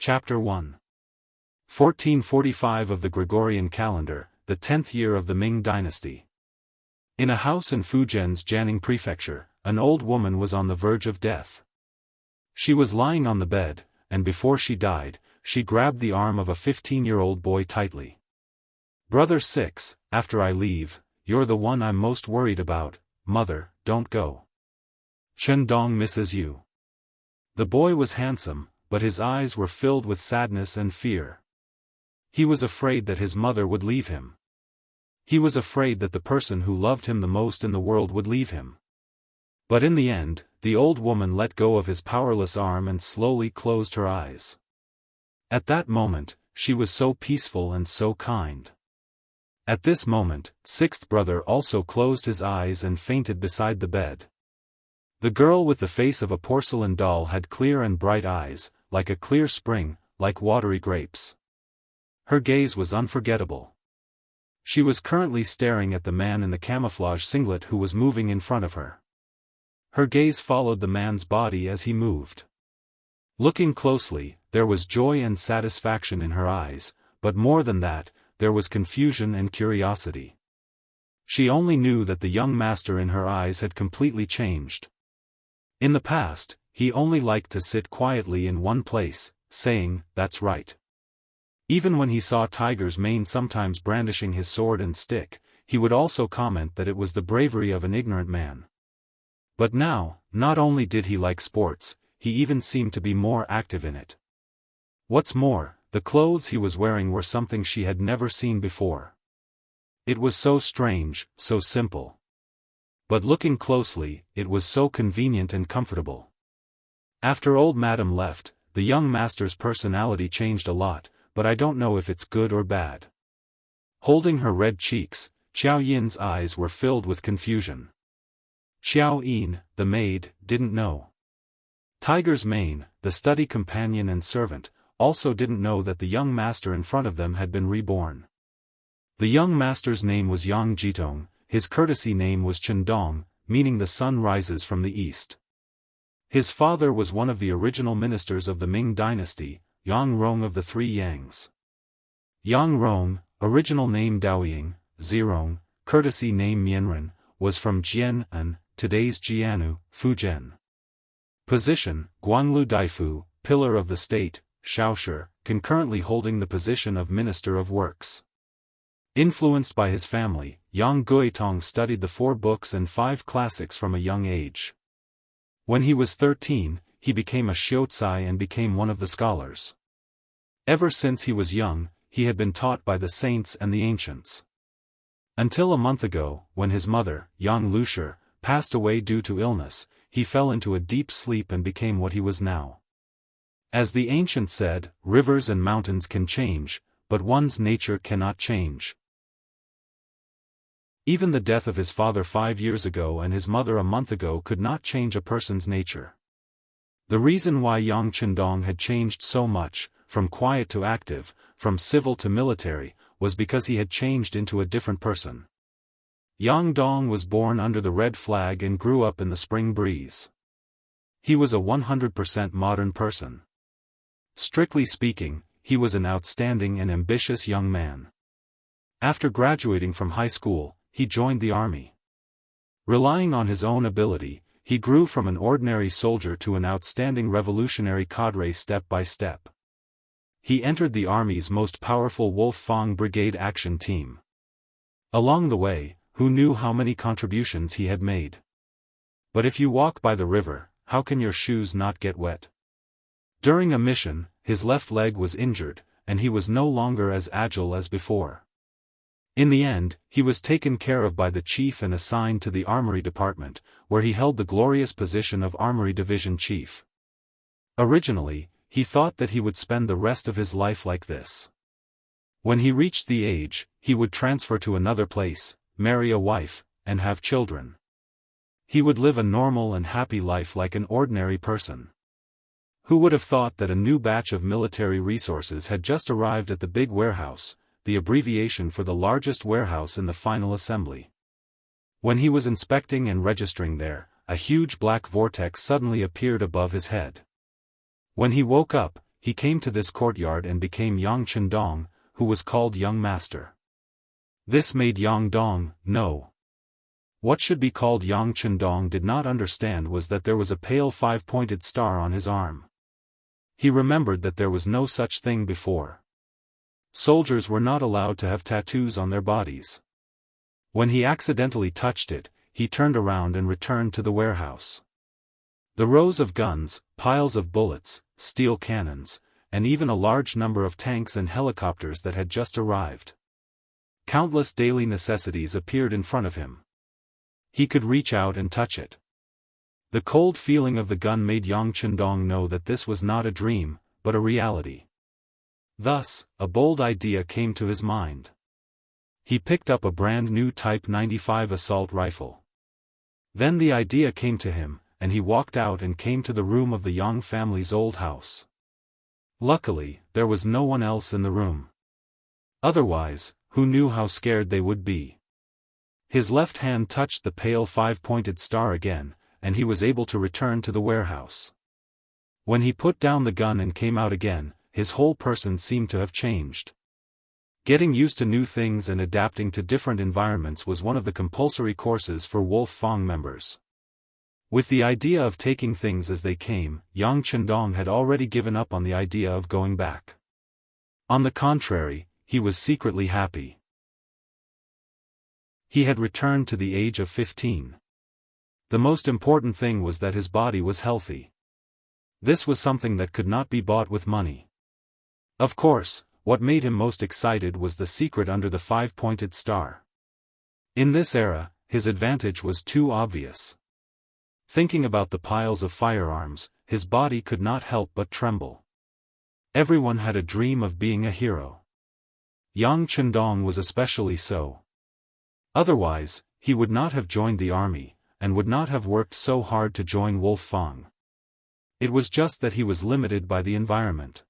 Chapter 1. 1445 of the Gregorian calendar, the 10th year of the Ming Dynasty. In a house in Fujian's Jianghu prefecture, an old woman was on the verge of death. She was lying on the bed, and before she died, she grabbed the arm of a 15-year-old boy tightly. "Brother Six, after I leave, you're the one I'm most worried about, mother, don't go. Chen Dong misses you." The boy was handsome, but his eyes were filled with sadness and fear. He was afraid that his mother would leave him. He was afraid that the person who loved him the most in the world would leave him. But in the end, the old woman let go of his powerless arm and slowly closed her eyes. At that moment, she was so peaceful and so kind. At this moment, sixth brother also closed his eyes and fainted beside the bed. The girl with the face of a porcelain doll had clear and bright eyes, like a clear spring, like watery grapes. Her gaze was unforgettable. She was currently staring at the man in the camouflage singlet who was moving in front of her. Her gaze followed the man's body as he moved. Looking closely, there was joy and satisfaction in her eyes, but more than that, there was confusion and curiosity. She only knew that the young master in her eyes had completely changed. In the past, he only liked to sit quietly in one place, saying, "That's right." Even when he saw Tiger's mane sometimes brandishing his sword and stick, he would also comment that it was the bravery of an ignorant man. But now, not only did he like sports, he even seemed to be more active in it. What's more, the clothes he was wearing were something she had never seen before. It was so strange, so simple. But looking closely, it was so convenient and comfortable. After old Madam left, the young master's personality changed a lot, but I don't know if it's good or bad. Holding her red cheeks, Xiao Yin's eyes were filled with confusion. Xiao Yin, the maid, didn't know. Tiger's mane, the study companion and servant, also didn't know that the young master in front of them had been reborn. The young master's name was Yang Jitong, his courtesy name was Chen Dong, meaning the sun rises from the east. His father was one of the original ministers of the Ming Dynasty, Yang Rong of the Three Yangs. Yang Rong, original name Daoying, Zirong, courtesy name Mianren, was from Jianghu, today's Jianghu, Fujian. Position, Guanglu Daifu, pillar of the state, Shaoshi, concurrently holding the position of Minister of Works. Influenced by his family, Yang Guitong studied the 4 books and 5 classics from a young age. When he was 13, he became a shiocai and became one of the scholars. Ever since he was young, he had been taught by the saints and the ancients. Until a month ago, when his mother, Yang Lushi, passed away due to illness, he fell into a deep sleep and became what he was now. As the ancients said, rivers and mountains can change, but one's nature cannot change. Even the death of his father 5 years ago and his mother a month ago could not change a person's nature. The reason why Yang Chendong had changed so much, from quiet to active, from civil to military, was because he had changed into a different person. Yang Dong was born under the red flag and grew up in the spring breeze. He was a 100% modern person. Strictly speaking, he was an outstanding and ambitious young man. After graduating from high school, he joined the army. Relying on his own ability, he grew from an ordinary soldier to an outstanding revolutionary cadre step by step. He entered the army's most powerful Wolf Fang Brigade action team. Along the way, who knew how many contributions he had made? But if you walk by the river, how can your shoes not get wet? During a mission, his left leg was injured, and he was no longer as agile as before. In the end, he was taken care of by the chief and assigned to the Armory Department, where he held the glorious position of Armory Division Chief. Originally, he thought that he would spend the rest of his life like this. When he reached the age, he would transfer to another place, marry a wife, and have children. He would live a normal and happy life like an ordinary person. Who would have thought that a new batch of military resources had just arrived at the big warehouse, the abbreviation for the largest warehouse in the final assembly. When he was inspecting and registering there, a huge black vortex suddenly appeared above his head. When he woke up, he came to this courtyard and became Yang Chendong, who was called Young Master. This made Yang Dong know. What should be called Yang Chendong did not understand was that there was a pale five-pointed star on his arm. He remembered that there was no such thing before. Soldiers were not allowed to have tattoos on their bodies. When he accidentally touched it, he turned around and returned to the warehouse. The rows of guns, piles of bullets, steel cannons, and even a large number of tanks and helicopters that had just arrived. Countless daily necessities appeared in front of him. He could reach out and touch it. The cold feeling of the gun made Yang Chendong know that this was not a dream, but a reality. Thus, a bold idea came to his mind. He picked up a brand new Type 95 assault rifle. Then the idea came to him, and he walked out and came to the room of the Yang family's old house. Luckily, there was no one else in the room. Otherwise, who knew how scared they would be? His left hand touched the pale five-pointed star again, and he was able to return to the warehouse. When he put down the gun and came out again, his whole person seemed to have changed. Getting used to new things and adapting to different environments was one of the compulsory courses for Wolf Fang members. With the idea of taking things as they came, Yang Chendong had already given up on the idea of going back. On the contrary, he was secretly happy. He had returned to the age of 15. The most important thing was that his body was healthy. This was something that could not be bought with money. Of course, what made him most excited was the secret under the five-pointed star. In this era, his advantage was too obvious. Thinking about the piles of firearms, his body could not help but tremble. Everyone had a dream of being a hero. Yang Chendong was especially so. Otherwise, he would not have joined the army, and would not have worked so hard to join Wolf Fang. It was just that he was limited by the environment.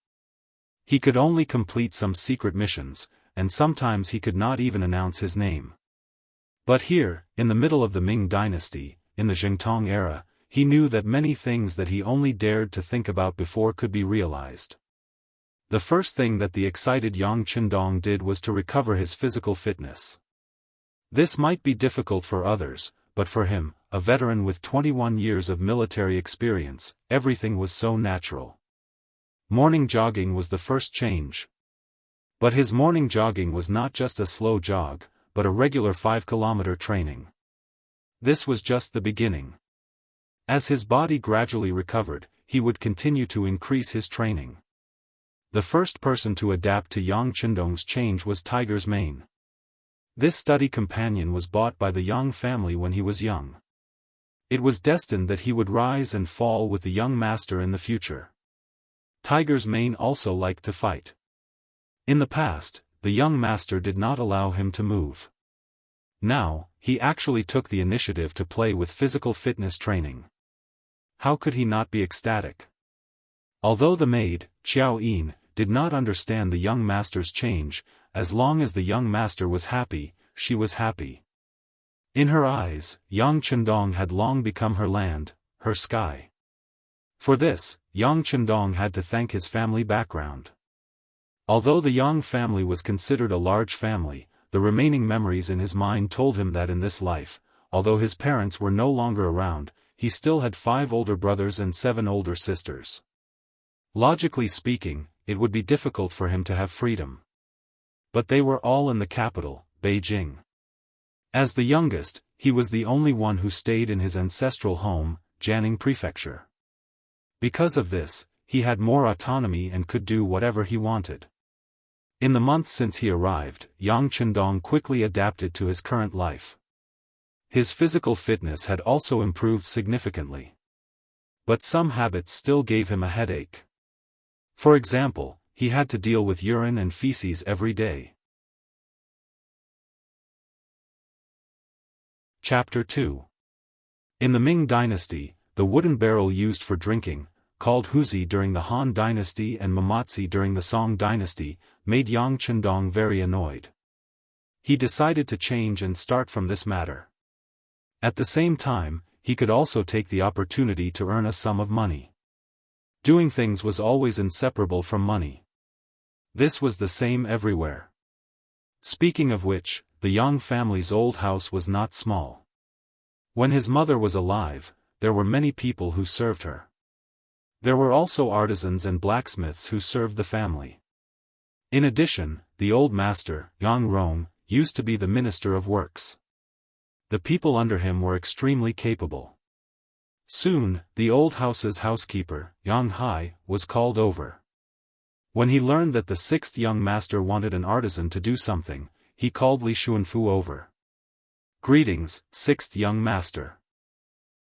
He could only complete some secret missions, and sometimes he could not even announce his name. But here, in the middle of the Ming Dynasty, in the Zhengtong era, he knew that many things that he only dared to think about before could be realized. The first thing that the excited Yang Chendong did was to recover his physical fitness. This might be difficult for others, but for him, a veteran with 21 years of military experience, everything was so natural. Morning jogging was the first change. But his morning jogging was not just a slow jog, but a regular 5-kilometer training. This was just the beginning. As his body gradually recovered, he would continue to increase his training. The first person to adapt to Yang Chendong's change was Tiger's Mane. This study companion was bought by the Yang family when he was young. It was destined that he would rise and fall with the young master in the future. Tiger's Mane also liked to fight. In the past, the young master did not allow him to move. Now, he actually took the initiative to play with physical fitness training. How could he not be ecstatic? Although the maid, Xiao Yin, did not understand the young master's change, as long as the young master was happy, she was happy. In her eyes, Yang Chendong had long become her land, her sky. For this, Yang Chendong had to thank his family background. Although the Yang family was considered a large family, the remaining memories in his mind told him that in this life, although his parents were no longer around, he still had 5 older brothers and 7 older sisters. Logically speaking, it would be difficult for him to have freedom. But they were all in the capital, Beijing. As the youngest, he was the only one who stayed in his ancestral home, Jianghu Prefecture. Because of this, he had more autonomy and could do whatever he wanted. In the month since he arrived, Yang Chendong quickly adapted to his current life. His physical fitness had also improved significantly. But some habits still gave him a headache. For example, he had to deal with urine and feces every day. Chapter 2. In the Ming Dynasty, the wooden barrel used for drinking, called huzi during the Han Dynasty and mamatsi during the Song Dynasty, made Yang Chendong very annoyed. He decided to change and start from this matter. At the same time, he could also take the opportunity to earn a sum of money. Doing things was always inseparable from money. This was the same everywhere. Speaking of which, the Yang family's old house was not small. When his mother was alive, there were many people who served her. There were also artisans and blacksmiths who served the family. In addition, the old master, Yang Rong, used to be the minister of works. The people under him were extremely capable. Soon, the old house's housekeeper, Yang Hai, was called over. When he learned that the sixth young master wanted an artisan to do something, he called Li Xuanfu over. "Greetings, sixth young master."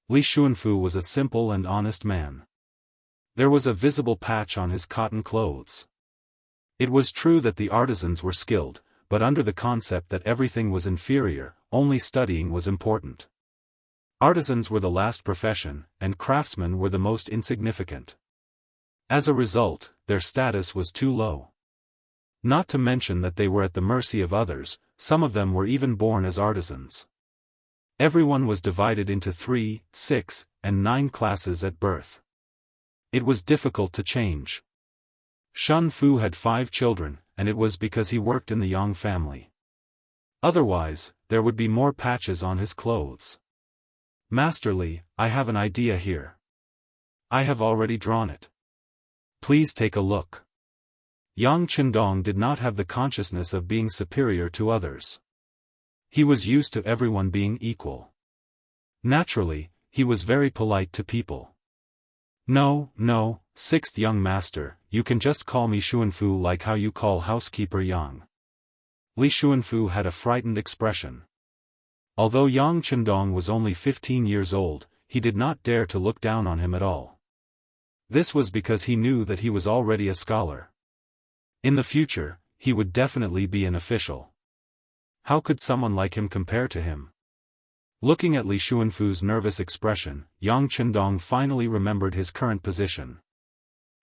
Li Xuanfu was a simple and honest man. There was a visible patch on his cotton clothes. It was true that the artisans were skilled, but under the concept that everything was inferior, only studying was important. Artisans were the last profession, and craftsmen were the most insignificant. As a result, their status was too low. Not to mention that they were at the mercy of others, some of them were even born as artisans. Everyone was divided into 3, 6, and 9 classes at birth. It was difficult to change. Shun Fu had 5 children, and it was because he worked in the Yang family. Otherwise, there would be more patches on his clothes. "Master Li, I have an idea here. I have already drawn it. Please take a look." Yang Qindong did not have the consciousness of being superior to others. He was used to everyone being equal. Naturally, he was very polite to people. No, sixth young master, you can just call me Xuanfu like how you call housekeeper Yang." Li Xuanfu had a frightened expression. Although Yang Qindong was only 15 years old, he did not dare to look down on him at all. This was because he knew that he was already a scholar. In the future, he would definitely be an official. How could someone like him compare to him? Looking at Li Xuanfu's nervous expression, Yang Qindong finally remembered his current position.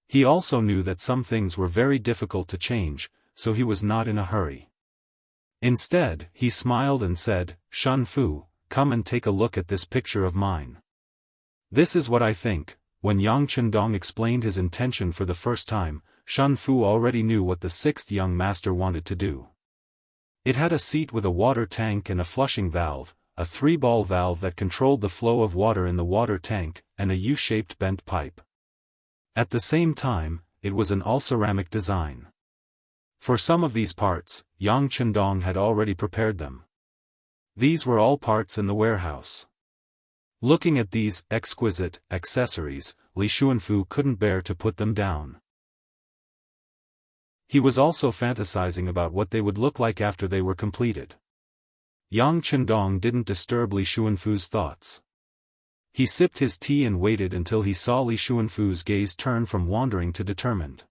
He also knew that some things were very difficult to change, so he was not in a hurry. Instead, he smiled and said, "Shun Fu, come and take a look at this picture of mine. This is what I think." When Yang Qindong explained his intention for the first time, Shun Fu already knew what the sixth young master wanted to do. It had a seat with a water tank and a flushing valve, a 3-ball valve that controlled the flow of water in the water tank, and a U-shaped bent pipe. At the same time, it was an all-ceramic design. For some of these parts, Yang Qindong had already prepared them. These were all parts in the warehouse. Looking at these exquisite accessories, Li Xuanfu couldn't bear to put them down. He was also fantasizing about what they would look like after they were completed. Yang Qindong didn't disturb Li Xuanfu's thoughts. He sipped his tea and waited until he saw Li Xuanfu's gaze turn from wandering to determined.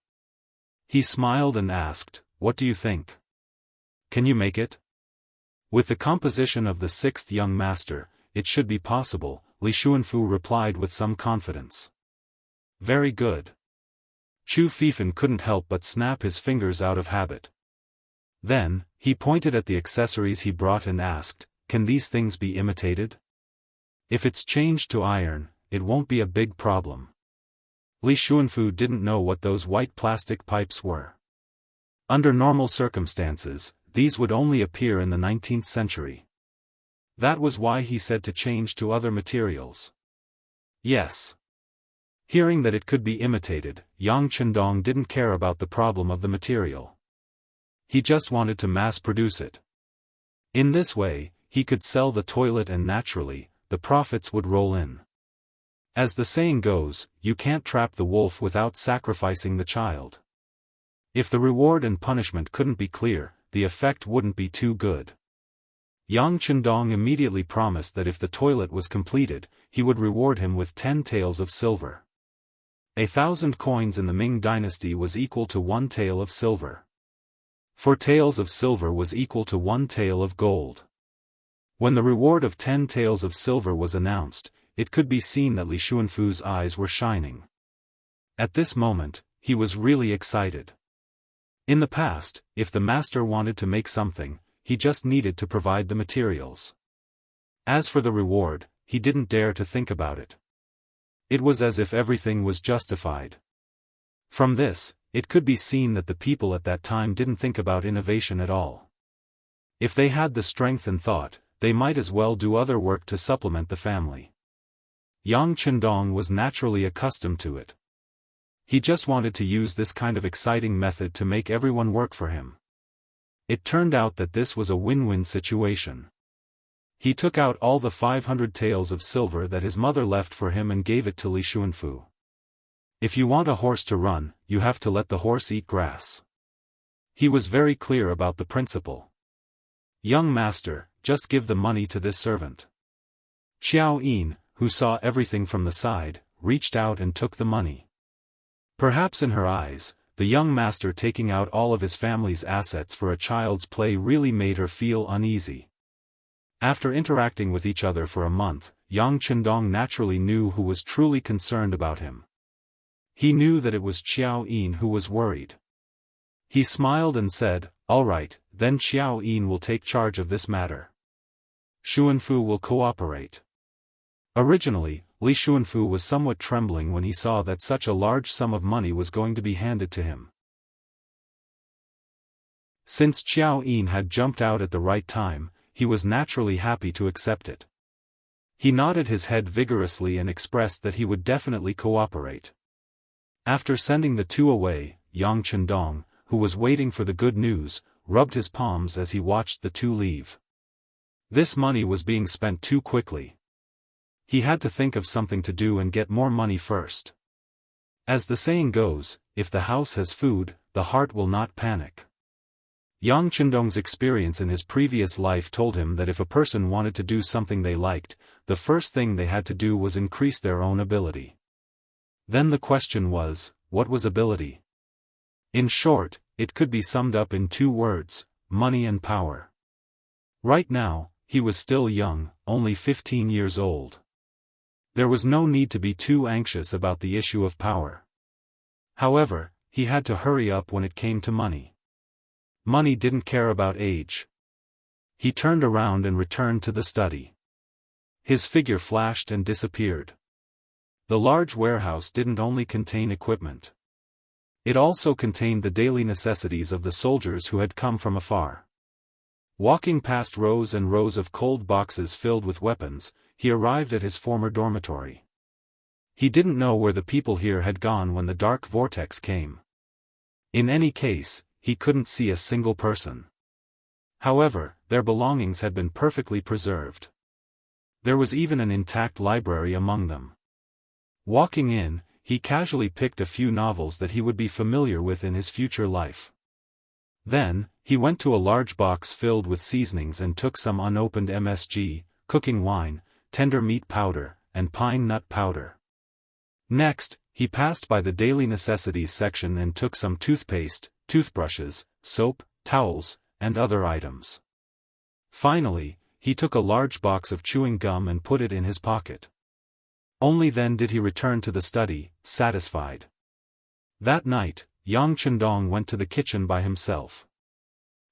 He smiled and asked, "What do you think? Can you make it?" With the composition of the sixth young master, it should be possible, Li Xuanfu replied with some confidence. "Very good." Chu Fifan couldn't help but snap his fingers out of habit. Then, he pointed at the accessories he brought and asked, "Can these things be imitated? If it's changed to iron, it won't be a big problem." Li Xuanfu didn't know what those white plastic pipes were. Under normal circumstances, these would only appear in the 19th century. That was why he said to change to other materials. Yes. Hearing that it could be imitated, Yang Qindong didn't care about the problem of the material. He just wanted to mass-produce it. In this way, he could sell the toilet and naturally, the profits would roll in. As the saying goes, you can't trap the wolf without sacrificing the child. If the reward and punishment couldn't be clear, the effect wouldn't be too good. Yang Qindong immediately promised that if the toilet was completed, he would reward him with 10 taels of silver. 1,000 coins in the Ming Dynasty was equal to 1 tael of silver. 4 taels of silver was equal to 1 tael of gold. When the reward of 10 taels of silver was announced, it could be seen that Li Xuanfu's eyes were shining. At this moment, he was really excited. In the past, if the master wanted to make something, he just needed to provide the materials. As for the reward, he didn't dare to think about it. It was as if everything was justified. From this, it could be seen that the people at that time didn't think about innovation at all. If they had the strength and thought, they might as well do other work to supplement the family. Yang Chendong was naturally accustomed to it. He just wanted to use this kind of exciting method to make everyone work for him. It turned out that this was a win-win situation. He took out all the 500 taels of silver that his mother left for him and gave it to Li Xuanfu. If you want a horse to run, you have to let the horse eat grass. He was very clear about the principle. Young master, just give the money to this servant. Xiao Yin, who saw everything from the side, reached out and took the money. Perhaps in her eyes, the young master taking out all of his family's assets for a child's play really made her feel uneasy. After interacting with each other for a month, Yang Chendong naturally knew who was truly concerned about him. He knew that it was Xiao Yin who was worried. He smiled and said, "All right, then Xiao Yin will take charge of this matter. Xuanfu will cooperate." Originally, Li Xuanfu was somewhat trembling when he saw that such a large sum of money was going to be handed to him. Since Xiao Yin had jumped out at the right time, he was naturally happy to accept it. He nodded his head vigorously and expressed that he would definitely cooperate. After sending the two away, Yang Chendong, who was waiting for the good news, rubbed his palms as he watched the two leave. This money was being spent too quickly. He had to think of something to do and get more money first. As the saying goes, if the house has food, the heart will not panic. Yang Chendong's experience in his previous life told him that if a person wanted to do something they liked, the first thing they had to do was increase their own ability. Then the question was, what was ability? In short, it could be summed up in two words: money and power. Right now, he was still young, only 15 years old. There was no need to be too anxious about the issue of power. However, he had to hurry up when it came to money. Money didn't care about age. He turned around and returned to the study. His figure flashed and disappeared. The large warehouse didn't only contain equipment. It also contained the daily necessities of the soldiers who had come from afar. Walking past rows and rows of cold boxes filled with weapons, he arrived at his former dormitory. He didn't know where the people here had gone when the dark vortex came. In any case, he couldn't see a single person. However, their belongings had been perfectly preserved. There was even an intact library among them. Walking in, he casually picked a few novels that he would be familiar with in his future life. Then, he went to a large box filled with seasonings and took some unopened MSG, cooking wine, tender meat powder, and pine nut powder. Next, he passed by the daily necessities section and took some toothpaste, toothbrushes, soap, towels, and other items. Finally, he took a large box of chewing gum and put it in his pocket. Only then did he return to the study, satisfied. That night, Yang Chendong went to the kitchen by himself.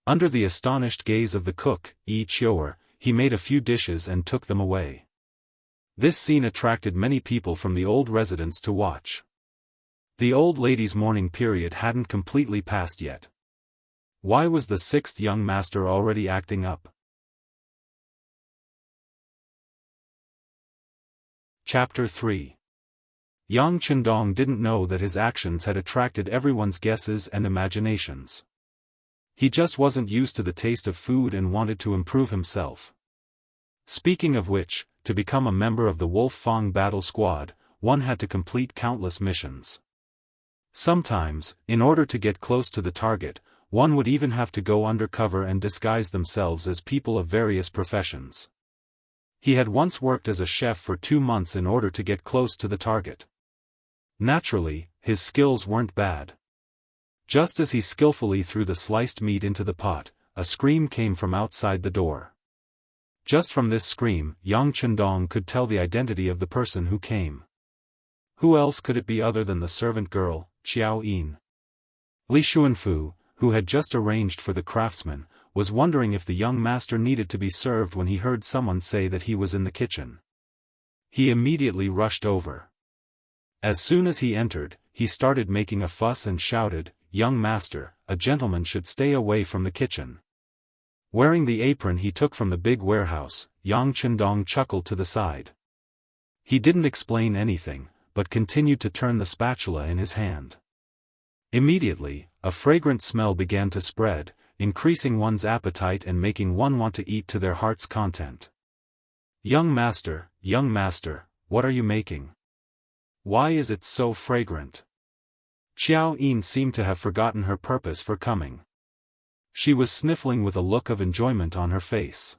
Under the astonished gaze of the cook, Yi Chioer, he made a few dishes and took them away. This scene attracted many people from the old residence to watch. The old lady's mourning period hadn't completely passed yet. Why was the sixth young master already acting up? Chapter 3. Yang Chendong didn't know that his actions had attracted everyone's guesses and imaginations. He just wasn't used to the taste of food and wanted to improve himself. Speaking of which, to become a member of the Wolf Fang battle squad, one had to complete countless missions. Sometimes, in order to get close to the target, one would even have to go undercover and disguise themselves as people of various professions. He had once worked as a chef for 2 months in order to get close to the target. Naturally, his skills weren't bad. Just as he skillfully threw the sliced meat into the pot, a scream came from outside the door. Just from this scream, Yang Chendong could tell the identity of the person who came. Who else could it be other than the servant girl, Xiao Yin? Li Xuanfu, who had just arranged for the craftsman, was wondering if the young master needed to be served when he heard someone say that he was in the kitchen. He immediately rushed over. As soon as he entered, he started making a fuss and shouted, "Young master, a gentleman should stay away from the kitchen." Wearing the apron he took from the big warehouse, Yang Chendong chuckled to the side. He didn't explain anything, but continued to turn the spatula in his hand. Immediately, a fragrant smell began to spread, increasing one's appetite and making one want to eat to their heart's content. Young master, what are you making? Why is it so fragrant?" Xiao Yin seemed to have forgotten her purpose for coming. She was sniffling with a look of enjoyment on her face.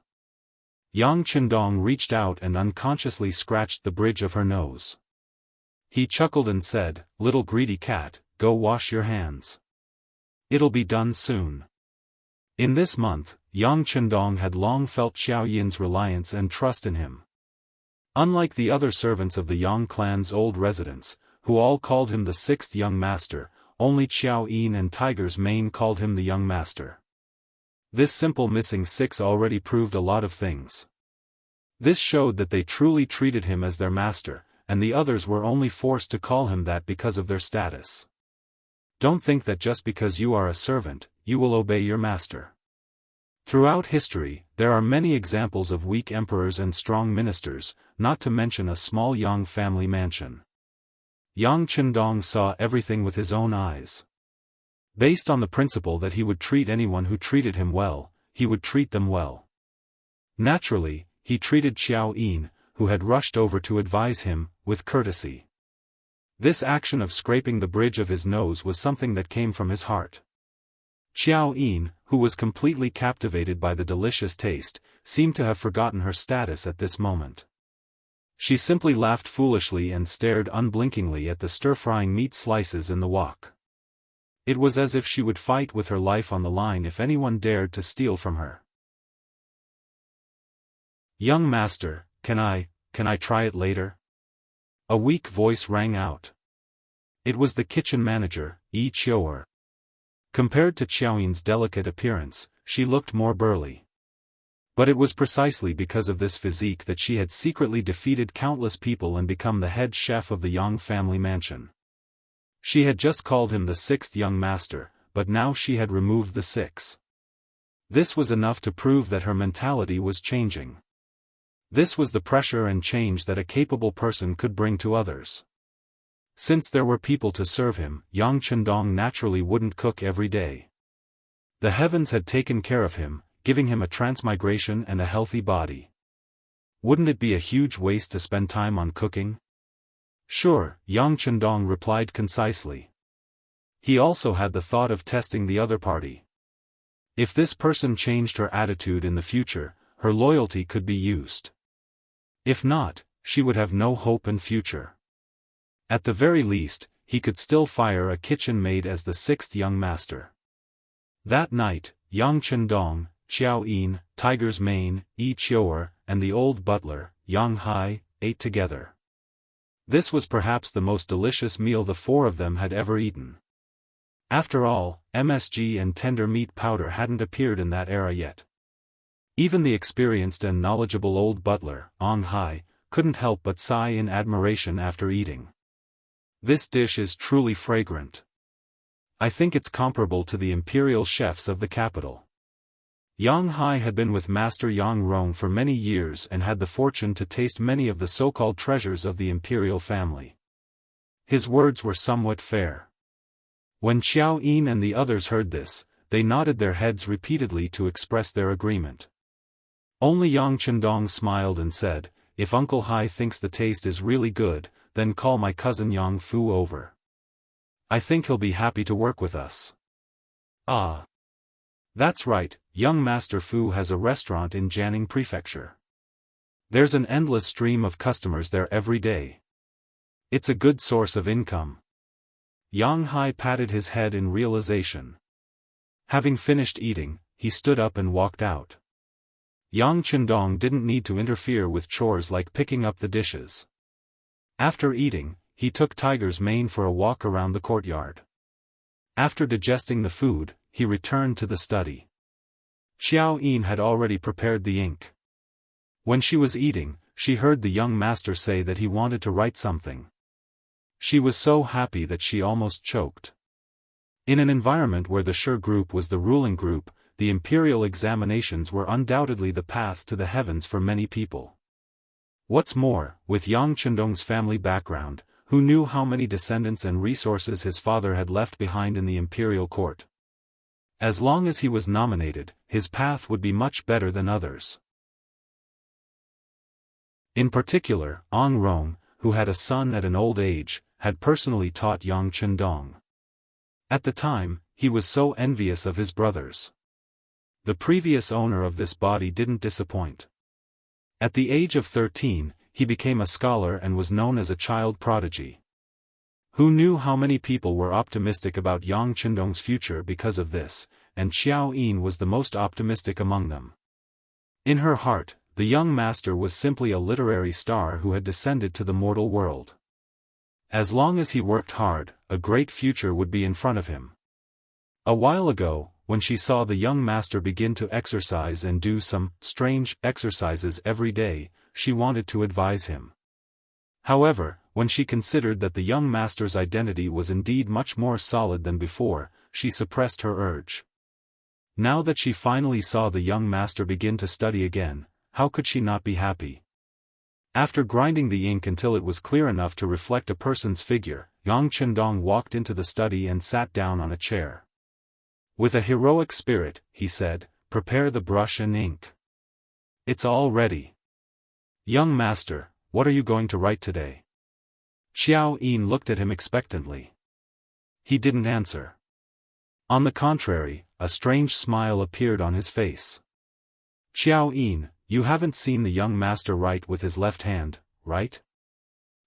Yang Chendong reached out and unconsciously scratched the bridge of her nose. He chuckled and said, "Little greedy cat, go wash your hands. It'll be done soon." In this month, Yang Chendong had long felt Xiao Yin's reliance and trust in him. Unlike the other servants of the Yang clan's old residence, who all called him the sixth young master, only Xiao Yin and Tiger's Mane called him the young master. This simple missing six already proved a lot of things. This showed that they truly treated him as their master, and the others were only forced to call him that because of their status. Don't think that just because you are a servant, you will obey your master. Throughout history, there are many examples of weak emperors and strong ministers, not to mention a small Yang family mansion. Yang Chendong saw everything with his own eyes. Based on the principle that he would treat anyone who treated him well, he would treat them well. Naturally, he treated Xiao Yin, who had rushed over to advise him, with courtesy. This action of scraping the bridge of his nose was something that came from his heart. Xiao Yin, who was completely captivated by the delicious taste, seemed to have forgotten her status at this moment. She simply laughed foolishly and stared unblinkingly at the stir-frying meat slices in the wok. It was as if she would fight with her life on the line if anyone dared to steal from her. "Young master, can I try it later?" A weak voice rang out. It was the kitchen manager, Yi Chioer. Compared to Xiao Yin's delicate appearance, she looked more burly. But it was precisely because of this physique that she had secretly defeated countless people and become the head chef of the Yang family mansion. She had just called him the sixth young master, but now she had removed the six. This was enough to prove that her mentality was changing. This was the pressure and change that a capable person could bring to others. Since there were people to serve him, Yang Chendong naturally wouldn't cook every day. The heavens had taken care of him, giving him a transmigration and a healthy body. Wouldn't it be a huge waste to spend time on cooking? Sure, Yang Chendong replied concisely. He also had the thought of testing the other party. If this person changed her attitude in the future, her loyalty could be used. If not, she would have no hope and future. At the very least, he could still fire a kitchen maid as the sixth young master. That night, Yang Chendong, Xiao Yin, Tiger's Mane, Yi Chioer, and the old butler, Yang Hai, ate together. This was perhaps the most delicious meal the four of them had ever eaten. After all, MSG and tender meat powder hadn't appeared in that era yet. Even the experienced and knowledgeable old butler, Yang Hai, couldn't help but sigh in admiration after eating. "This dish is truly fragrant. I think it's comparable to the imperial chefs of the capital." Yang Hai had been with Master Yang Rong for many years and had the fortune to taste many of the so-called treasures of the imperial family. His words were somewhat fair. When Xiao Yin and the others heard this, they nodded their heads repeatedly to express their agreement. Only Yang Chendong smiled and said, "If Uncle Hai thinks the taste is really good, then call my cousin Yang Fu over. I think he'll be happy to work with us." "Ah. That's right, young Master Fu has a restaurant in Jianghu Prefecture. There's an endless stream of customers there every day. It's a good source of income." Yang Hai patted his head in realization. Having finished eating, he stood up and walked out. Yang Chendong didn't need to interfere with chores like picking up the dishes. After eating, he took Tiger's Mane for a walk around the courtyard. After digesting the food, he returned to the study. Xiao Yin had already prepared the ink. When she was eating, she heard the young master say that he wanted to write something. She was so happy that she almost choked. In an environment where the Shi group was the ruling group, the imperial examinations were undoubtedly the path to the heavens for many people. What's more, with Yang Chendong's family background, who knew how many descendants and resources his father had left behind in the imperial court? As long as he was nominated, his path would be much better than others. In particular, Ong Rong, who had a son at an old age, had personally taught Yang Chendong. At the time, he was so envious of his brothers. The previous owner of this body didn't disappoint. At the age of 13, he became a scholar and was known as a child prodigy. Who knew how many people were optimistic about Yang Chendong's future because of this, and Xiao Yin was the most optimistic among them. In her heart, the young master was simply a literary star who had descended to the mortal world. As long as he worked hard, a great future would be in front of him. A while ago, when she saw the young master begin to exercise and do some strange exercises every day, she wanted to advise him. However, when she considered that the young master's identity was indeed much more solid than before, she suppressed her urge. Now that she finally saw the young master begin to study again, how could she not be happy? After grinding the ink until it was clear enough to reflect a person's figure, Yang Chendong walked into the study and sat down on a chair. With a heroic spirit, he said, "Prepare the brush and ink. It's all ready." "Young master, what are you going to write today?" Xiao Yin looked at him expectantly. He didn't answer. On the contrary, a strange smile appeared on his face. "Xiao Yin, you haven't seen the young master write with his left hand, right?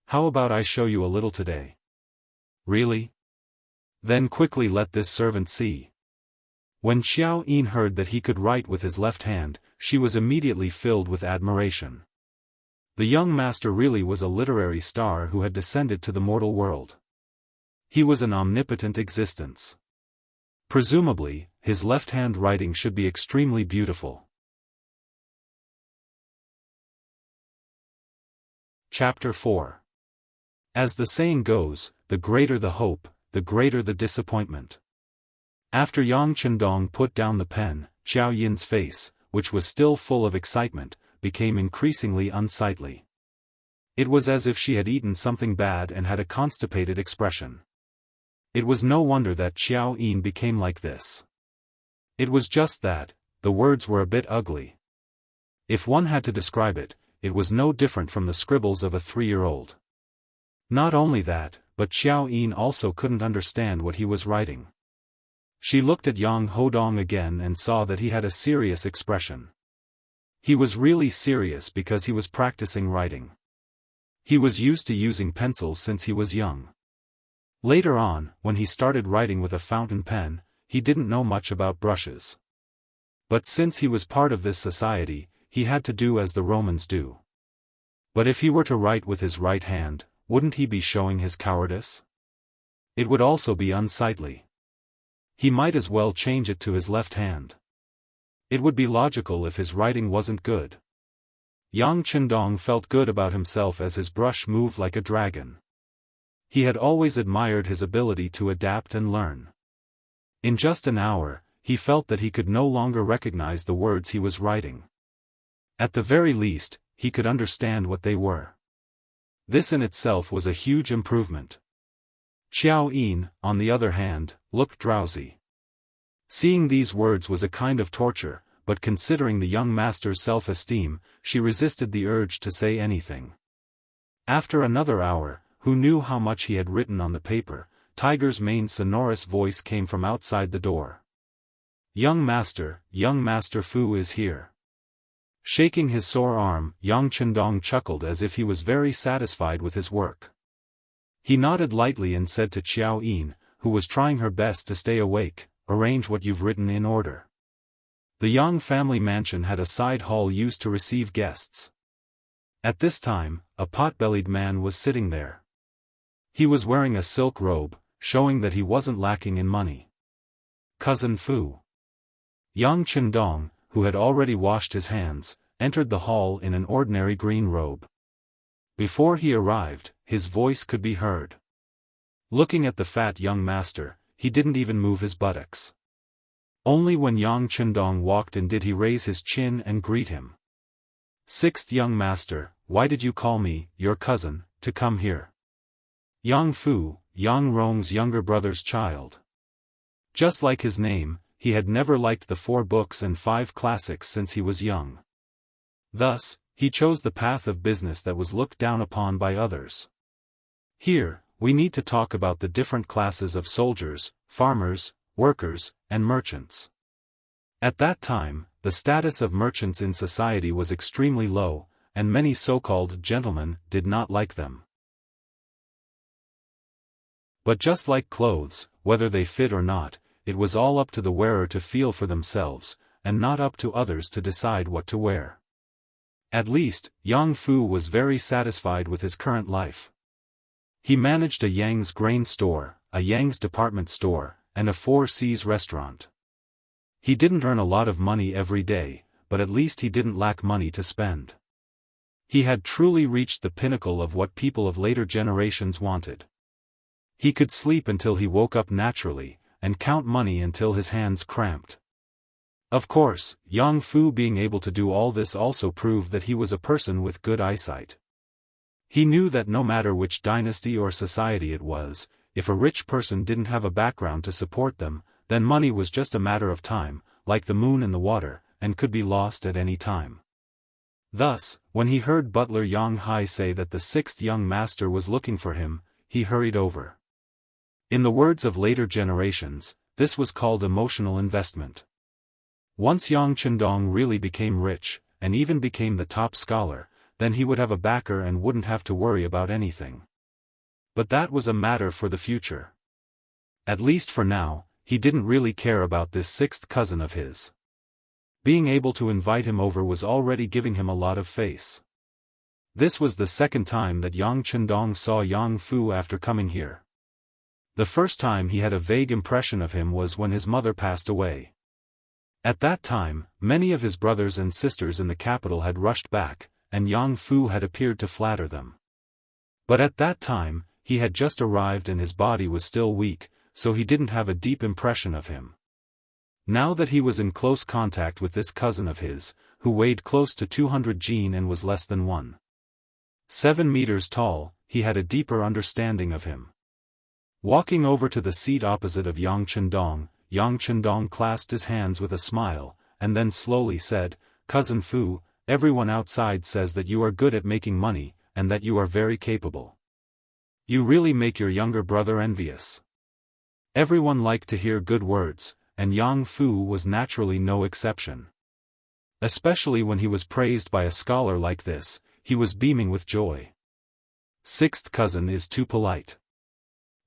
How about I show you a little today?" "Really? Then quickly let this servant see." When Xiao Yin heard that he could write with his left hand, she was immediately filled with admiration. The young master really was a literary star who had descended to the mortal world. He was an omnipotent existence. Presumably, his left-hand writing should be extremely beautiful. Chapter 4. As the saying goes, the greater the hope, the greater the disappointment. After Yang Chendong put down the pen, Xiao Yin's face, which was still full of excitement, became increasingly unsightly. It was as if she had eaten something bad and had a constipated expression. It was no wonder that Xiao Yin became like this. It was just that, the words were a bit ugly. If one had to describe it, it was no different from the scribbles of a 3-year-old. Not only that, but Xiao Yin also couldn't understand what he was writing. She looked at Yang Hodong again and saw that he had a serious expression. He was really serious because he was practicing writing. He was used to using pencils since he was young. Later on, when he started writing with a fountain pen, he didn't know much about brushes. But since he was part of this society, he had to do as the Romans do. But if he were to write with his right hand, wouldn't he be showing his cowardice? It would also be unsightly. He might as well change it to his left hand. It would be logical if his writing wasn't good. Yang Chendong felt good about himself as his brush moved like a dragon. He had always admired his ability to adapt and learn. In just an hour, he felt that he could no longer recognize the words he was writing. At the very least, he could understand what they were. This in itself was a huge improvement. Xiao Yin, on the other hand, looked drowsy. Seeing these words was a kind of torture, but considering the young master's self-esteem, she resisted the urge to say anything. After another hour, who knew how much he had written on the paper, Tiger's main sonorous voice came from outside the door. Young Master Fu is here." Shaking his sore arm, Yang Chendong chuckled as if he was very satisfied with his work. He nodded lightly and said to Xiao Yin, who was trying her best to stay awake, "Arrange what you've written in order." The Yang family mansion had a side hall used to receive guests. At this time, a pot-bellied man was sitting there. He was wearing a silk robe, showing that he wasn't lacking in money. "Cousin Fu." Yang Chendong, who had already washed his hands, entered the hall in an ordinary green robe. Before he arrived, his voice could be heard. Looking at the fat young master, he didn't even move his buttocks. Only when Yang Chendong walked in did he raise his chin and greet him. "Sixth young master, why did you call me, your cousin, to come here?" Yang Fu, Yang Rong's younger brother's child. Just like his name, he had never liked the 4 books and 5 classics since he was young. Thus, he chose the path of business that was looked down upon by others. Here, we need to talk about the different classes of soldiers, farmers, workers, and merchants. At that time, the status of merchants in society was extremely low, and many so-called gentlemen did not like them. But just like clothes, whether they fit or not, it was all up to the wearer to feel for themselves, and not up to others to decide what to wear. At least, Yang Fu was very satisfied with his current life. He managed a Yang's grain store, a Yang's department store, and a 4 Seas restaurant. He didn't earn a lot of money every day, but at least he didn't lack money to spend. He had truly reached the pinnacle of what people of later generations wanted. He could sleep until he woke up naturally, and count money until his hands cramped. Of course, Yang Fu being able to do all this also proved that he was a person with good eyesight. He knew that no matter which dynasty or society it was, if a rich person didn't have a background to support them, then money was just a matter of time, like the moon in the water, and could be lost at any time. Thus, when he heard butler Yang Hai say that the 6th young master was looking for him, he hurried over. In the words of later generations, this was called emotional investment. Once Yang Chendong really became rich, and even became the top scholar, then he would have a backer and wouldn't have to worry about anything. But that was a matter for the future. At least for now, he didn't really care about this 6th cousin of his. Being able to invite him over was already giving him a lot of face. This was the 2nd time that Yang Chendong saw Yang Fu after coming here. The first time he had a vague impression of him was when his mother passed away. At that time, many of his brothers and sisters in the capital had rushed back, and Yang Fu had appeared to flatter them. But at that time, he had just arrived and his body was still weak, so he didn't have a deep impression of him. Now that he was in close contact with this cousin of his, who weighed close to 200 jin and was less than 1.7 meters tall, he had a deeper understanding of him. Walking over to the seat opposite of Yang Chendong clasped his hands with a smile, and then slowly said, "Cousin Fu, everyone outside says that you are good at making money, and that you are very capable. You really make your younger brother envious." Everyone liked to hear good words, and Yang Fu was naturally no exception. Especially when he was praised by a scholar like this, he was beaming with joy. 6th cousin is too polite.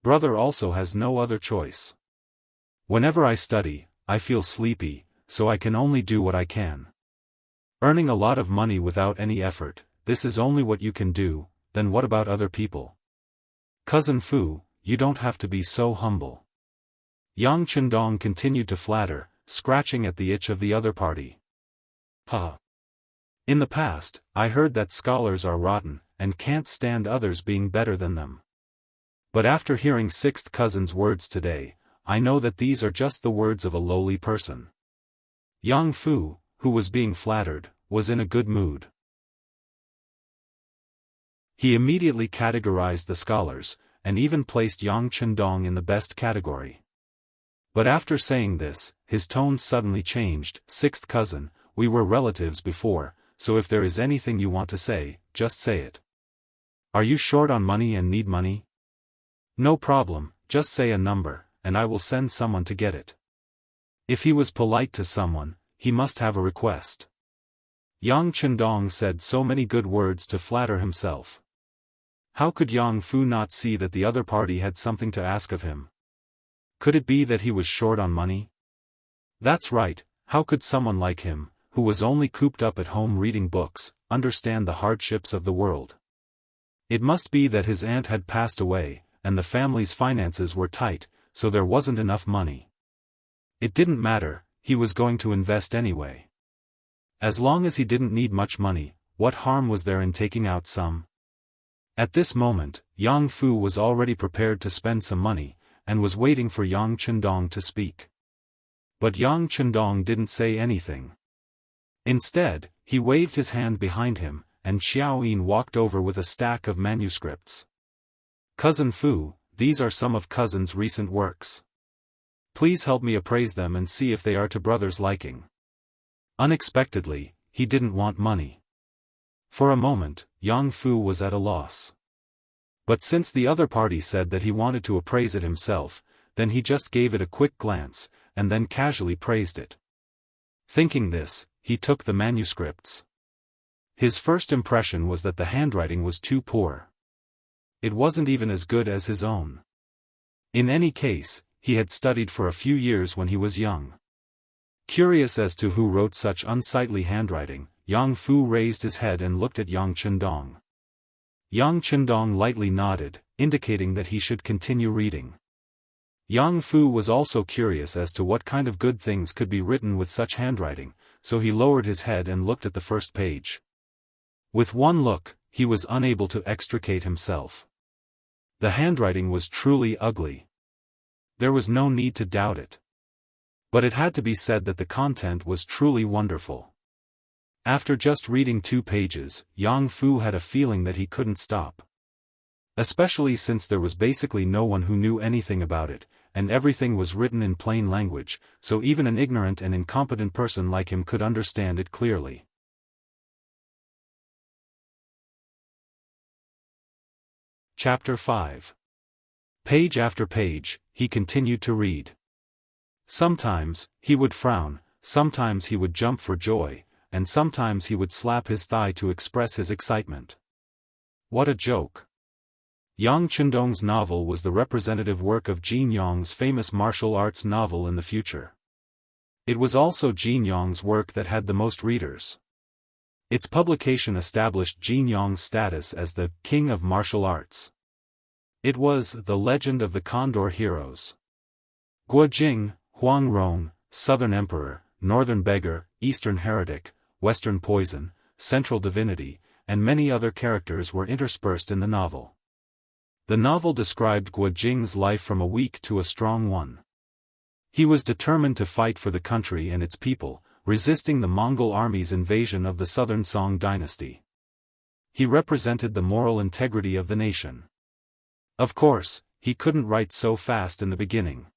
Brother also has no other choice. Whenever I study, I feel sleepy, so I can only do what I can. Earning a lot of money without any effort, this is only what you can do, then what about other people? Cousin Fu, you don't have to be so humble. Yang Chendong continued to flatter, scratching at the itch of the other party. In the past, I heard that scholars are rotten, and can't stand others being better than them. But after hearing 6th cousin's words today, I know that these are just the words of a lowly person. Yang Fu, who was being flattered, was in a good mood. He immediately categorized the scholars, and even placed Yang Chendong in the best category. But after saying this, his tone suddenly changed. 6th cousin, we were relatives before, so if there is anything you want to say, just say it. Are you short on money and need money? No problem, just say a number, and I will send someone to get it. If he was polite to someone, he must have a request. Yang Chendong said so many good words to flatter himself. How could Yang Fu not see that the other party had something to ask of him? Could it be that he was short on money? That's right, how could someone like him, who was only cooped up at home reading books, understand the hardships of the world? It must be that his aunt had passed away, and the family's finances were tight, so there wasn't enough money. It didn't matter, he was going to invest anyway. As long as he didn't need much money, what harm was there in taking out some? At this moment, Yang Fu was already prepared to spend some money, and was waiting for Yang Chendong to speak. But Yang Chendong didn't say anything. Instead, he waved his hand behind him, and Xiao Yin walked over with a stack of manuscripts. "Cousin Fu, these are some of Cousin's recent works. Please help me appraise them and see if they are to brother's liking." Unexpectedly, he didn't want money. For a moment, Yang Fu was at a loss. But since the other party said that he wanted to appraise it himself, then he just gave it a quick glance, and then casually praised it. Thinking this, he took the manuscripts. His first impression was that the handwriting was too poor. It wasn't even as good as his own. In any case, he had studied for a few years when he was young. Curious as to who wrote such unsightly handwriting, Yang Fu raised his head and looked at Yang Chendong. Yang Chendong lightly nodded, indicating that he should continue reading. Yang Fu was also curious as to what kind of good things could be written with such handwriting, so he lowered his head and looked at the first page. With one look, he was unable to extricate himself. The handwriting was truly ugly. There was no need to doubt it. But it had to be said that the content was truly wonderful. After just reading 2 pages, Yang Fu had a feeling that he couldn't stop. Especially since there was basically no one who knew anything about it, and everything was written in plain language, so even an ignorant and incompetent person like him could understand it clearly. Chapter 5. Page after page, he continued to read. Sometimes, he would frown, sometimes he would jump for joy, and sometimes he would slap his thigh to express his excitement. What a joke! Yang Chendong's novel was the representative work of Jin Yong's famous martial arts novel in the future. It was also Jin Yong's work that had the most readers. Its publication established Jin Yong's status as the king of martial arts. It was The Legend of the Condor Heroes. Guojing, Huang Rong, Southern Emperor, Northern Beggar, Eastern Heretic, Western Poison, Central Divinity, and many other characters were interspersed in the novel. The novel described Guojing's life from a weak to a strong one. He was determined to fight for the country and its people, resisting the Mongol army's invasion of the southern Song dynasty. He represented the moral integrity of the nation. Of course, he couldn't write so fast in the beginning.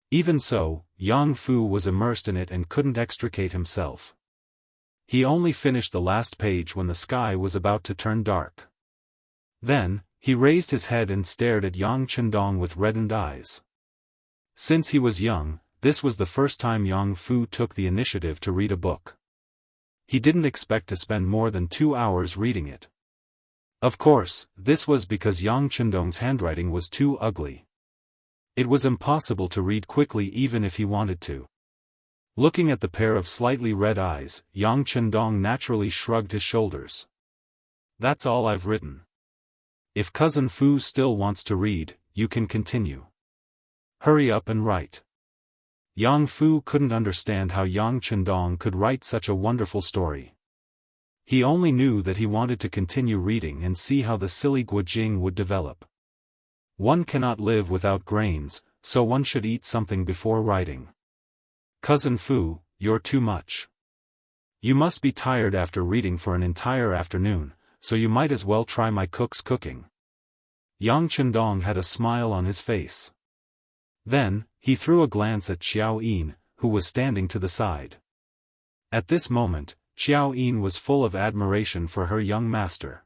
Even so, Yang Fu was immersed in it and couldn't extricate himself. He only finished the last page when the sky was about to turn dark. Then, he raised his head and stared at Yang Chendong with reddened eyes. Since he was young, this was the first time Yang Fu took the initiative to read a book. He didn't expect to spend more than 2 hours reading it. Of course, this was because Yang Chendong's handwriting was too ugly. It was impossible to read quickly even if he wanted to. Looking at the pair of slightly red eyes, Yang Chendong naturally shrugged his shoulders. "That's all I've written. If Cousin Fu still wants to read, you can continue. Hurry up and write." Yang Fu couldn't understand how Yang Chendong could write such a wonderful story. He only knew that he wanted to continue reading and see how the silly Guojing would develop. One cannot live without grains, so one should eat something before writing. "Cousin Fu, you're too much. You must be tired after reading for an entire afternoon, so you might as well try my cook's cooking." Yang Chendong had a smile on his face. Then, he threw a glance at Xiao Yin, who was standing to the side. At this moment, Xiao Yin was full of admiration for her young master.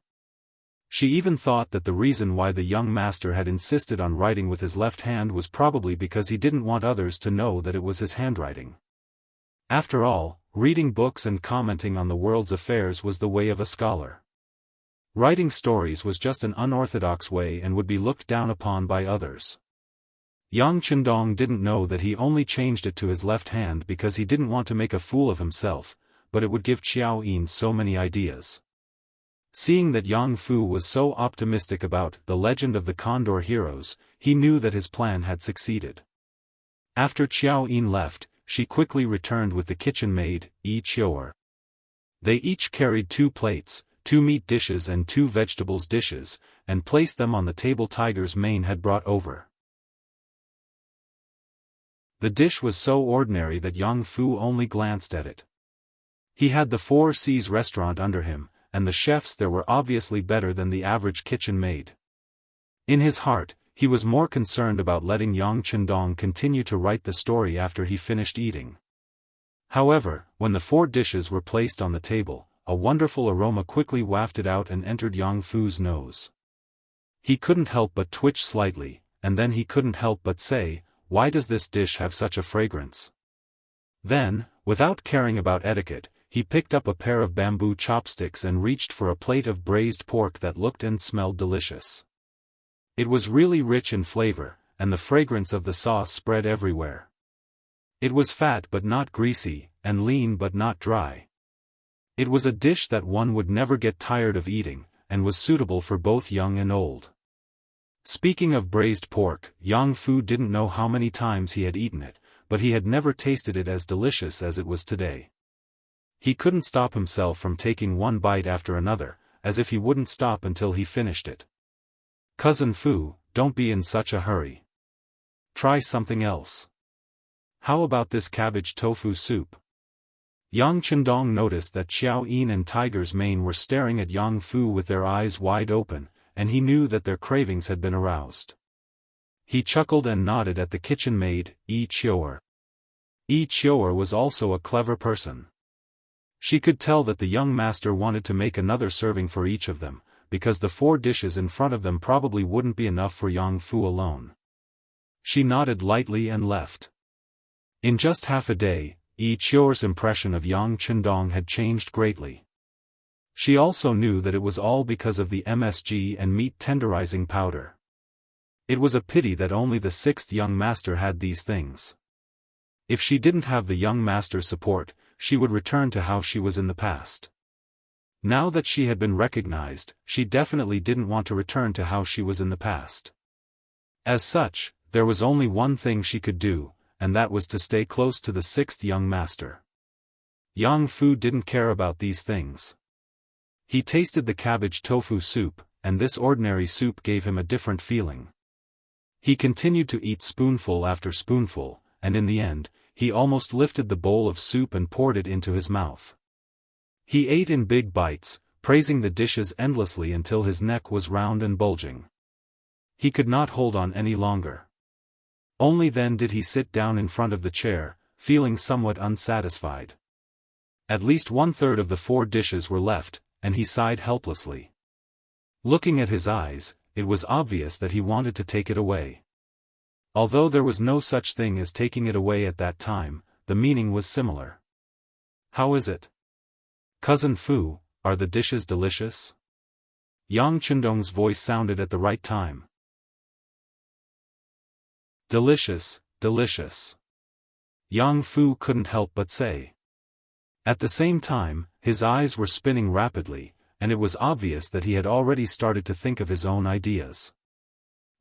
She even thought that the reason why the young master had insisted on writing with his left hand was probably because he didn't want others to know that it was his handwriting. After all, reading books and commenting on the world's affairs was the way of a scholar. Writing stories was just an unorthodox way and would be looked down upon by others. Yang Chendong didn't know that he only changed it to his left hand because he didn't want to make a fool of himself, but it would give Xiao Yin so many ideas. Seeing that Yang Fu was so optimistic about The Legend of the Condor Heroes, he knew that his plan had succeeded. After Xiao Yin left, she quickly returned with the kitchen maid, Yi Qiuer. They each carried 2 plates, 2 meat dishes and 2 vegetables dishes, and placed them on the table Tiger's mane had brought over. The dish was so ordinary that Yang Fu only glanced at it. He had the Four Seas restaurant under him, and the chefs there were obviously better than the average kitchen maid. In his heart, he was more concerned about letting Yang Chendong continue to write the story after he finished eating. However, when the 4 dishes were placed on the table, a wonderful aroma quickly wafted out and entered Yang Fu's nose. He couldn't help but twitch slightly, and then he couldn't help but say, "Why does this dish have such a fragrance?" Then, without caring about etiquette, he picked up a pair of bamboo chopsticks and reached for a plate of braised pork that looked and smelled delicious. It was really rich in flavor, and the fragrance of the sauce spread everywhere. It was fat but not greasy, and lean but not dry. It was a dish that one would never get tired of eating, and was suitable for both young and old. Speaking of braised pork, Yang Fu didn't know how many times he had eaten it, but he had never tasted it as delicious as it was today. He couldn't stop himself from taking one bite after another, as if he wouldn't stop until he finished it. "Cousin Fu, don't be in such a hurry. Try something else. How about this cabbage tofu soup?" Yang Chendong noticed that Xiao Yin and Tiger's mane were staring at Yang Fu with their eyes wide open, and he knew that their cravings had been aroused. He chuckled and nodded at the kitchen maid, Yi Chioer. Yi Chioer was also a clever person. She could tell that the young master wanted to make another serving for each of them, because the 4 dishes in front of them probably wouldn't be enough for Yang Fu alone. She nodded lightly and left. In just half a day, Yi Chioer's impression of Yang Chendong had changed greatly. She also knew that it was all because of the MSG and meat tenderizing powder. It was a pity that only the 6th young master had these things. If she didn't have the young master's support, she would return to how she was in the past. Now that she had been recognized, she definitely didn't want to return to how she was in the past. As such, there was only one thing she could do, and that was to stay close to the 6th young master. Yang Fu didn't care about these things. He tasted the cabbage tofu soup, and this ordinary soup gave him a different feeling. He continued to eat spoonful after spoonful, and in the end, he almost lifted the bowl of soup and poured it into his mouth. He ate in big bites, praising the dishes endlessly until his neck was round and bulging. He could not hold on any longer. Only then did he sit down in front of the chair, feeling somewhat unsatisfied. At least 1/3 of the 4 dishes were left, and he sighed helplessly. Looking at his eyes, it was obvious that he wanted to take it away. Although there was no such thing as taking it away at that time, the meaning was similar. "How is it? Cousin Fu, are the dishes delicious?" Yang Chendong's voice sounded at the right time. "Delicious, delicious." Yang Fu couldn't help but say. At the same time, his eyes were spinning rapidly, and it was obvious that he had already started to think of his own ideas.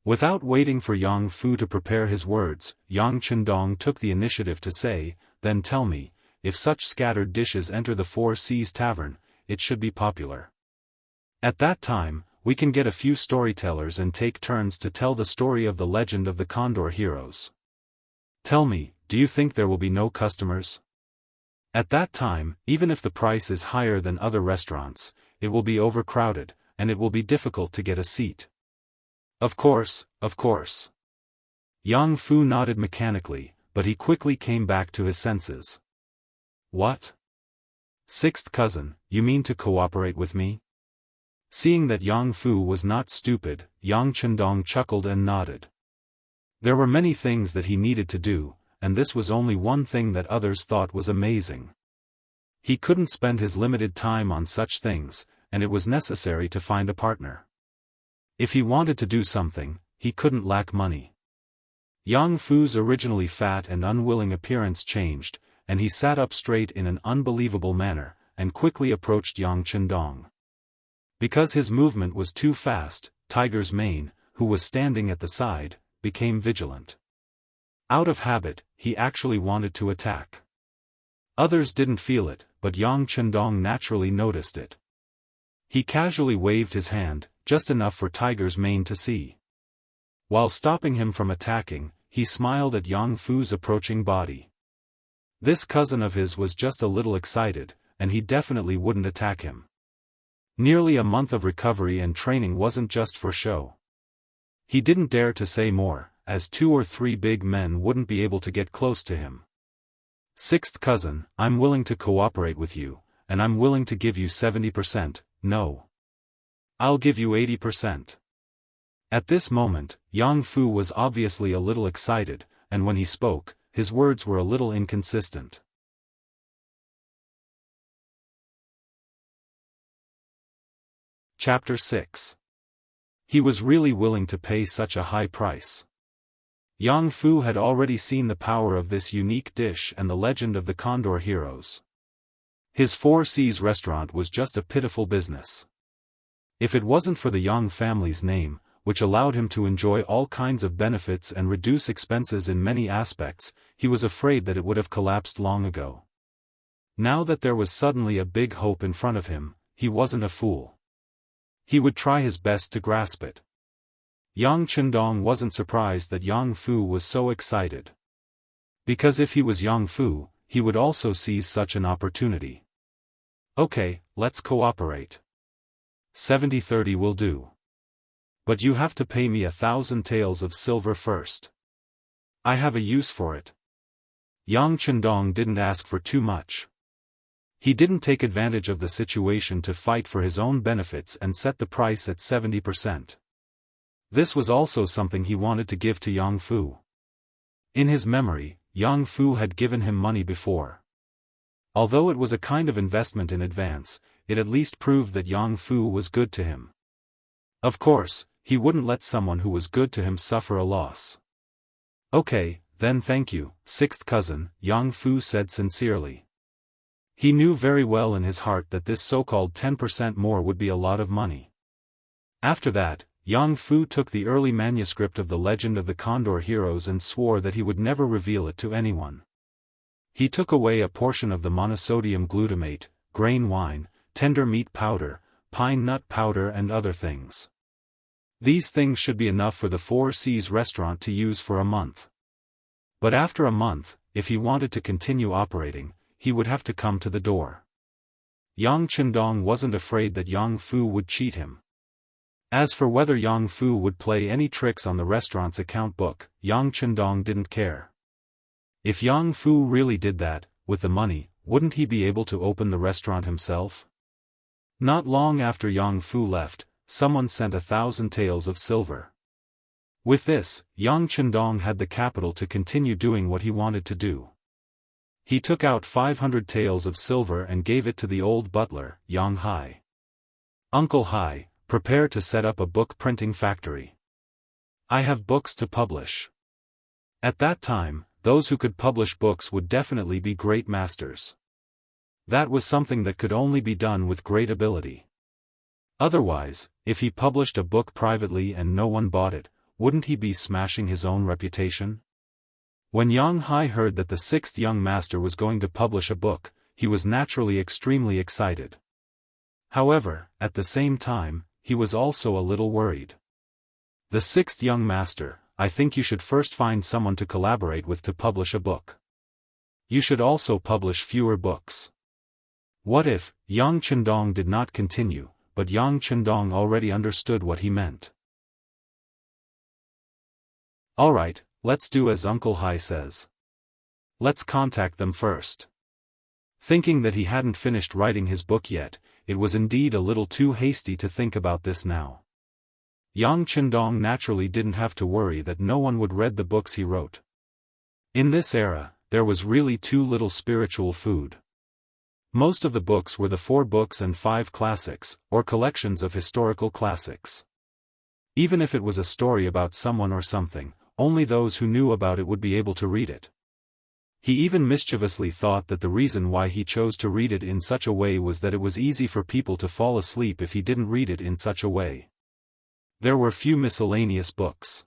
Without waiting for Yang Fu to prepare his words, Yang Chendong took the initiative to say, "Then tell me, if such scattered dishes enter the Four Seas Tavern, it should be popular. At that time, we can get a few storytellers and take turns to tell the story of the legend of the Condor heroes. Tell me, do you think there will be no customers? At that time, even if the price is higher than other restaurants, it will be overcrowded, and it will be difficult to get a seat." Of course, of course." Yang Fu nodded mechanically, but he quickly came back to his senses. "What? 6th cousin, you mean to cooperate with me?" Seeing that Yang Fu was not stupid, Yang Chendong chuckled and nodded. There were many things that he needed to do, and this was only one thing that others thought was amazing. He couldn't spend his limited time on such things, and it was necessary to find a partner. If he wanted to do something, he couldn't lack money. Yang Fu's originally fat and unwilling appearance changed, and he sat up straight in an unbelievable manner, and quickly approached Yang Chendong. Because his movement was too fast, Tiger's mane, who was standing at the side, became vigilant. Out of habit, he actually wanted to attack. Others didn't feel it, but Yang Chendong naturally noticed it. He casually waved his hand, just enough for Tiger's mane to see. While stopping him from attacking, he smiled at Yang Fu's approaching body. This cousin of his was just a little excited, and he definitely wouldn't attack him. Nearly a month of recovery and training wasn't just for show. He didn't dare to say more, as 2 or 3 big men wouldn't be able to get close to him. Sixth cousin, I'm willing to cooperate with you, and I'm willing to give you 70%, no. I'll give you 80%. At this moment, Yang Fu was obviously a little excited, and when he spoke, his words were a little inconsistent. Chapter 6. He was really willing to pay such a high price. Yang Fu had already seen the power of this unique dish and the legend of the Condor heroes. His Four Seas restaurant was just a pitiful business. If it wasn't for the Yang family's name, which allowed him to enjoy all kinds of benefits and reduce expenses in many aspects, he was afraid that it would have collapsed long ago. Now that there was suddenly a big hope in front of him, he wasn't a fool. He would try his best to grasp it. Yang Chendong wasn't surprised that Yang Fu was so excited. Because if he was Yang Fu, he would also seize such an opportunity. Okay, let's cooperate. 70-30 will do. But you have to pay me 1,000 taels of silver first. I have a use for it. Yang Chendong didn't ask for too much. He didn't take advantage of the situation to fight for his own benefits and set the price at 70%. This was also something he wanted to give to Yang Fu. In his memory, Yang Fu had given him money before. Although it was a kind of investment in advance, it at least proved that Yang Fu was good to him. Of course, he wouldn't let someone who was good to him suffer a loss. Okay, then thank you, sixth cousin, Yang Fu said sincerely. He knew very well in his heart that this so-called 10% more would be a lot of money. After that, Yang Fu took the early manuscript of the legend of the Condor heroes and swore that he would never reveal it to anyone. He took away a portion of the monosodium glutamate, grain wine, tender meat powder, pine nut powder and other things. These things should be enough for the Four Seas restaurant to use for a month. But after a month, if he wanted to continue operating, he would have to come to the door. Yang Chendong wasn't afraid that Yang Fu would cheat him. As for whether Yang Fu would play any tricks on the restaurant's account book, Yang Chendong didn't care. If Yang Fu really did that, with the money, wouldn't he be able to open the restaurant himself? Not long after Yang Fu left, someone sent 1,000 taels of silver. With this, Yang Chendong had the capital to continue doing what he wanted to do. He took out 500 taels of silver and gave it to the old butler, Yang Hai. Uncle Hai, prepare to set up a book printing factory. I have books to publish. At that time, those who could publish books would definitely be great masters. That was something that could only be done with great ability. Otherwise, if he published a book privately and no one bought it, wouldn't he be smashing his own reputation? When Yang Hai heard that the sixth young master was going to publish a book, he was naturally extremely excited. However, at the same time, he was also a little worried. The sixth young master, I think you should first find someone to collaborate with to publish a book. You should also publish fewer books. What if, Yang Chendong did not continue, but Yang Chendong already understood what he meant. Alright, let's do as Uncle Hai says. Let's contact them first. Thinking that he hadn't finished writing his book yet, it was indeed a little too hasty to think about this now. Yang Chendong naturally didn't have to worry that no one would read the books he wrote. In this era, there was really too little spiritual food. Most of the books were the 4 books and 5 classics, or collections of historical classics. Even if it was a story about someone or something, only those who knew about it would be able to read it. He even mischievously thought that the reason why he chose to read it in such a way was that it was easy for people to fall asleep if he didn't read it in such a way. There were few miscellaneous books.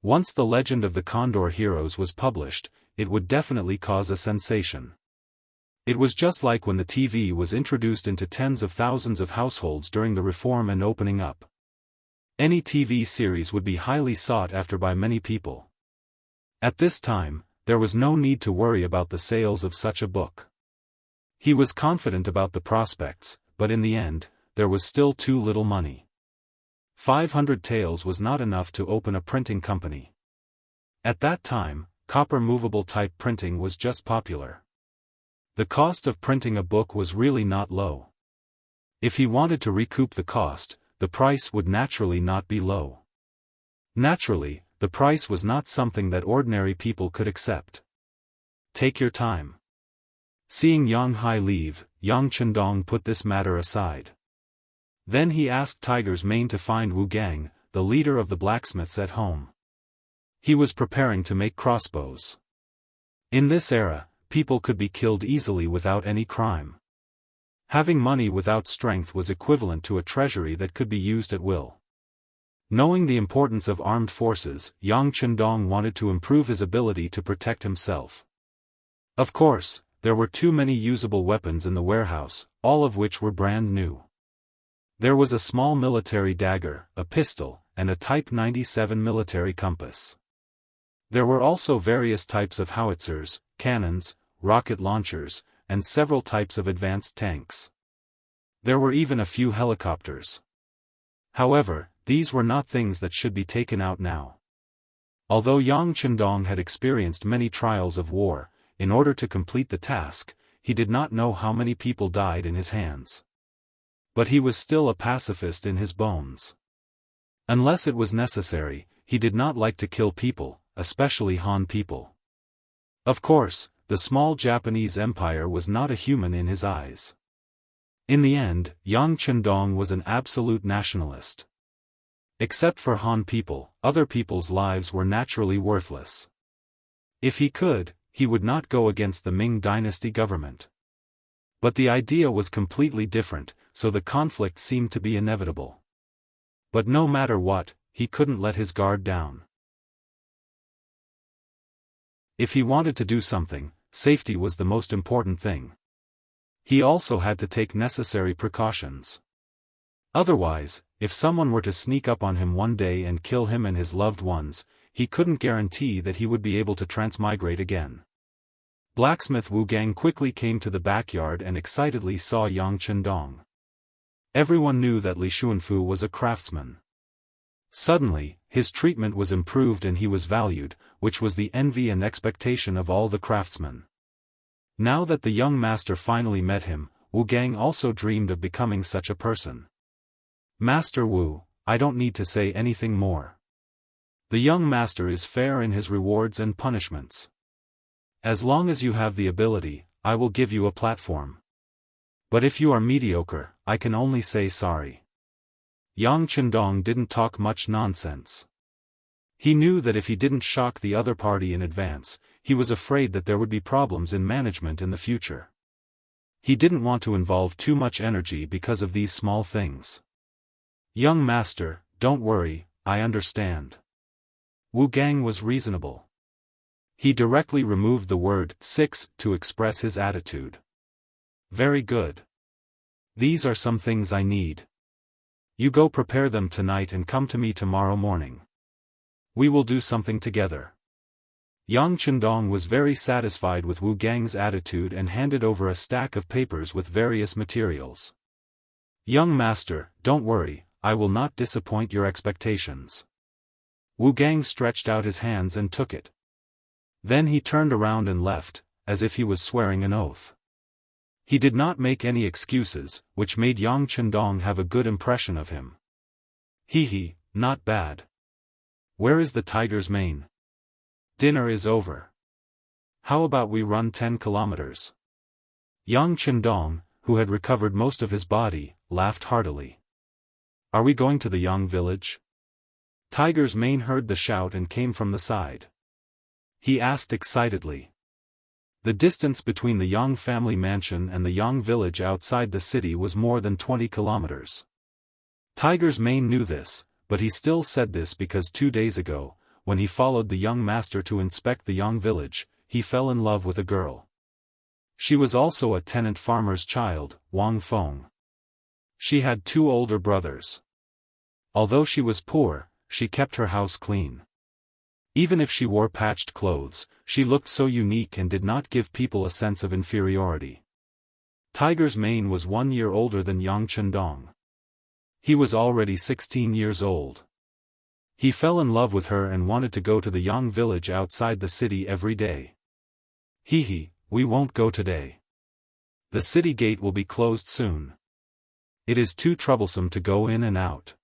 Once the legend of the Condor heroes was published, it would definitely cause a sensation. It was just like when the TV was introduced into tens of thousands of households during the reform and opening up. Any TV series would be highly sought after by many people. At this time, there was no need to worry about the sales of such a book. He was confident about the prospects, but in the end, there was still too little money. 500 taels was not enough to open a printing company. At that time, copper movable type printing was just popular. The cost of printing a book was really not low. If he wanted to recoup the cost, the price would naturally not be low. Naturally, the price was not something that ordinary people could accept. Take your time. Seeing Yang Hai leave, Yang Chendong put this matter aside. Then he asked Tiger's Mane to find Wu Gang, the leader of the blacksmiths at home. He was preparing to make crossbows. In this era, people could be killed easily without any crime. Having money without strength was equivalent to a treasury that could be used at will. Knowing the importance of armed forces, Yang Chendong wanted to improve his ability to protect himself. Of course, there were too many usable weapons in the warehouse, all of which were brand new. There was a small military dagger, a pistol, and a Type 97 military compass. There were also various types of howitzers, cannons, rocket launchers, and several types of advanced tanks. There were even a few helicopters. However, these were not things that should be taken out now. Although Yang Chendong had experienced many trials of war, in order to complete the task, he did not know how many people died in his hands. But he was still a pacifist in his bones. Unless it was necessary, he did not like to kill people, especially Han people. Of course, the small Japanese empire was not a human in his eyes. In the end, Yang Chendong was an absolute nationalist. Except for Han people, other people's lives were naturally worthless. If he could, he would not go against the Ming Dynasty government. But the idea was completely different, so the conflict seemed to be inevitable. But no matter what, he couldn't let his guard down. If he wanted to do something, safety was the most important thing. He also had to take necessary precautions. Otherwise, if someone were to sneak up on him one day and kill him and his loved ones, he couldn't guarantee that he would be able to transmigrate again. Blacksmith Wu Gang quickly came to the backyard and excitedly saw Yang Chendong. Everyone knew that Li Xuanfu was a craftsman. Suddenly, his treatment was improved and he was valued, which was the envy and expectation of all the craftsmen. Now that the young master finally met him, Wu Gang also dreamed of becoming such a person. Master Wu, I don't need to say anything more. The young master is fair in his rewards and punishments. As long as you have the ability, I will give you a platform. But if you are mediocre, I can only say sorry. Yang Chendong didn't talk much nonsense. He knew that if he didn't shock the other party in advance, he was afraid that there would be problems in management in the future. He didn't want to involve too much energy because of these small things. Young master, don't worry, I understand. Wu Gang was reasonable. He directly removed the word 6 to express his attitude. Very good. These are some things I need. You go prepare them tonight and come to me tomorrow morning. We will do something together. Yang Chendong was very satisfied with Wu Gang's attitude and handed over a stack of papers with various materials. Young master, don't worry, I will not disappoint your expectations. Wu Gang stretched out his hands and took it. Then he turned around and left, as if he was swearing an oath. He did not make any excuses, which made Yang Chendong have a good impression of him. Hee, not bad. Where is the tiger's mane? Dinner is over. How about we run 10 kilometers? Yang Chendong, who had recovered most of his body, laughed heartily. Are we going to the Yang village? Tiger's mane heard the shout and came from the side. He asked excitedly. The distance between the Yang family mansion and the Yang village outside the city was more than 20 kilometers. Tiger's mane knew this, but he still said this because 2 days ago, when he followed the young master to inspect the Yang village, he fell in love with a girl. She was also a tenant farmer's child, Wang Feng. She had 2 older brothers. Although she was poor, she kept her house clean. Even if she wore patched clothes, she looked so unique and did not give people a sense of inferiority. Tiger's mane was 1 year older than Yang Chendong. He was already 16 years old. He fell in love with her and wanted to go to the Yang village outside the city every day. Hee, we won't go today. The city gate will be closed soon. It is too troublesome to go in and out.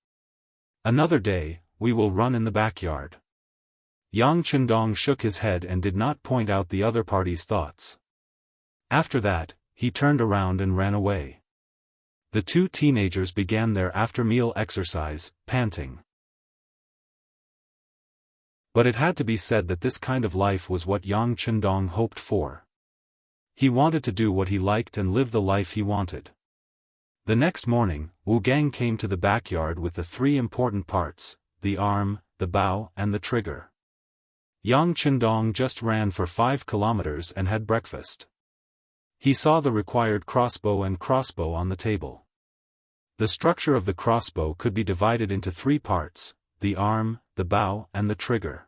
Another day, we will run in the backyard. Yang Chendong shook his head and did not point out the other party's thoughts. After that, he turned around and ran away. The 2 teenagers began their after-meal exercise, panting. But it had to be said that this kind of life was what Yang Chendong hoped for. He wanted to do what he liked and live the life he wanted. The next morning, Wu Gang came to the backyard with the 3 important parts, the arm, the bow and the trigger. Yang Chendong just ran for 5 kilometers and had breakfast. He saw the required crossbow on the table. The structure of the crossbow could be divided into 3 parts, the arm, the bow and the trigger.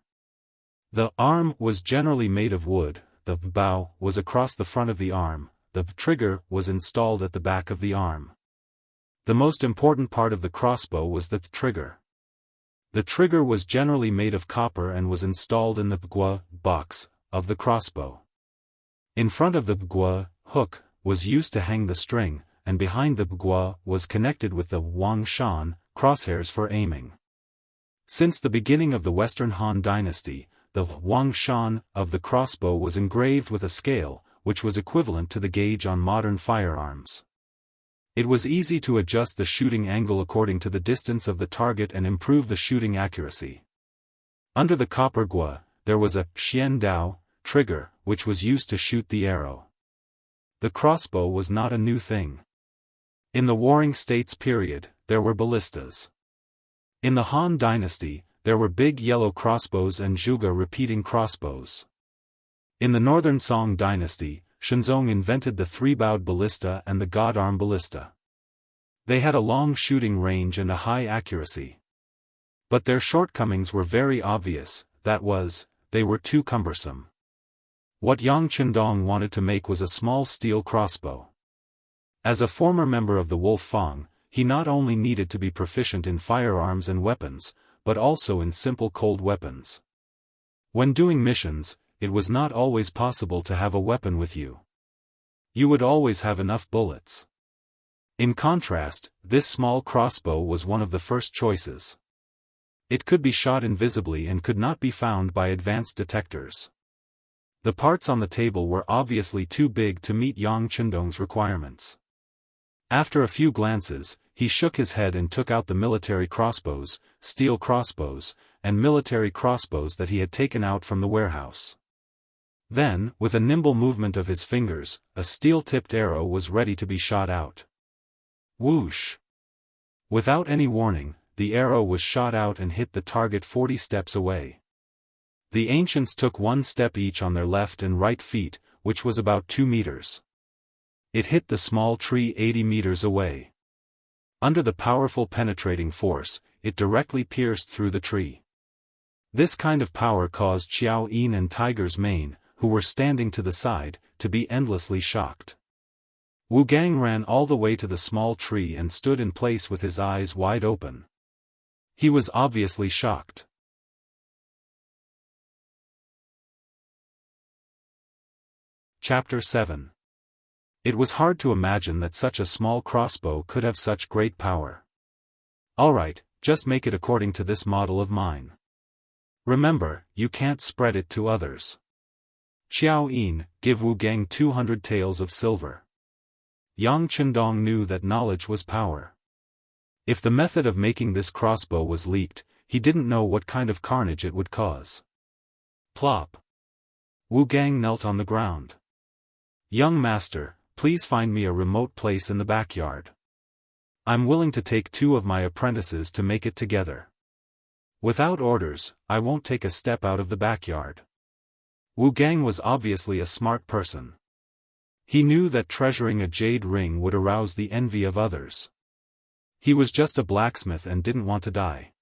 The arm was generally made of wood, the bow was across the front of the arm, the trigger was installed at the back of the arm. The most important part of the crossbow was the trigger. The trigger was generally made of copper and was installed in the gua box of the crossbow. In front of the gua hook was used to hang the string, and behind the gua was connected with the Wang Shan crosshairs for aiming. Since the beginning of the Western Han Dynasty, the Wang Shan of the crossbow was engraved with a scale, which was equivalent to the gauge on modern firearms. It was easy to adjust the shooting angle according to the distance of the target and improve the shooting accuracy. Under the copper gua, there was a xian dao trigger, which was used to shoot the arrow. The crossbow was not a new thing. In the Warring States period, there were ballistas. In the Han Dynasty, there were big yellow crossbows and zhuge repeating crossbows. In the Northern Song Dynasty, Shenzong invented the 3-bowed ballista and the god-arm ballista. They had a long shooting range and a high accuracy. But their shortcomings were very obvious, that was, they were too cumbersome. What Yang Chendong wanted to make was a small steel crossbow. As a former member of the Wolf Fang, he not only needed to be proficient in firearms and weapons, but also in simple cold weapons. When doing missions, it was not always possible to have a weapon with you. You would always have enough bullets. In contrast, this small crossbow was one of the first choices. It could be shot invisibly and could not be found by advanced detectors. The parts on the table were obviously too big to meet Yang Chendong's requirements. After a few glances, he shook his head and took out the military crossbows, steel crossbows, and military crossbows that he had taken out from the warehouse. Then, with a nimble movement of his fingers, a steel-tipped arrow was ready to be shot out. Whoosh! Without any warning, the arrow was shot out and hit the target 40 steps away. The ancients took 1 step each on their left and right feet, which was about 2 meters. It hit the small tree 80 meters away. Under the powerful penetrating force, it directly pierced through the tree. This kind of power caused Xiao Yin and Tiger's Mane, who were standing to the side, to be endlessly shocked. Wu Gang ran all the way to the small tree and stood in place with his eyes wide open. He was obviously shocked. Chapter 7. It was hard to imagine that such a small crossbow could have such great power. Alright, just make it according to this model of mine. Remember, you can't spread it to others. Xiao Yin, give Wu Gang 200 taels of silver. Yang Chendong knew that knowledge was power. If the method of making this crossbow was leaked, he didn't know what kind of carnage it would cause. Plop. Wu Gang knelt on the ground. Young master, please find me a remote place in the backyard. I'm willing to take 2 of my apprentices to make it together. Without orders, I won't take a step out of the backyard. Wu Gang was obviously a smart person. He knew that treasuring a jade ring would arouse the envy of others. He was just a blacksmith and didn't want to die.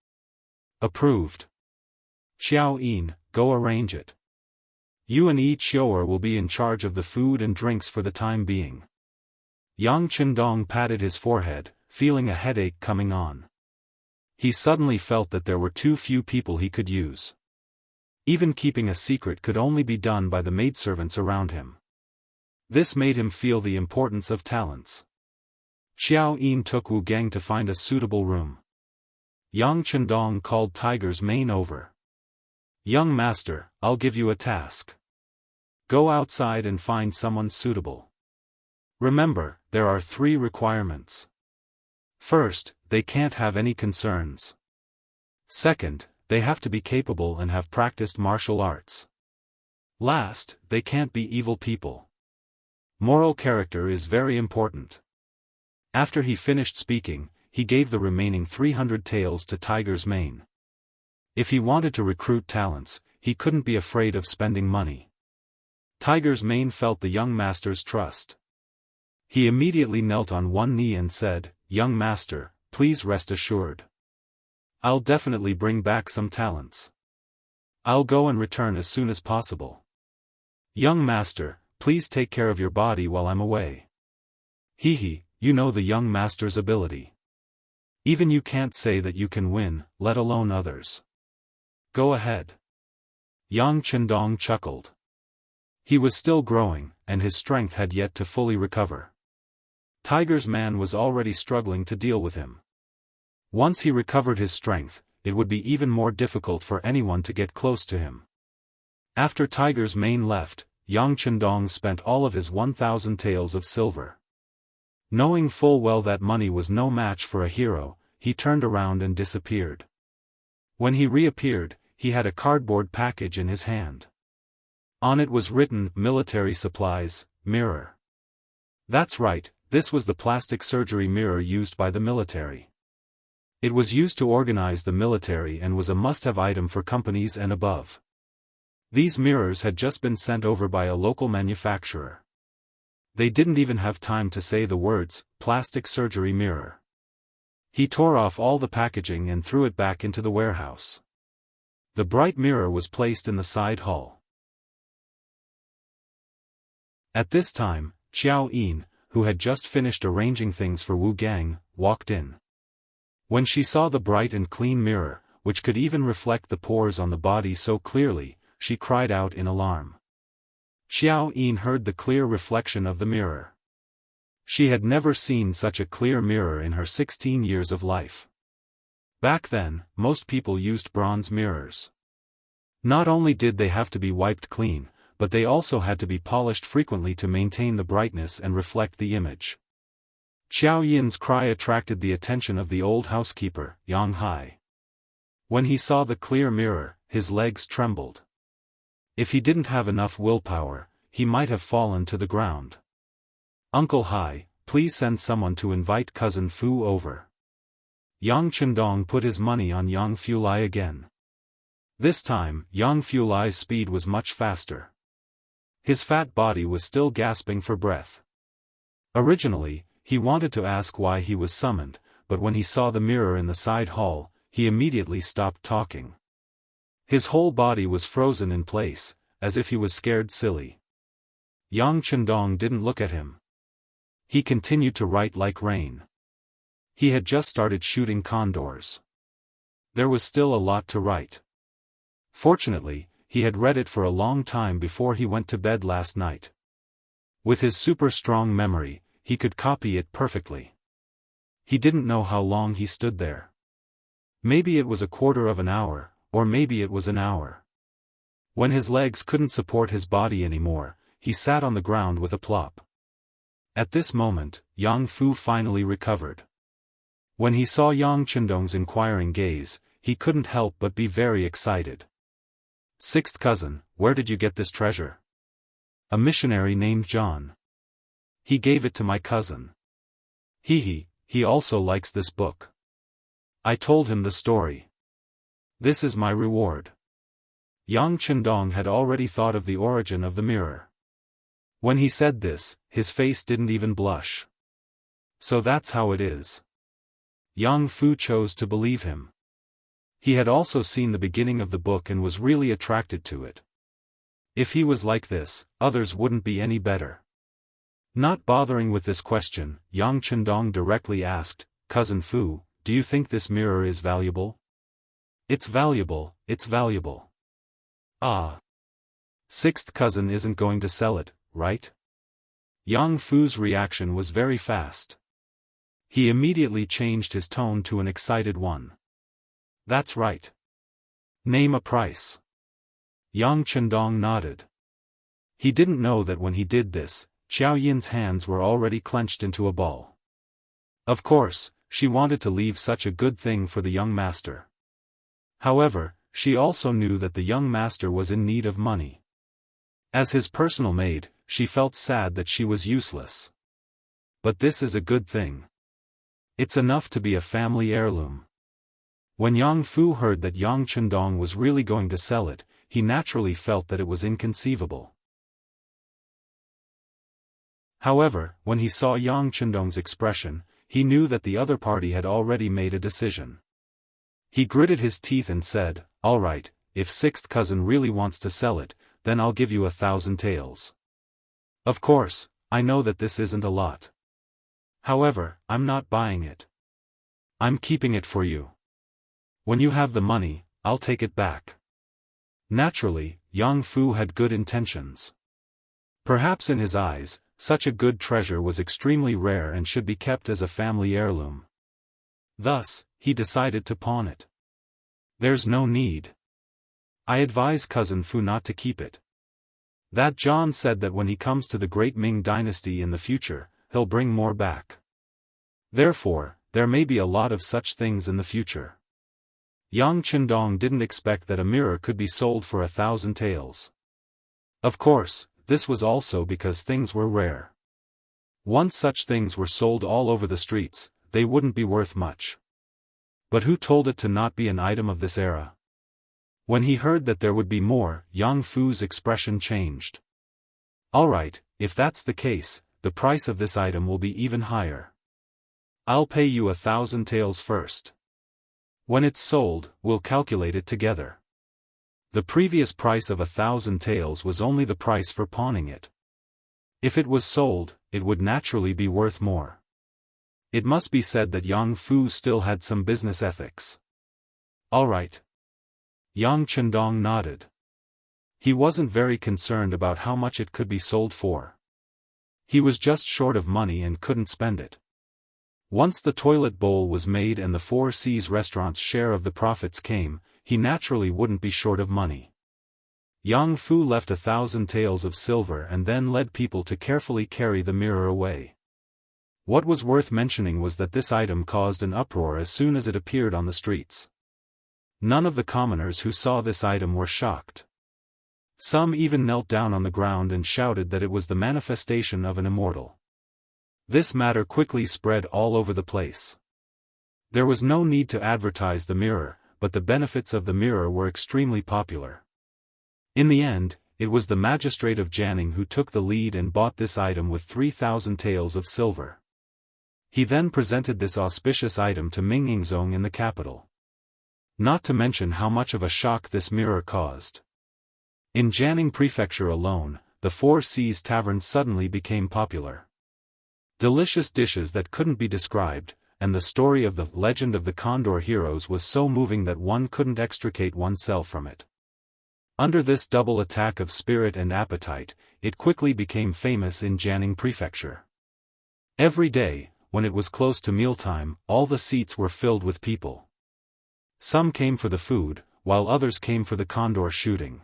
Approved. Xiao Yin, go arrange it. You and Yi Qiuer will be in charge of the food and drinks for the time being. Yang Qindong patted his forehead, feeling a headache coming on. He suddenly felt that there were too few people he could use. Even keeping a secret could only be done by the maidservants around him. This made him feel the importance of talents. Xiao Yin took Wu Gang to find a suitable room. Yang Qindong called Tiger's Mane over. Young master, I'll give you a task. Go outside and find someone suitable. Remember, there are 3 requirements. First, they can't have any concerns. Second, they have to be capable and have practiced martial arts. Last, they can't be evil people. Moral character is very important. After he finished speaking, he gave the remaining 300 taels to Tiger's Mane. If he wanted to recruit talents, he couldn't be afraid of spending money. Tiger's Mane felt the young master's trust. He immediately knelt on one knee and said, "Young master, please rest assured. I'll definitely bring back some talents. I'll go and return as soon as possible. Young master, please take care of your body while I'm away." Hehe, you know the young master's ability. Even you can't say that you can win, let alone others. Go ahead. Yang Qindong chuckled. He was still growing, and his strength had yet to fully recover. Tiger's man was already struggling to deal with him. Once he recovered his strength, it would be even more difficult for anyone to get close to him. After Tiger's Mane left, Yang Qindong spent all of his 1,000 taels of silver. Knowing full well that money was no match for a hero, he turned around and disappeared. When he reappeared, he had a cardboard package in his hand. On it was written, "Military supplies, mirror." That's right, this was the plastic surgery mirror used by the military. It was used to organize the military and was a must-have item for companies and above. These mirrors had just been sent over by a local manufacturer. They didn't even have time to say the words, "plastic surgery mirror." He tore off all the packaging and threw it back into the warehouse. The bright mirror was placed in the side hall. At this time, Xiao Yin, who had just finished arranging things for Wu Gang, walked in. When she saw the bright and clean mirror, which could even reflect the pores on the body so clearly, she cried out in alarm. Xiao Yin heard the clear reflection of the mirror. She had never seen such a clear mirror in her 16 years of life. Back then, most people used bronze mirrors. Not only did they have to be wiped clean, but they also had to be polished frequently to maintain the brightness and reflect the image. Xiao Yin's cry attracted the attention of the old housekeeper, Yang Hai. When he saw the clear mirror, his legs trembled. If he didn't have enough willpower, he might have fallen to the ground. "Uncle Hai, please send someone to invite cousin Fu over." Yang Qindong put his money on Yang Fulai again. This time, Yang Fulai's speed was much faster. His fat body was still gasping for breath. Originally, he wanted to ask why he was summoned, but when he saw the mirror in the side hall, he immediately stopped talking. His whole body was frozen in place, as if he was scared silly. Yang Qindong didn't look at him. He continued to write like rain. He had just started shooting condors. There was still a lot to write. Fortunately, he had read it for a long time before he went to bed last night. With his super strong memory, he could copy it perfectly. He didn't know how long he stood there. Maybe it was a quarter of an hour, or maybe it was an hour. When his legs couldn't support his body anymore, he sat on the ground with a plop. At this moment, Yang Fu finally recovered. When he saw Yang Qindong's inquiring gaze, he couldn't help but be very excited. "Sixth cousin, where did you get this treasure?" "A missionary named John. He gave it to my cousin. He also likes this book. I told him the story. This is my reward." Yang Qindong had already thought of the origin of the mirror. When he said this, his face didn't even blush. So that's how it is. Yang Fu chose to believe him. He had also seen the beginning of the book and was really attracted to it. If he was like this, others wouldn't be any better. Not bothering with this question, Yang Chendong directly asked, "Cousin Fu, do you think this mirror is valuable?" "It's valuable, it's valuable." "Ah. Sixth cousin isn't going to sell it, right?" Yang Fu's reaction was very fast. He immediately changed his tone to an excited one. "That's right. Name a price." Yang Chendong nodded. He didn't know that when he did this, Xiao Yin's hands were already clenched into a ball. Of course, she wanted to leave such a good thing for the young master. However, she also knew that the young master was in need of money. As his personal maid, she felt sad that she was useless. But this is a good thing. It's enough to be a family heirloom. When Yang Fu heard that Yang Chendong was really going to sell it, he naturally felt that it was inconceivable. However, when he saw Yang Chendong's expression, he knew that the other party had already made a decision. He gritted his teeth and said, "All right, if sixth cousin really wants to sell it, then I'll give you 1,000 taels. Of course, I know that this isn't a lot. However, I'm not buying it. I'm keeping it for you. When you have the money, I'll take it back." Naturally, Yang Fu had good intentions. Perhaps in his eyes, such a good treasure was extremely rare and should be kept as a family heirloom. Thus, he decided to pawn it. "There's no need. I advise cousin Fu not to keep it. That John said that when he comes to the great Ming Dynasty in the future, he'll bring more back. Therefore, there may be a lot of such things in the future." Yang Chendong didn't expect that a mirror could be sold for 1,000 taels. Of course, this was also because things were rare. Once such things were sold all over the streets, they wouldn't be worth much. But who told it to not be an item of this era? When he heard that there would be more, Yang Fu's expression changed. "All right, if that's the case, the price of this item will be even higher. I'll pay you 1,000 taels first. When it's sold, we'll calculate it together." The previous price of 1,000 taels was only the price for pawning it. If it was sold, it would naturally be worth more. It must be said that Yang Fu still had some business ethics. "All right." Yang Chendong nodded. He wasn't very concerned about how much it could be sold for. He was just short of money and couldn't spend it. Once the toilet bowl was made and the Four Seas restaurant's share of the profits came, he naturally wouldn't be short of money. Yang Fu left 1,000 taels of silver and then led people to carefully carry the mirror away. What was worth mentioning was that this item caused an uproar as soon as it appeared on the streets. None of the commoners who saw this item were shocked. Some even knelt down on the ground and shouted that it was the manifestation of an immortal. This matter quickly spread all over the place. There was no need to advertise the mirror, but the benefits of the mirror were extremely popular. In the end, it was the magistrate of Jianghu who took the lead and bought this item with 3,000 taels of silver. He then presented this auspicious item to Ming Yingzong in the capital. Not to mention how much of a shock this mirror caused. In Jianghu Prefecture alone, the Four Seas Tavern suddenly became popular. Delicious dishes that couldn't be described, and the story of the legend of the Condor heroes was so moving that one couldn't extricate oneself from it. Under this double attack of spirit and appetite, it quickly became famous in Jianghu Prefecture. Every day, when it was close to mealtime, all the seats were filled with people. Some came for the food, while others came for the condor shooting.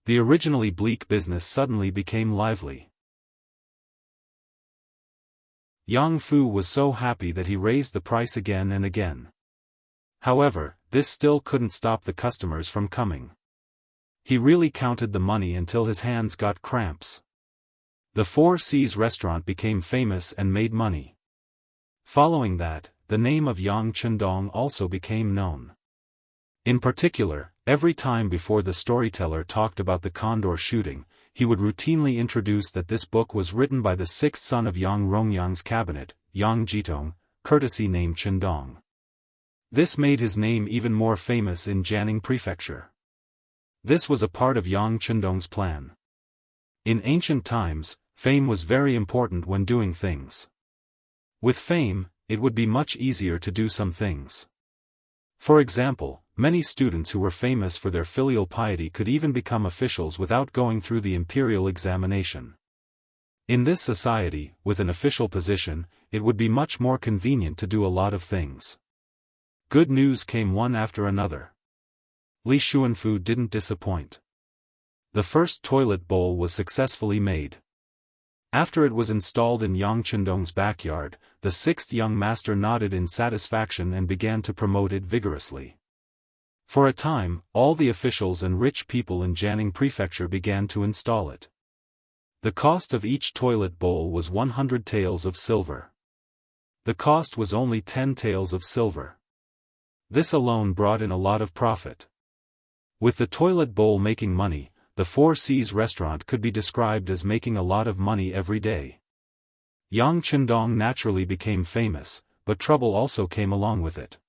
The originally bleak business suddenly became lively. Yang Fu was so happy that he raised the price again and again. However, this still couldn't stop the customers from coming. He really counted the money until his hands got cramps. The Four Seas restaurant became famous and made money. Following that, the name of Yang Chendong also became known. In particular, every time before the storyteller talked about the condor shooting, he would routinely introduce that this book was written by the sixth son of Yang Rongyang's cabinet, Yang Jitong, courtesy named Chendong. This made his name even more famous in Jianghu prefecture. This was a part of Yang Chendong's plan. In ancient times, fame was very important when doing things. With fame, it would be much easier to do some things. For example, many students who were famous for their filial piety could even become officials without going through the imperial examination. In this society, with an official position, it would be much more convenient to do a lot of things. Good news came one after another. Li Xuanfu didn't disappoint. The first toilet bowl was successfully made. After it was installed in Yang Chendong's backyard, the sixth young master nodded in satisfaction and began to promote it vigorously. For a time, all the officials and rich people in Jianghu prefecture began to install it. The cost of each toilet bowl was 100 taels of silver. The cost was only 10 taels of silver. This alone brought in a lot of profit. With the toilet bowl making money, the Four Seas restaurant could be described as making a lot of money every day. Yang Chendong naturally became famous, but trouble also came along with it.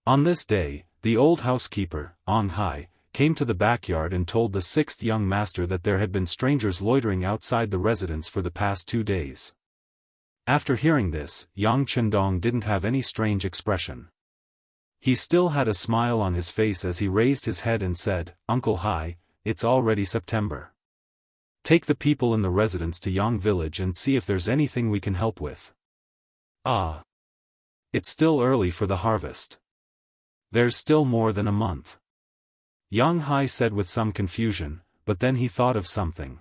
On this day, the old housekeeper, Ong Hai, came to the backyard and told the sixth young master that there had been strangers loitering outside the residence for the past 2 days. After hearing this, Yang Chendong didn't have any strange expression. He still had a smile on his face as he raised his head and said, "Uncle Hai, it's already September. Take the people in the residence to Yang village and see if there's anything we can help with." "Ah. It's still early for the harvest. There's still more than a month." Yang Hai said with some confusion, but then he thought of something.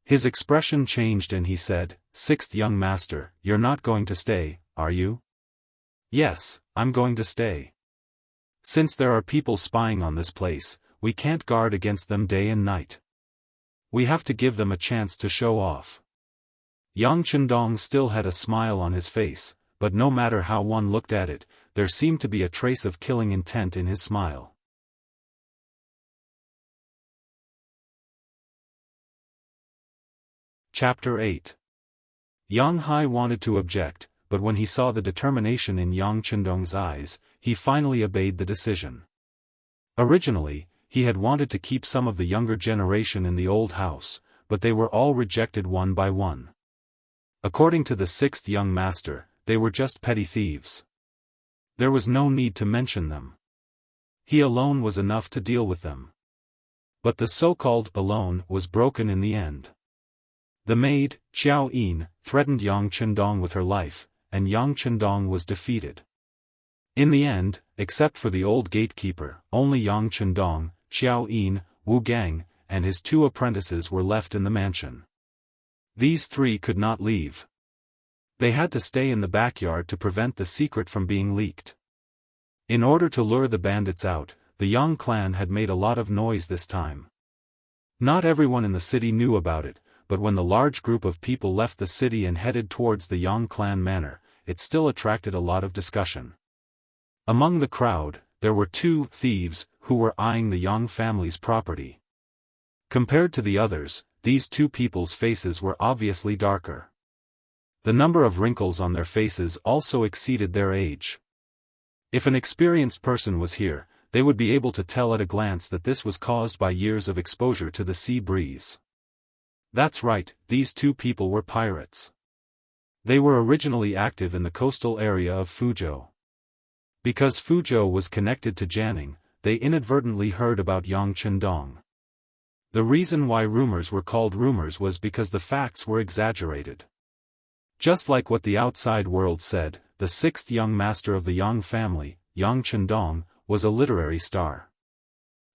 His expression changed and he said, "Sixth young master, you're not going to stay, are you?" "Yes, I'm going to stay. Since there are people spying on this place, we can't guard against them day and night. We have to give them a chance to show off." Yang Chendong still had a smile on his face, but no matter how one looked at it, there seemed to be a trace of killing intent in his smile. Chapter 8. Yang Hai wanted to object, but when he saw the determination in Yang Chendong's eyes, he finally obeyed the decision. Originally, he had wanted to keep some of the younger generation in the old house, but they were all rejected one by one. According to the sixth young master, they were just petty thieves. There was no need to mention them. He alone was enough to deal with them. But the so-called alone was broken in the end. The maid, Xiao Yin, threatened Yang Chendong with her life, and Yang Chendong was defeated. In the end, except for the old gatekeeper, only Yang Chendong, Xiao Yin, Wu Gang, and his 2 apprentices were left in the mansion. These 3 could not leave. They had to stay in the backyard to prevent the secret from being leaked. In order to lure the bandits out, the Yang clan had made a lot of noise this time. Not everyone in the city knew about it, but when the large group of people left the city and headed towards the Yang clan manor, it still attracted a lot of discussion. Among the crowd, there were 2 thieves who were eyeing the Yang family's property. Compared to the others, these 2 people's faces were obviously darker. The number of wrinkles on their faces also exceeded their age. If an experienced person was here, they would be able to tell at a glance that this was caused by years of exposure to the sea breeze. That's right, these 2 people were pirates. They were originally active in the coastal area of Fuzhou. Because Fuzhou was connected to Jianghu, they inadvertently heard about Yang Chendong. The reason why rumors were called rumors was because the facts were exaggerated. Just like what the outside world said, the 6th young master of the Yang family, Yang Chendong, was a literary star.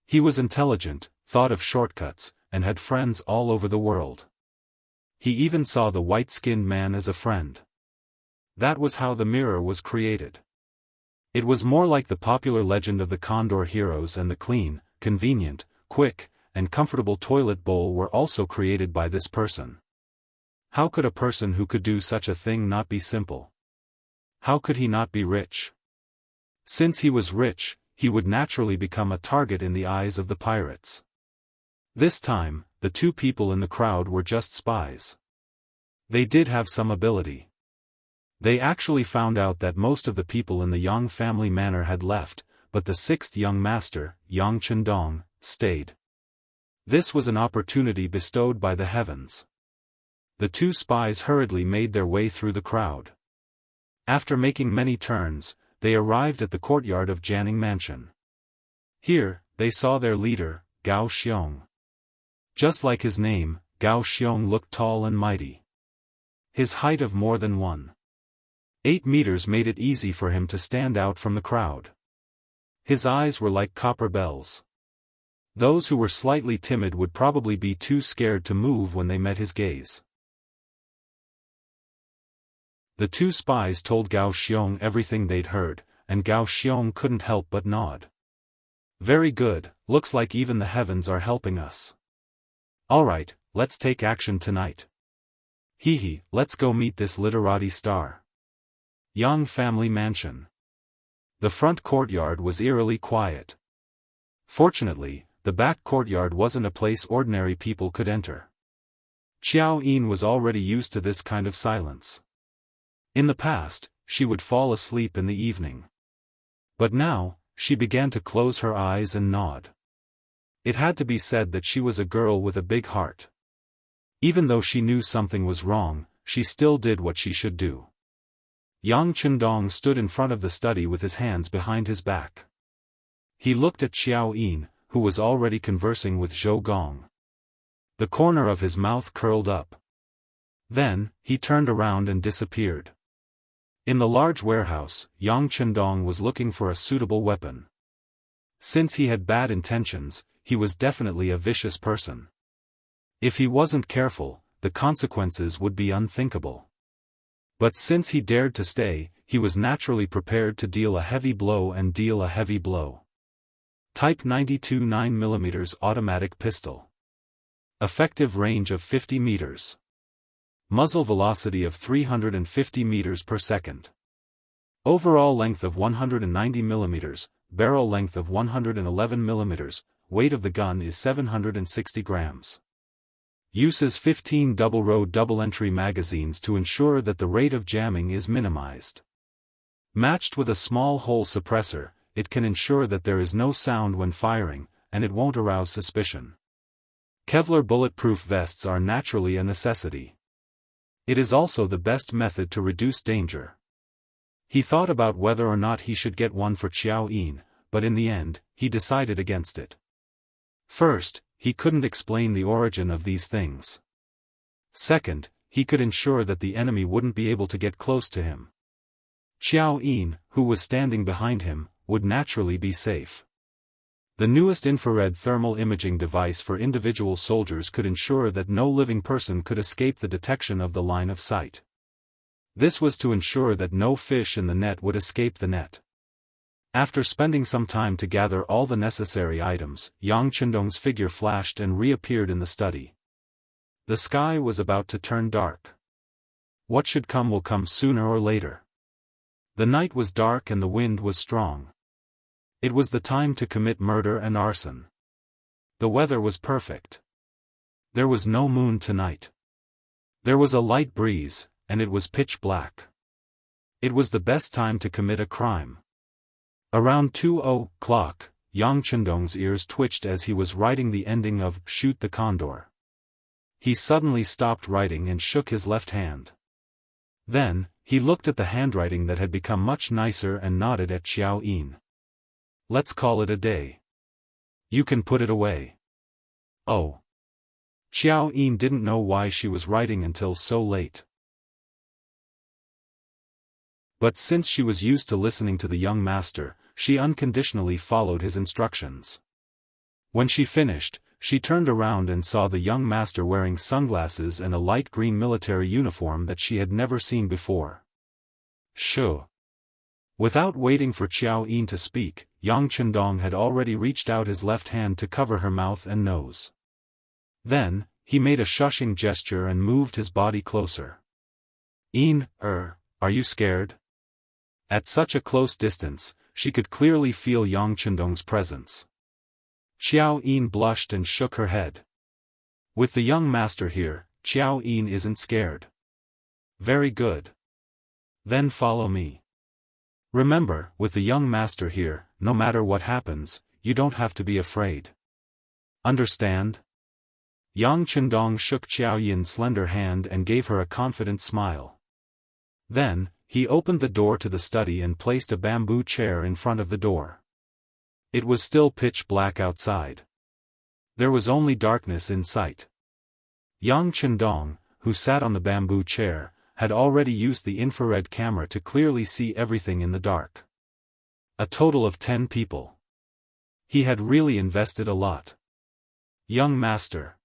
He was intelligent, thought of shortcuts, and had friends all over the world. He even saw the white-skinned man as a friend. That was how the mirror was created. It was more like the popular legend of the Condor heroes, and the clean, convenient, quick, and comfortable toilet bowl were also created by this person. How could a person who could do such a thing not be simple? How could he not be rich? Since he was rich, he would naturally become a target in the eyes of the pirates. This time, the two people in the crowd were just spies. They did have some ability. They actually found out that most of the people in the Yang family manor had left, but the sixth young master, Yang Chendong, stayed. This was an opportunity bestowed by the heavens. The two spies hurriedly made their way through the crowd. After making many turns, they arrived at the courtyard of Jianghu Mansion. Here, they saw their leader, Gao Xiong. Just like his name, Gao Xiong looked tall and mighty. His height of more than 1.8 meters made it easy for him to stand out from the crowd. His eyes were like copper bells. Those who were slightly timid would probably be too scared to move when they met his gaze. The two spies told Gao Xiong everything they'd heard, and Gao Xiong couldn't help but nod. Very good, looks like even the heavens are helping us. Alright, let's take action tonight. Hee, let's go meet this literati star. Yang family mansion. The front courtyard was eerily quiet. Fortunately, the back courtyard wasn't a place ordinary people could enter. Xiao Yin was already used to this kind of silence. In the past, she would fall asleep in the evening. But now, she began to close her eyes and nod. It had to be said that she was a girl with a big heart. Even though she knew something was wrong, she still did what she should do. Yang Chendong stood in front of the study with his hands behind his back. He looked at Xiao Yin, who was already conversing with Zhou Gong. The corner of his mouth curled up. Then, he turned around and disappeared. In the large warehouse, Yang Chendong was looking for a suitable weapon. Since he had bad intentions, he was definitely a vicious person. If he wasn't careful, the consequences would be unthinkable. But since he dared to stay, he was naturally prepared to deal a heavy blow and deal a heavy blow. Type 92 9mm automatic pistol. Effective range of 50 meters. Muzzle velocity of 350 meters per second. Overall length of 190 millimeters, barrel length of 111 millimeters, weight of the gun is 760 grams. Uses 15 double-row double-entry magazines to ensure that the rate of jamming is minimized. Matched with a small hole suppressor, it can ensure that there is no sound when firing, and it won't arouse suspicion. Kevlar bulletproof vests are naturally a necessity. It is also the best method to reduce danger. He thought about whether or not he should get one for Xiao Yin, but in the end, he decided against it. First, he couldn't explain the origin of these things. Second, he could ensure that the enemy wouldn't be able to get close to him. Xiao Yin, who was standing behind him, would naturally be safe. The newest infrared thermal imaging device for individual soldiers could ensure that no living person could escape the detection of the line of sight. This was to ensure that no fish in the net would escape the net. After spending some time to gather all the necessary items, Yang Chendong's figure flashed and reappeared in the study. The sky was about to turn dark. What should come will come sooner or later. The night was dark and the wind was strong. It was the time to commit murder and arson. The weather was perfect. There was no moon tonight. There was a light breeze, and it was pitch black. It was the best time to commit a crime. Around 2:00, Yang Chendong's ears twitched as he was writing the ending of Shoot the Condor. He suddenly stopped writing and shook his left hand. Then, he looked at the handwriting that had become much nicer and nodded at Xiao Yin. Let's call it a day. You can put it away. Oh. Xiao Yin didn't know why she was writing until so late. But since she was used to listening to the young master, she unconditionally followed his instructions. When she finished, she turned around and saw the young master wearing sunglasses and a light green military uniform that she had never seen before. Shoo! Without waiting for Xiao Yin to speak, Yang Chendong had already reached out his left hand to cover her mouth and nose. Then, he made a shushing gesture and moved his body closer. Yin, are you scared? At such a close distance, she could clearly feel Yang Chendong's presence. Xiao Yin blushed and shook her head. With the young master here, Xiao Yin isn't scared. Very good. Then follow me. Remember, with the young master here, no matter what happens, you don't have to be afraid. Understand? Yang Chendong shook Xiao Yin's slender hand and gave her a confident smile. Then, he opened the door to the study and placed a bamboo chair in front of the door. It was still pitch black outside. There was only darkness in sight. Yang Chendong, who sat on the bamboo chair, had already used the infrared camera to clearly see everything in the dark. A total of 10 people. He had really invested a lot. Young master.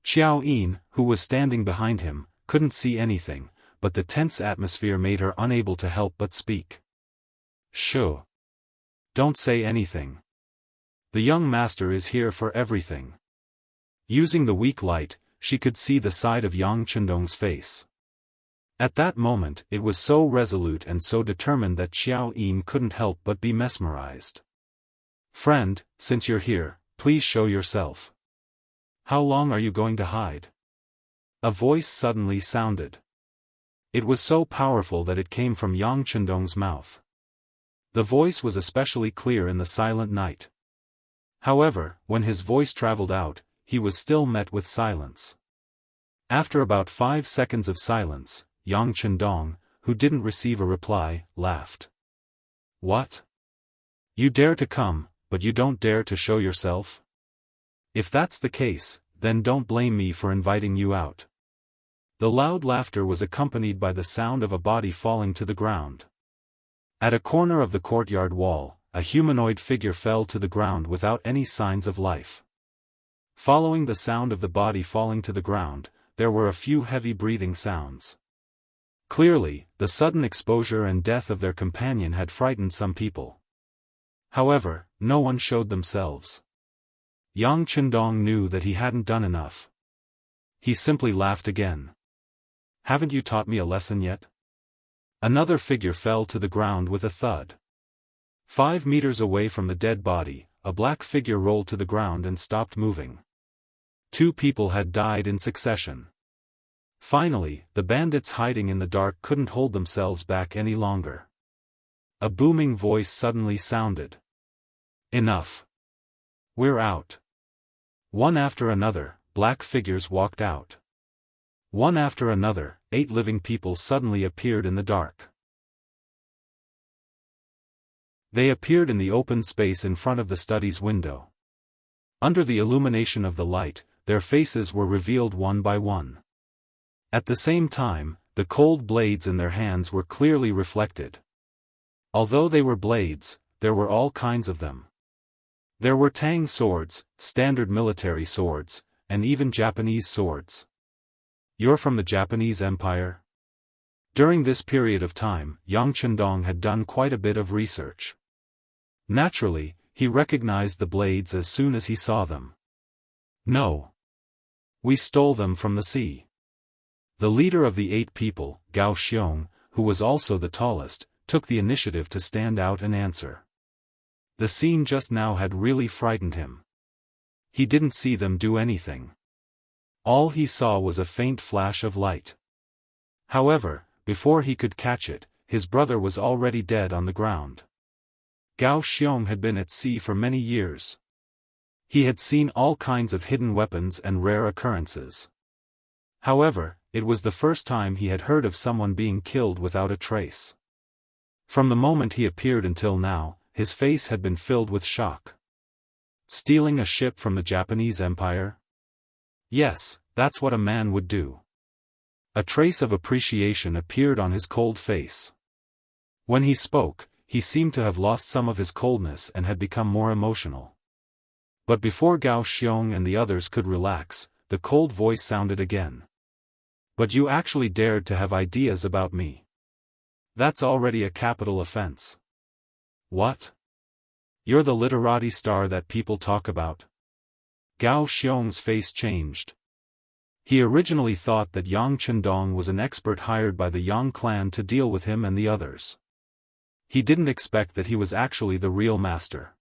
Xiao Yin, who was standing behind him, couldn't see anything, but the tense atmosphere made her unable to help but speak. Shh. Don't say anything. The young master is here for everything. Using the weak light, she could see the side of Yang Chendong's face. At that moment it was so resolute and so determined that Xiao Yin couldn't help but be mesmerized. Friend, since you're here, please show yourself. How long are you going to hide? A voice suddenly sounded. It was so powerful that it came from Yang Chendong's mouth. The voice was especially clear in the silent night. However, when his voice traveled out, he was still met with silence. After about 5 seconds of silence, Yang Chendong, who didn't receive a reply, laughed. What? You dare to come, but you don't dare to show yourself? If that's the case, then don't blame me for inviting you out. The loud laughter was accompanied by the sound of a body falling to the ground. At a corner of the courtyard wall, a humanoid figure fell to the ground without any signs of life. Following the sound of the body falling to the ground, there were a few heavy breathing sounds. Clearly, the sudden exposure and death of their companion had frightened some people. However, no one showed themselves. Yang Chendong knew that he hadn't done enough. He simply laughed again. Haven't you taught me a lesson yet? Another figure fell to the ground with a thud. 5 meters away from the dead body, a black figure rolled to the ground and stopped moving. 2 people had died in succession. Finally, the bandits hiding in the dark couldn't hold themselves back any longer. A booming voice suddenly sounded. Enough. We're out. One after another, black figures walked out. One after another, 8 living people suddenly appeared in the dark. They appeared in the open space in front of the study's window. Under the illumination of the light, their faces were revealed one by one. At the same time, the cold blades in their hands were clearly reflected. Although they were blades, there were all kinds of them. There were Tang swords, standard military swords, and even Japanese swords. You're from the Japanese Empire? During this period of time, Yang Chendong had done quite a bit of research. Naturally, he recognized the blades as soon as he saw them. No. We stole them from the sea. The leader of the 8 people, Gao Xiong, who was also the tallest, took the initiative to stand out and answer. The scene just now had really frightened him. He didn't see them do anything. All he saw was a faint flash of light. However, before he could catch it, his brother was already dead on the ground. Gao Xiong had been at sea for many years. He had seen all kinds of hidden weapons and rare occurrences. However, it was the first time he had heard of someone being killed without a trace. From the moment he appeared until now, his face had been filled with shock. Stealing a ship from the Japanese Empire? Yes, that's what a man would do. A trace of appreciation appeared on his cold face. When he spoke, he seemed to have lost some of his coldness and had become more emotional. But before Gao Xiong and the others could relax, the cold voice sounded again. But you actually dared to have ideas about me. That's already a capital offense. What? You're the literati star that people talk about? Gao Xiong's face changed. He originally thought that Yang Chendong was an expert hired by the Yang clan to deal with him and the others. He didn't expect that he was actually the real master.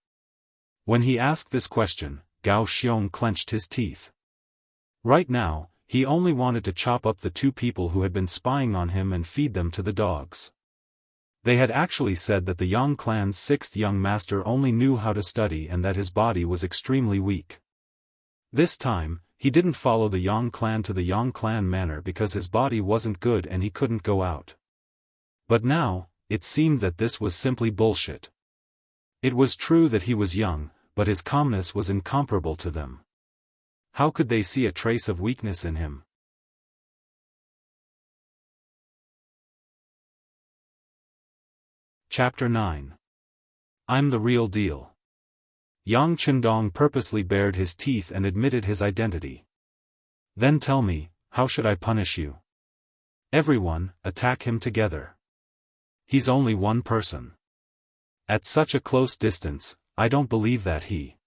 When he asked this question, Gao Xiong clenched his teeth. Right now, he only wanted to chop up the two people who had been spying on him and feed them to the dogs. They had actually said that the Yang clan's sixth young master only knew how to study and that his body was extremely weak. This time, he didn't follow the Yang clan to the Yang clan manor because his body wasn't good and he couldn't go out. But now, it seemed that this was simply bullshit. It was true that he was young, but his calmness was incomparable to them. How could they see a trace of weakness in him? Chapter 9. I'm the real deal. Yang Chendong purposely bared his teeth and admitted his identity. Then tell me, how should I punish you? Everyone, attack him together. He's only one person. At such a close distance, I don't believe that he.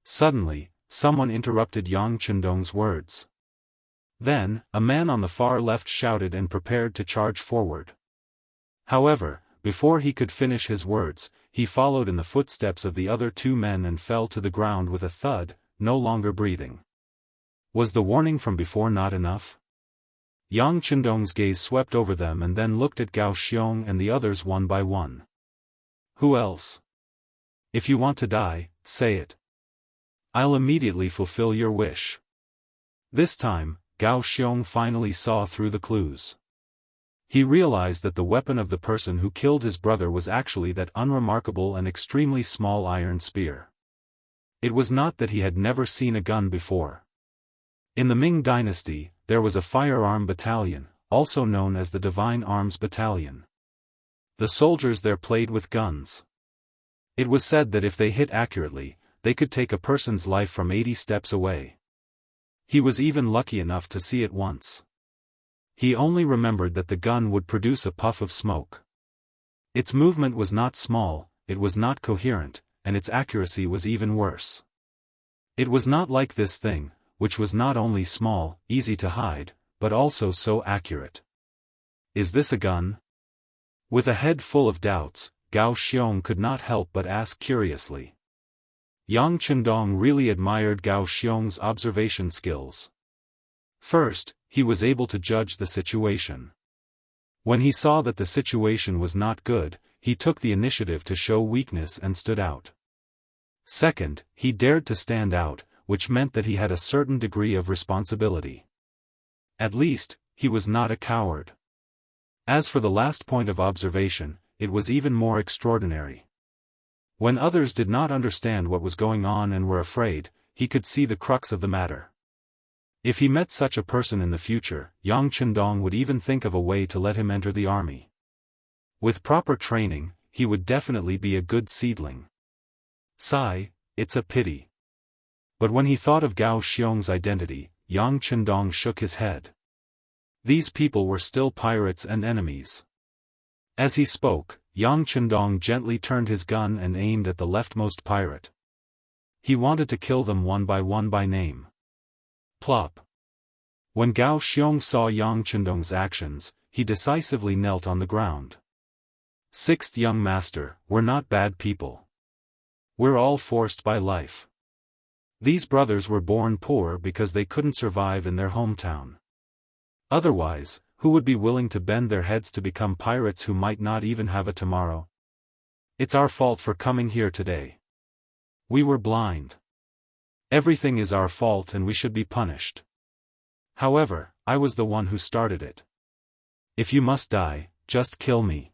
Suddenly, someone interrupted Yang Chendong's words. Then, a man on the far left shouted and prepared to charge forward. However, before he could finish his words, he followed in the footsteps of the other two men and fell to the ground with a thud, no longer breathing. Was the warning from before not enough? Yang Chendong's gaze swept over them and then looked at Gao Xiong and the others one by one. Who else? If you want to die, say it. I'll immediately fulfill your wish. This time, Gao Xiong finally saw through the clues. He realized that the weapon of the person who killed his brother was actually that unremarkable and extremely small iron spear. It was not that he had never seen a gun before. In the Ming Dynasty, there was a firearm battalion, also known as the Divine Arms Battalion. The soldiers there played with guns. It was said that if they hit accurately, they could take a person's life from 80 steps away. He was even lucky enough to see it once. He only remembered that the gun would produce a puff of smoke. Its movement was not small, it was not coherent, and its accuracy was even worse. It was not like this thing, which was not only small, easy to hide, but also so accurate. Is this a gun? With a head full of doubts, Gao Xiong could not help but ask curiously. Yang Chendong really admired Gao Xiong's observation skills. First, he was able to judge the situation. When he saw that the situation was not good, he took the initiative to show weakness and stood out. Second, he dared to stand out, which meant that he had a certain degree of responsibility. At least, he was not a coward. As for the last point of observation, it was even more extraordinary. When others did not understand what was going on and were afraid, he could see the crux of the matter. If he met such a person in the future, Yang Chendong would even think of a way to let him enter the army. With proper training, he would definitely be a good seedling. Sigh, it's a pity. But when he thought of Gao Xiong's identity, Yang Chendong shook his head. These people were still pirates and enemies. As he spoke, Yang Chendong gently turned his gun and aimed at the leftmost pirate. He wanted to kill them one by name. Plop. When Gao Xiong saw Yang Chendong's actions, he decisively knelt on the ground. Sixth young master, we're not bad people. We're all forced by life. These brothers were born poor because they couldn't survive in their hometown. Otherwise, who would be willing to bend their heads to become pirates who might not even have a tomorrow? It's our fault for coming here today. We were blind. Everything is our fault and we should be punished. However, I was the one who started it. If you must die, just kill me.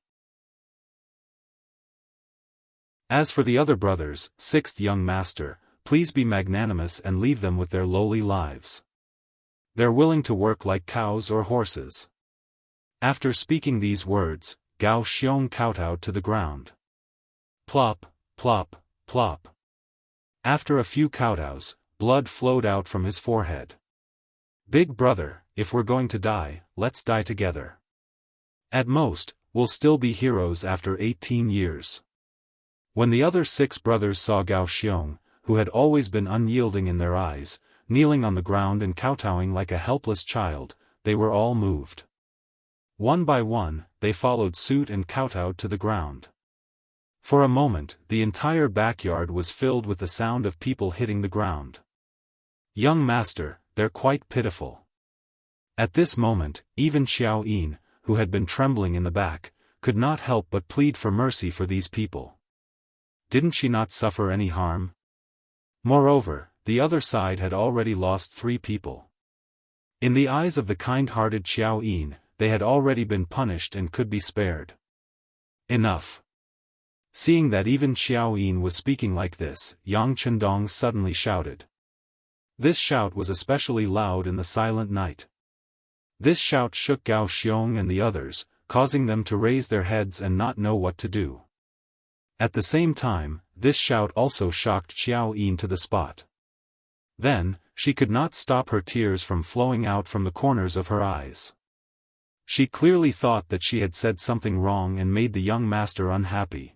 As for the other brothers, sixth young master, please be magnanimous and leave them with their lowly lives. They're willing to work like cows or horses. After speaking these words, Gao Xiong kowtowed to the ground. Plop, plop, plop. After a few kowtows, blood flowed out from his forehead. Big brother, if we're going to die, let's die together. At most, we'll still be heroes after 18 years. When the other 6 brothers saw Gao Xiong, who had always been unyielding in their eyes, kneeling on the ground and kowtowing like a helpless child, they were all moved. One by one, they followed suit and kowtowed to the ground. For a moment, the entire backyard was filled with the sound of people hitting the ground. Young master, they're quite pitiful. At this moment, even Xiao Yin, who had been trembling in the back, could not help but plead for mercy for these people. Didn't she not suffer any harm? Moreover, the other side had already lost 3 people. In the eyes of the kind-hearted Xiao Yin, they had already been punished and could be spared. Enough. Seeing that even Xiao Yin was speaking like this, Yang Chendong suddenly shouted. This shout was especially loud in the silent night. This shout shook Gao Xiong and the others, causing them to raise their heads and not know what to do. At the same time, this shout also shocked Xiao Yin to the spot. Then, she could not stop her tears from flowing out from the corners of her eyes. She clearly thought that she had said something wrong and made the young master unhappy.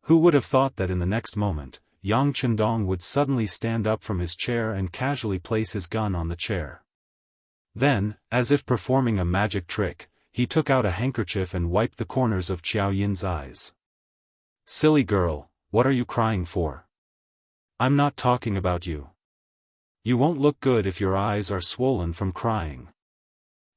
Who would have thought that in the next moment, Yang Chendong would suddenly stand up from his chair and casually place his gun on the chair. Then, as if performing a magic trick, he took out a handkerchief and wiped the corners of Xiao Yin's eyes. Silly girl, what are you crying for? I'm not talking about you. You won't look good if your eyes are swollen from crying.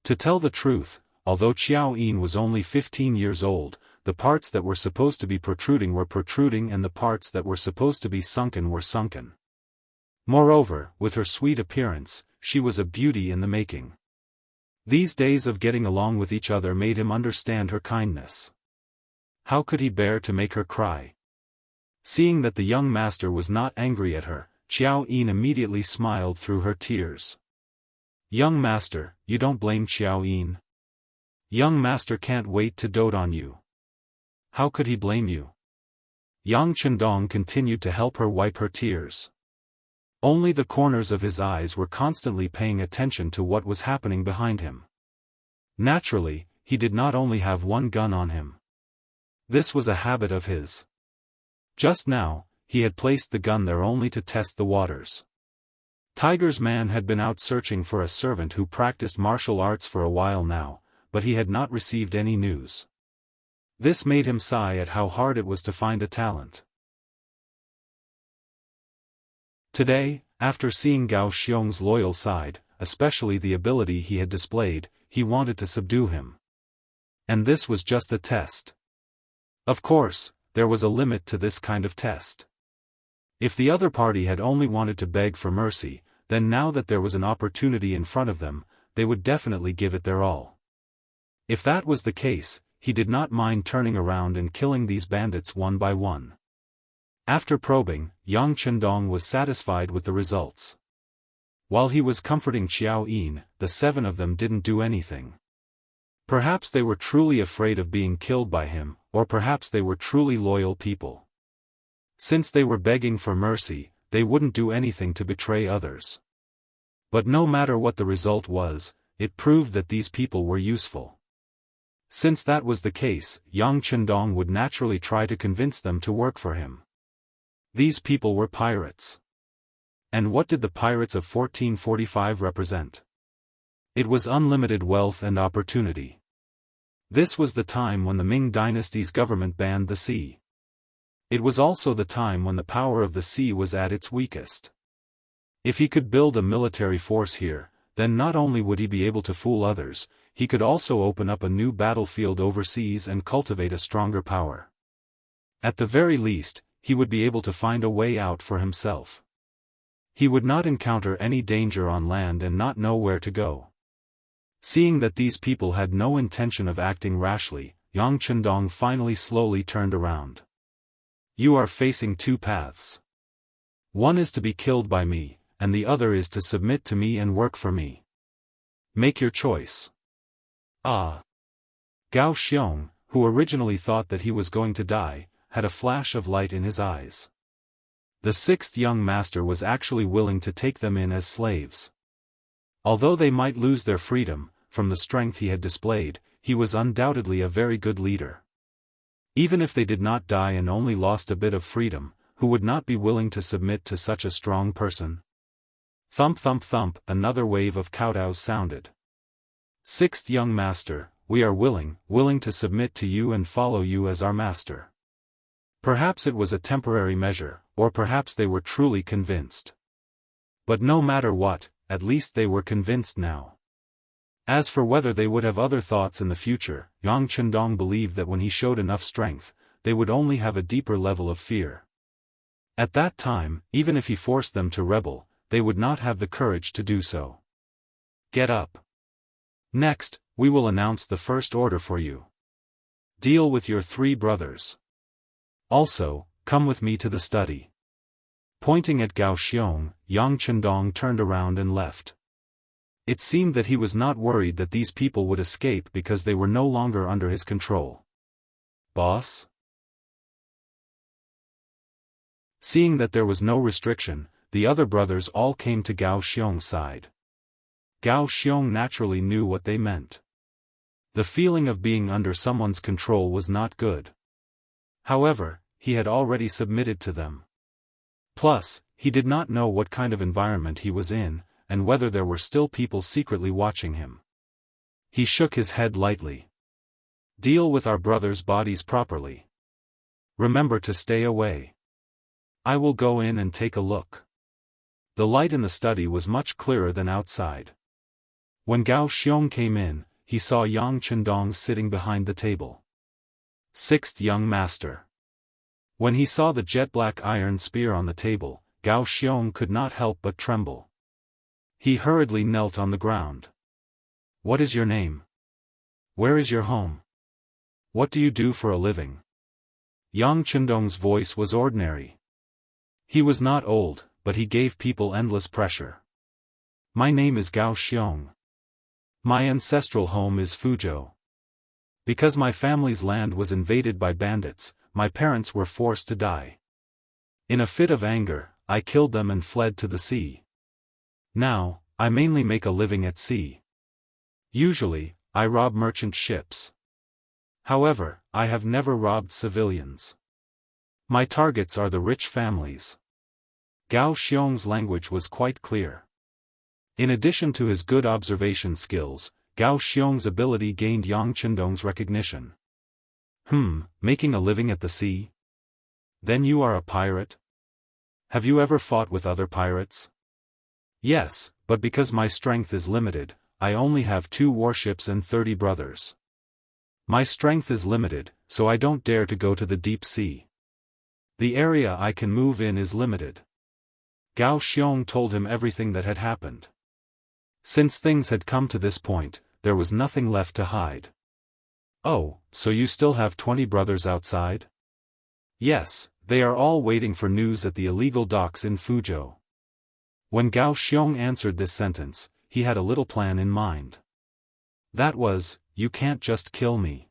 To tell the truth, although Xiao Yin was only 15 years old, the parts that were supposed to be protruding were protruding and the parts that were supposed to be sunken were sunken. Moreover, with her sweet appearance, she was a beauty in the making. These days of getting along with each other made him understand her kindness. How could he bear to make her cry? Seeing that the young master was not angry at her, Xiao Yin immediately smiled through her tears. Young master, you don't blame Xiao Yin. Young master can't wait to dote on you. How could he blame you? Yang Chendong continued to help her wipe her tears. Only the corners of his eyes were constantly paying attention to what was happening behind him. Naturally, he did not only have one gun on him. This was a habit of his. Just now, he had placed the gun there only to test the waters. Tiger's man had been out searching for a servant who practiced martial arts for a while now, but he had not received any news. This made him sigh at how hard it was to find a talent. Today, after seeing Gao Xiong's loyal side, especially the ability he had displayed, he wanted to subdue him. And this was just a test. Of course, there was a limit to this kind of test. If the other party had only wanted to beg for mercy, then now that there was an opportunity in front of them, they would definitely give it their all. If that was the case, he did not mind turning around and killing these bandits one by one. After probing, Yang Chendong was satisfied with the results. While he was comforting Xiao Yin, the 7 of them didn't do anything. Perhaps they were truly afraid of being killed by him, or perhaps they were truly loyal people. Since they were begging for mercy, they wouldn't do anything to betray others. But no matter what the result was, it proved that these people were useful. Since that was the case, Yang Chendong would naturally try to convince them to work for him. These people were pirates. And what did the pirates of 1445 represent? It was unlimited wealth and opportunity. This was the time when the Ming Dynasty's government banned the sea. It was also the time when the power of the sea was at its weakest. If he could build a military force here, then not only would he be able to fool others, he could also open up a new battlefield overseas and cultivate a stronger power. At the very least, he would be able to find a way out for himself. He would not encounter any danger on land and not know where to go. Seeing that these people had no intention of acting rashly, Yang Chendong finally slowly turned around. You are facing 2 paths. One is to be killed by me, and the other is to submit to me and work for me. Make your choice. Ah! Gao Xiong, who originally thought that he was going to die, had a flash of light in his eyes. The 6th young master was actually willing to take them in as slaves. Although they might lose their freedom, from the strength he had displayed, he was undoubtedly a very good leader. Even if they did not die and only lost a bit of freedom, who would not be willing to submit to such a strong person? Thump thump thump, another wave of kowtows sounded. 6th young master, we are willing to submit to you and follow you as our master. Perhaps it was a temporary measure, or perhaps they were truly convinced. But no matter what, at least they were convinced now. As for whether they would have other thoughts in the future, Yang Chendong believed that when he showed enough strength, they would only have a deeper level of fear. At that time, even if he forced them to rebel, they would not have the courage to do so. Get up. Next, we will announce the first order for you. Deal with your 3 brothers. Also, come with me to the study. Pointing at Gao Xiong, Yang Chendong turned around and left. It seemed that he was not worried that these people would escape because they were no longer under his control. Boss? Seeing that there was no restriction, the other brothers all came to Gao Xiong's side. Gao Xiong naturally knew what they meant. The feeling of being under someone's control was not good. However, he had already submitted to them. Plus, he did not know what kind of environment he was in, and whether there were still people secretly watching him. He shook his head lightly. Deal with our brothers' bodies properly. Remember to stay away. I will go in and take a look. The light in the study was much clearer than outside. When Gao Xiong came in, he saw Yang Chendong sitting behind the table. 6th young master. When he saw the jet-black iron spear on the table, Gao Xiong could not help but tremble. He hurriedly knelt on the ground. What is your name? Where is your home? What do you do for a living? Yang Chendong's voice was ordinary. He was not old, but he gave people endless pressure. My name is Gao Xiong. My ancestral home is Fuzhou. Because my family's land was invaded by bandits, my parents were forced to die. In a fit of anger, I killed them and fled to the sea. Now, I mainly make a living at sea. Usually, I rob merchant ships. However, I have never robbed civilians. My targets are the rich families. Gao Xiong's language was quite clear. In addition to his good observation skills, Gao Xiong's ability gained Yang Chendong's recognition. Making a living at the sea? Then you are a pirate? Have you ever fought with other pirates? Yes, but because my strength is limited, I only have 2 warships and 30 brothers. My strength is limited, so I don't dare to go to the deep sea. The area I can move in is limited. Gao Xiong told him everything that had happened. Since things had come to this point, there was nothing left to hide. Oh, so you still have 20 brothers outside? Yes, they are all waiting for news at the illegal docks in Fuzhou. When Gao Xiong answered this sentence, he had a little plan in mind. That was, you can't just kill me.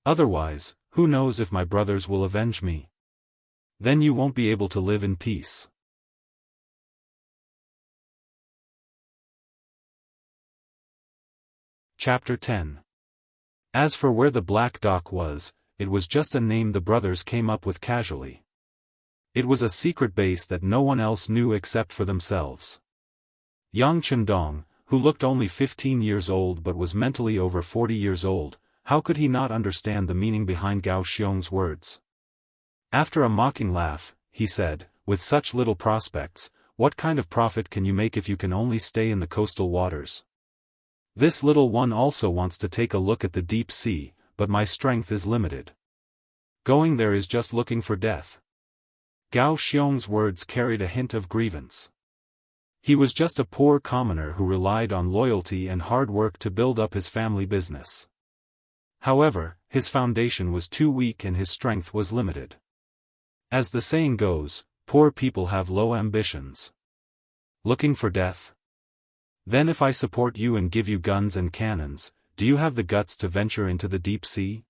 Otherwise, who knows if my brothers will avenge me? Then you won't be able to live in peace. Chapter 10. As for where the Black Dock was, it was just a name the brothers came up with casually. It was a secret base that no one else knew except for themselves. Yang Chendong, who looked only 15 years old but was mentally over 40 years old, how could he not understand the meaning behind Gao Xiong's words? After a mocking laugh, he said, with such little prospects, what kind of profit can you make if you can only stay in the coastal waters? This little one also wants to take a look at the deep sea, but my strength is limited. Going there is just looking for death. Gao Xiong's words carried a hint of grievance. He was just a poor commoner who relied on loyalty and hard work to build up his family business. However, his foundation was too weak and his strength was limited. As the saying goes, poor people have low ambitions. Looking for death? Then if I support you and give you guns and cannons, do you have the guts to venture into the deep sea?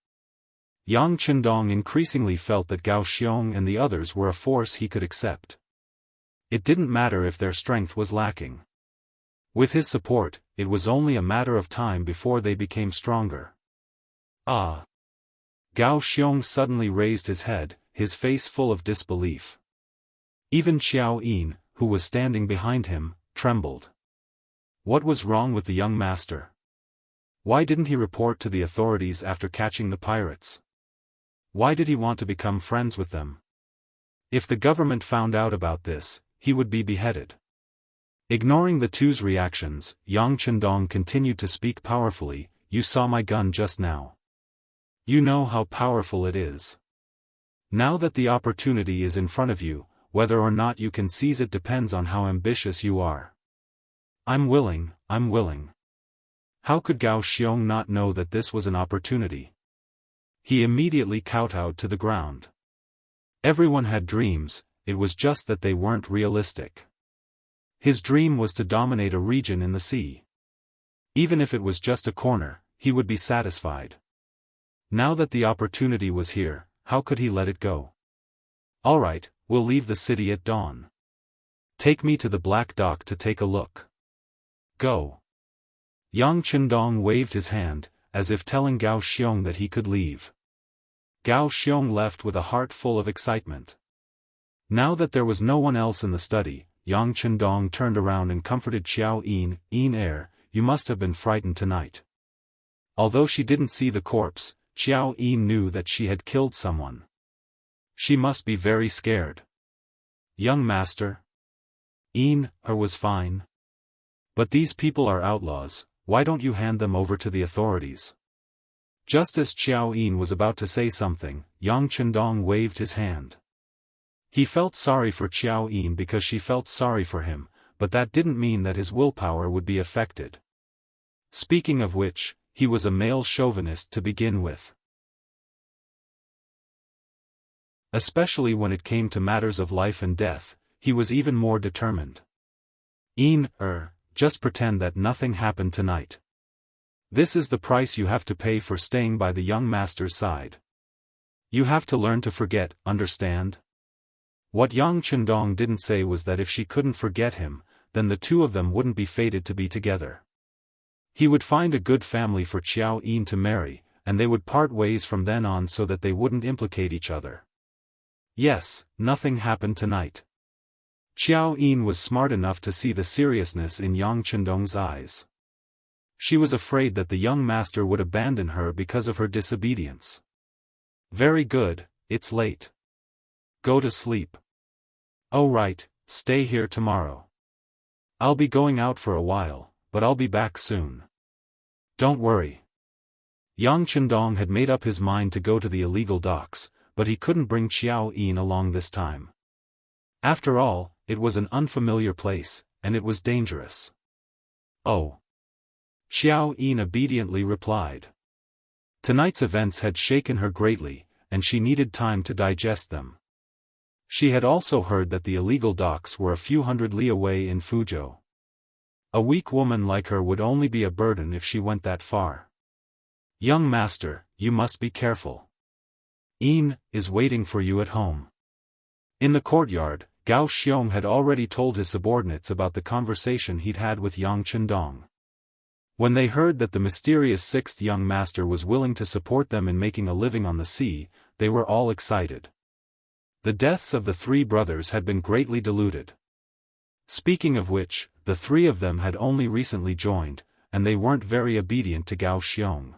Yang Chendong increasingly felt that Gao Xiong and the others were a force he could accept. It didn't matter if their strength was lacking. With his support, it was only a matter of time before they became stronger. Ah! Gao Xiong suddenly raised his head, his face full of disbelief. Even Xiao Yin, who was standing behind him, trembled. What was wrong with the young master? Why didn't he report to the authorities after catching the pirates? Why did he want to become friends with them? If the government found out about this, he would be beheaded. Ignoring the two's reactions, Yang Chendong continued to speak powerfully. You saw my gun just now. You know how powerful it is. Now that the opportunity is in front of you, whether or not you can seize it depends on how ambitious you are. I'm willing. How could Gao Xiong not know that this was an opportunity? He immediately kowtowed to the ground. Everyone had dreams, it was just that they weren't realistic. His dream was to dominate a region in the sea. Even if it was just a corner, he would be satisfied. Now that the opportunity was here, how could he let it go? All right, we'll leave the city at dawn. Take me to the Black Dock to take a look. Go. Yang Chendong waved his hand, as if telling Gao Xiong that he could leave. Gao Xiong left with a heart full of excitement. Now that there was no one else in the study, Yang Chendong turned around and comforted Xiao Yin. You must have been frightened tonight. Although she didn't see the corpse, Xiao Yin knew that she had killed someone. She must be very scared. Young master. Was fine. But these people are outlaws, why don't you hand them over to the authorities? Just as Xiao Yin was about to say something, Yang Chendong waved his hand. He felt sorry for Xiao Yin because she felt sorry for him, but that didn't mean that his willpower would be affected. Speaking of which, he was a male chauvinist to begin with. Especially when it came to matters of life and death, he was even more determined. Just pretend that nothing happened tonight. This is the price you have to pay for staying by the young master's side. You have to learn to forget, understand? What Yang Chendong didn't say was that if she couldn't forget him, then the two of them wouldn't be fated to be together. He would find a good family for Xiao Yin to marry, and they would part ways from then on so that they wouldn't implicate each other. Yes, nothing happened tonight. Xiao Yin was smart enough to see the seriousness in Yang Chendong's eyes. She was afraid that the young master would abandon her because of her disobedience. Very good, it's late. Go to sleep. Oh right, stay here tomorrow. I'll be going out for a while, but I'll be back soon. Don't worry. Yang Chendong had made up his mind to go to the illegal docks, but he couldn't bring Xiao Yin along this time. After all, it was an unfamiliar place, and it was dangerous. Oh. Xiao Yin obediently replied. Tonight's events had shaken her greatly, and she needed time to digest them. She had also heard that the illegal docks were a few hundred li away in Fuzhou. A weak woman like her would only be a burden if she went that far. Young master, you must be careful. Yin is waiting for you at home. In the courtyard, Gao Xiong had already told his subordinates about the conversation he'd had with Yang Chendong. When they heard that the mysterious sixth young master was willing to support them in making a living on the sea, they were all excited. The deaths of the three brothers had been greatly diluted. Speaking of which, the three of them had only recently joined, and they weren't very obedient to Gao Xiong.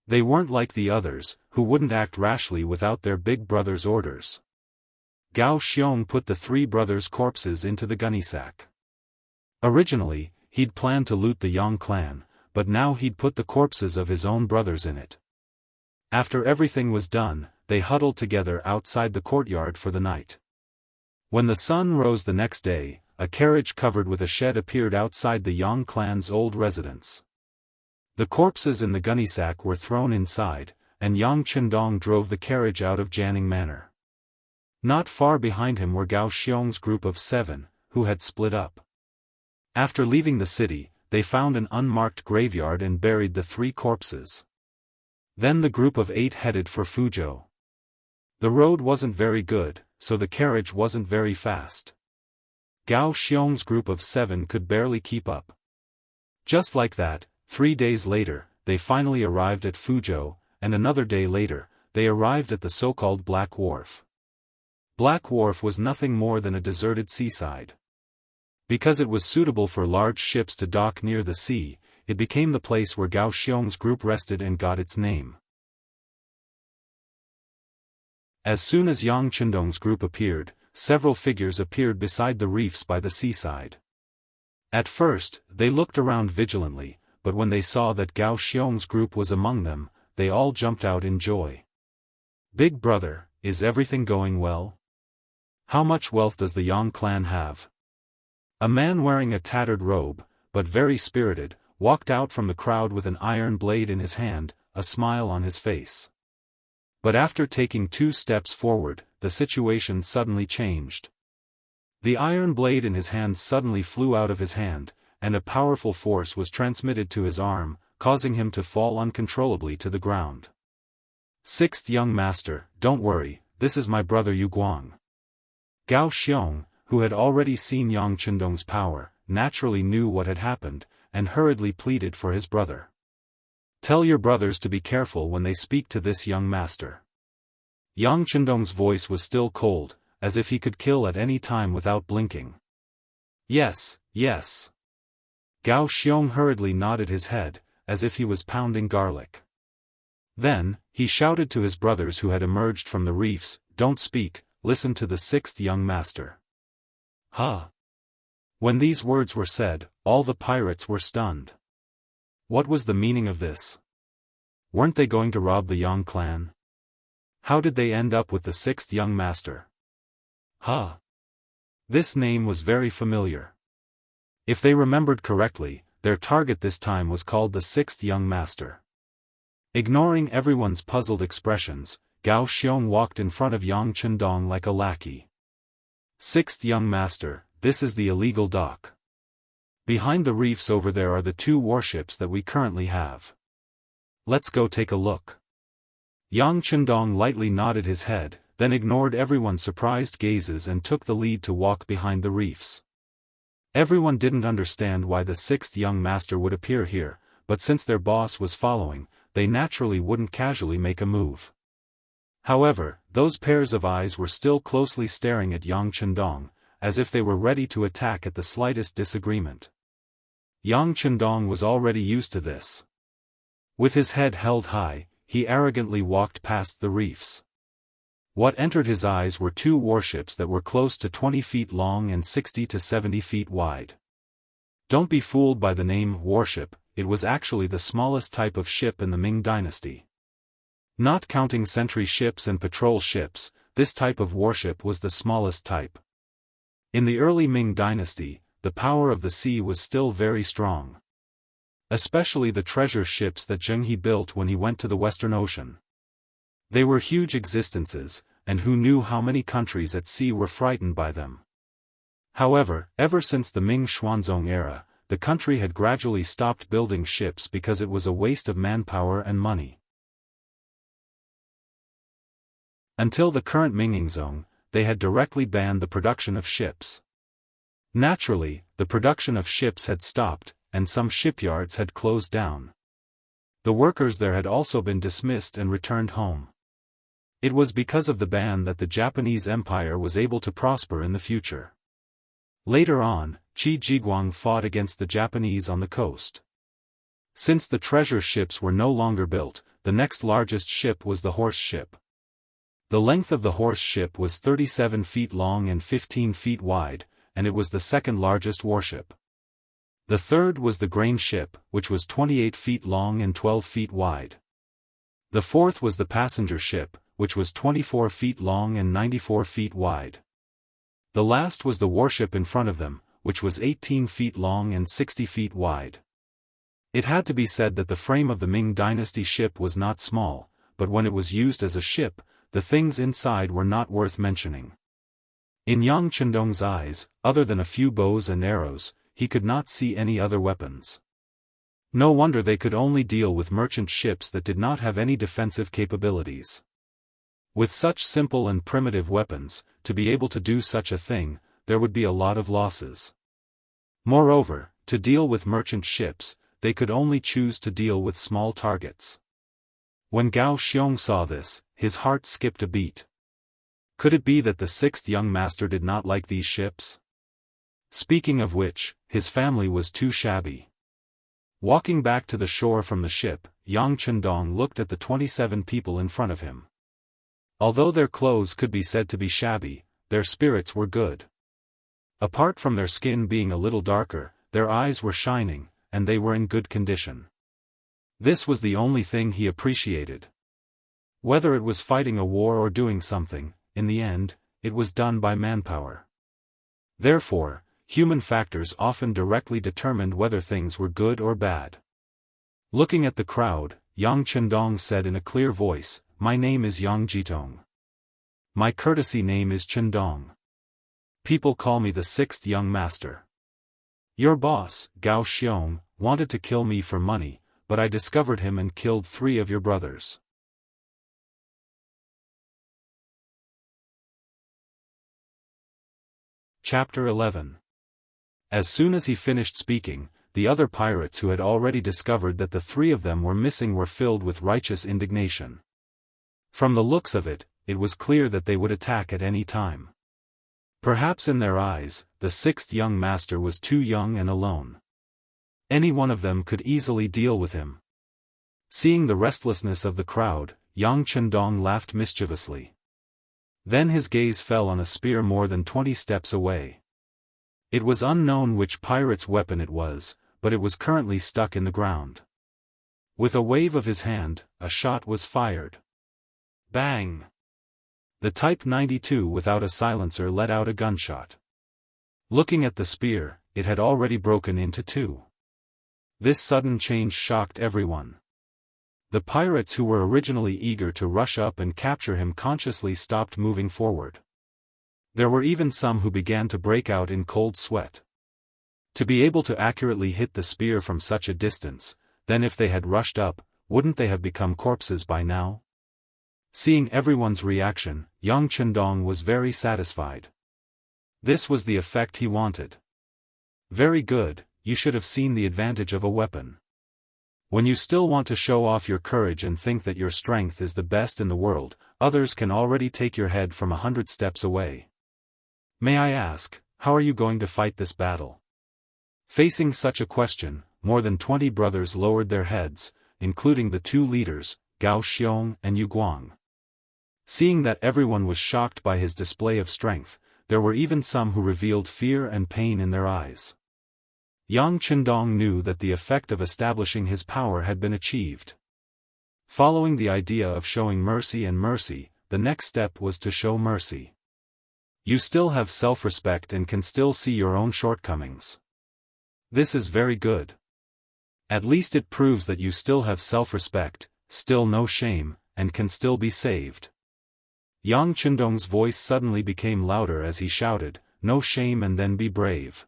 They weren't like the others, who wouldn't act rashly without their big brother's orders. Gao Xiong put the three brothers' corpses into the gunny sack. Originally, he'd planned to loot the Yang clan, but now he'd put the corpses of his own brothers in it. After everything was done, they huddled together outside the courtyard for the night. When the sun rose the next day, a carriage covered with a shed appeared outside the Yang clan's old residence. The corpses in the gunny sack were thrown inside, and Yang Chendong drove the carriage out of Jianghu Manor. Not far behind him were Gao Xiong's group of 7, who had split up. After leaving the city, they found an unmarked graveyard and buried the 3 corpses. Then the group of 8 headed for Fuzhou. The road wasn't very good, so the carriage wasn't very fast. Gao Xiong's group of 7 could barely keep up. Just like that, 3 days later, they finally arrived at Fuzhou, and another day later, they arrived at the so-called Black Wharf. Black Wharf was nothing more than a deserted seaside. Because it was suitable for large ships to dock near the sea, it became the place where Gao Xiong's group rested and got its name. As soon as Yang Chendong's group appeared, several figures appeared beside the reefs by the seaside. At first, they looked around vigilantly, but when they saw that Gao Xiong's group was among them, they all jumped out in joy. "Big brother, is everything going well? How much wealth does the Yang clan have?" A man wearing a tattered robe, but very spirited, walked out from the crowd with an iron blade in his hand, a smile on his face. But after taking 2 steps forward, the situation suddenly changed. The iron blade in his hand suddenly flew out of his hand, and a powerful force was transmitted to his arm, causing him to fall uncontrollably to the ground. "Sixth young master, don't worry, this is my brother Yu Guang." Gao Xiong, who had already seen Yang Chendong's power, naturally knew what had happened, and hurriedly pleaded for his brother. "Tell your brothers to be careful when they speak to this young master." Yang Chendong's voice was still cold, as if he could kill at any time without blinking. "Yes, yes." Gao Xiong hurriedly nodded his head, as if he was pounding garlic. Then, he shouted to his brothers who had emerged from the reefs, "Don't speak, listen to the 6th young master." "Huh?" When these words were said, all the pirates were stunned. What was the meaning of this? Weren't they going to rob the Yang clan? How did they end up with the 6th young master? Huh? This name was very familiar. If they remembered correctly, their target this time was called the 6th young master. Ignoring everyone's puzzled expressions, Gao Xiong walked in front of Yang Chendong like a lackey. "6th young master, this is the illegal dock. Behind the reefs over there are the 2 warships that we currently have. Let's go take a look." Yang Chendong lightly nodded his head, then ignored everyone's surprised gazes and took the lead to walk behind the reefs. Everyone didn't understand why the 6th young master would appear here, but since their boss was following, they naturally wouldn't casually make a move. However, those pairs of eyes were still closely staring at Yang Chendong, as if they were ready to attack at the slightest disagreement. Yang Chendong was already used to this. With his head held high, he arrogantly walked past the reefs. What entered his eyes were 2 warships that were close to 20 feet long and 60 to 70 feet wide. Don't be fooled by the name warship, it was actually the smallest type of ship in the Ming Dynasty. Not counting sentry ships and patrol ships, this type of warship was the smallest type. In the early Ming Dynasty, the power of the sea was still very strong. Especially the treasure ships that Jianghu built when he went to the Western Ocean. They were huge existences, and who knew how many countries at sea were frightened by them. However, ever since the Ming Xuanzong era, the country had gradually stopped building ships because it was a waste of manpower and money. Until the current Mingzong, they had directly banned the production of ships. Naturally, the production of ships had stopped, and some shipyards had closed down. The workers there had also been dismissed and returned home. It was because of the ban that the Japanese Empire was able to prosper in the future. Later on, Qi Jiguang fought against the Japanese on the coast. Since the treasure ships were no longer built, the next largest ship was the horse ship. The length of the horse ship was 37 feet long and 15 feet wide, and it was the second largest warship. The third was the grain ship, which was 28 feet long and 12 feet wide. The fourth was the passenger ship, which was 24 feet long and 94 feet wide. The last was the warship in front of them, which was 18 feet long and 60 feet wide. It had to be said that the frame of the Ming Dynasty ship was not small, but when it was used as a ship, the things inside were not worth mentioning. In Yang Chendong's eyes, other than a few bows and arrows, he could not see any other weapons. No wonder they could only deal with merchant ships that did not have any defensive capabilities. With such simple and primitive weapons, to be able to do such a thing, there would be a lot of losses. Moreover, to deal with merchant ships, they could only choose to deal with small targets. When Gao Xiong saw this, his heart skipped a beat. Could it be that the 6th young master did not like these ships? Speaking of which, his family was too shabby. Walking back to the shore from the ship, Yang Chendong looked at the 27 people in front of him. Although their clothes could be said to be shabby, their spirits were good. Apart from their skin being a little darker, their eyes were shining, and they were in good condition. This was the only thing he appreciated. Whether it was fighting a war or doing something, in the end, it was done by manpower. Therefore, human factors often directly determined whether things were good or bad. Looking at the crowd, Yang Chendong said in a clear voice, "My name is Yang Jitong. My courtesy name is Chendong. People call me the sixth young master. Your boss, Gao Xiong, wanted to kill me for money, but I discovered him and killed 3 of your brothers." Chapter 11. As soon as he finished speaking, the other pirates who had already discovered that the 3 of them were missing were filled with righteous indignation. From the looks of it, it was clear that they would attack at any time. Perhaps in their eyes, the 6th young master was too young and alone. Any one of them could easily deal with him. Seeing the restlessness of the crowd, Yang Chendong laughed mischievously. Then his gaze fell on a spear more than 20 steps away. It was unknown which pirate's weapon it was, but it was currently stuck in the ground. With a wave of his hand, a shot was fired. Bang! The Type 92 without a silencer let out a gunshot. Looking at the spear, it had already broken into 2. This sudden change shocked everyone. The pirates who were originally eager to rush up and capture him consciously stopped moving forward. There were even some who began to break out in cold sweat. To be able to accurately hit the spear from such a distance, then if they had rushed up, wouldn't they have become corpses by now? Seeing everyone's reaction, Yang Chendong was very satisfied. This was the effect he wanted. Very good, you should have seen the advantage of a weapon. When you still want to show off your courage and think that your strength is the best in the world, others can already take your head from 100 steps away. May I ask, how are you going to fight this battle? Facing such a question, more than 20 brothers lowered their heads, including the 2 leaders, Gao Xiong and Yu Guang. Seeing that everyone was shocked by his display of strength, there were even some who revealed fear and pain in their eyes. Yang Chendong knew that the effect of establishing his power had been achieved. Following the idea of showing mercy and mercy, the next step was to show mercy. You still have self-respect and can still see your own shortcomings. This is very good. At least it proves that you still have self-respect, still no shame, and can still be saved. Yang Chendong's voice suddenly became louder as he shouted, "No shame and then be brave."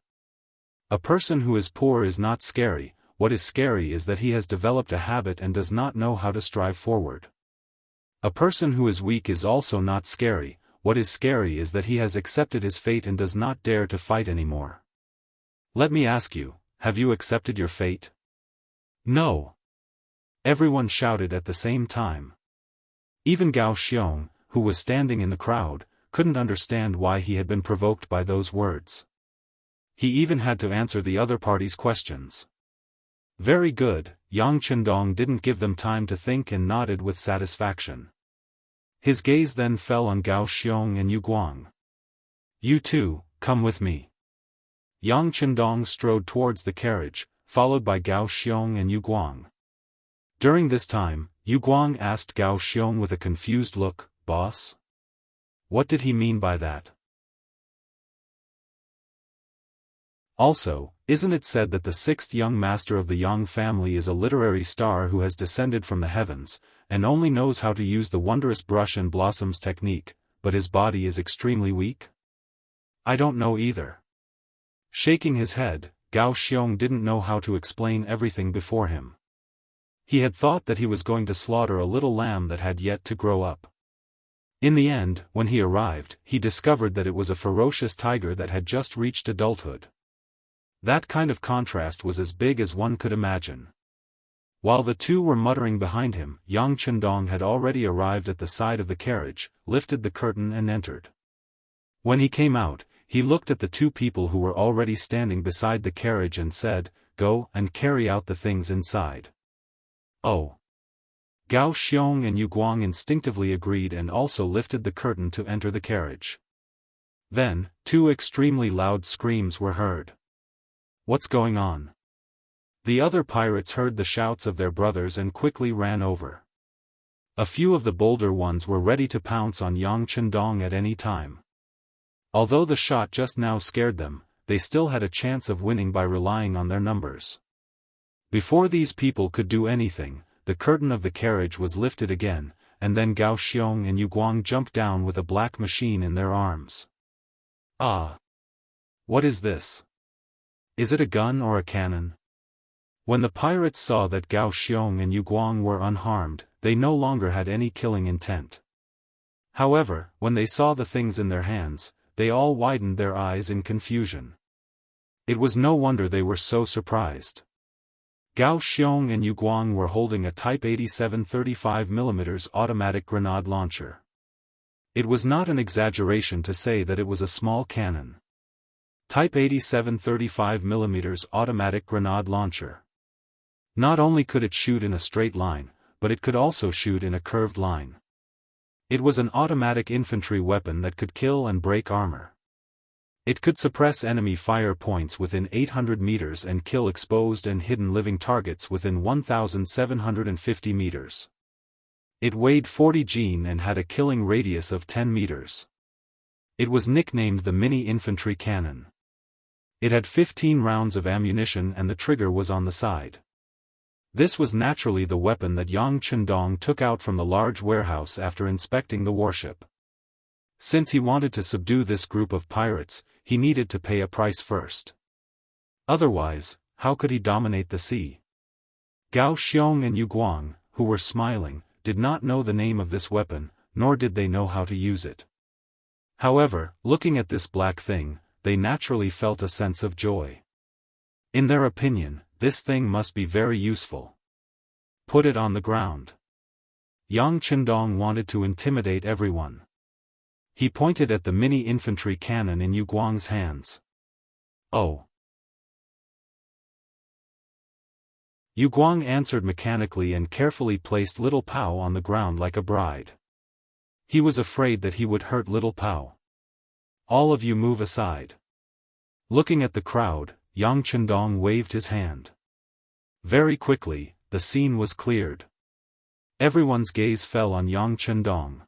A person who is poor is not scary, what is scary is that he has developed a habit and does not know how to strive forward. A person who is weak is also not scary, what is scary is that he has accepted his fate and does not dare to fight anymore. Let me ask you, have you accepted your fate? No. Everyone shouted at the same time. Even Gao Xiong, who was standing in the crowd, couldn't understand why he had been provoked by those words. He even had to answer the other party's questions. Very good, Yang Chendong didn't give them time to think and nodded with satisfaction. His gaze then fell on Gao Xiong and Yu Guang. You two, come with me. Yang Chendong strode towards the carriage, followed by Gao Xiong and Yu Guang. During this time, Yu Guang asked Gao Xiong with a confused look, "Boss? What did he mean by that?" Also, isn't it said that the 6th young master of the Yang family is a literary star who has descended from the heavens, and only knows how to use the wondrous brush and blossoms technique, but his body is extremely weak? I don't know either. Shaking his head, Gao Xiong didn't know how to explain everything before him. He had thought that he was going to slaughter a little lamb that had yet to grow up. In the end, when he arrived, he discovered that it was a ferocious tiger that had just reached adulthood. That kind of contrast was as big as one could imagine. While the 2 were muttering behind him, Yang Chendong had already arrived at the side of the carriage, lifted the curtain and entered. When he came out, he looked at the 2 people who were already standing beside the carriage and said, "Go and carry out the things inside." Oh. Gao Xiong and Yu Guang instinctively agreed and also lifted the curtain to enter the carriage. Then, 2 extremely loud screams were heard. What's going on? The other pirates heard the shouts of their brothers and quickly ran over. A few of the bolder ones were ready to pounce on Yang Chendong at any time. Although the shot just now scared them, they still had a chance of winning by relying on their numbers. Before these people could do anything, the curtain of the carriage was lifted again, and then Gao Xiong and Yu Guang jumped down with a black machine in their arms. Ah! What is this? Is it a gun or a cannon? When the pirates saw that Gao Xiong and Yu Guang were unharmed, they no longer had any killing intent. However, when they saw the things in their hands, they all widened their eyes in confusion. It was no wonder they were so surprised. Gao Xiong and Yu Guang were holding a Type 87 35mm automatic grenade launcher. It was not an exaggeration to say that it was a small cannon. Type 87 35mm automatic grenade launcher. Not only could it shoot in a straight line, but it could also shoot in a curved line. It was an automatic infantry weapon that could kill and break armor. It could suppress enemy fire points within 800 meters and kill exposed and hidden living targets within 1,750 meters. It weighed 40 jin and had a killing radius of 10 meters. It was nicknamed the Mini Infantry Cannon. It had 15 rounds of ammunition and the trigger was on the side. This was naturally the weapon that Yang Chendong took out from the large warehouse after inspecting the warship. Since he wanted to subdue this group of pirates, he needed to pay a price first. Otherwise, how could he dominate the sea? Gao Xiong and Yu Guang, who were smiling, did not know the name of this weapon, nor did they know how to use it. However, looking at this black thing, they naturally felt a sense of joy. In their opinion, this thing must be very useful. Put it on the ground. Yang Chendong wanted to intimidate everyone. He pointed at the mini infantry cannon in Yu Guang's hands. Oh! Yu Guang answered mechanically and carefully placed Little Pao on the ground like a bride. He was afraid that he would hurt Little Pao. All of you move aside. Looking at the crowd, Yang Chendong waved his hand. Very quickly, the scene was cleared. Everyone's gaze fell on Yang Chendong.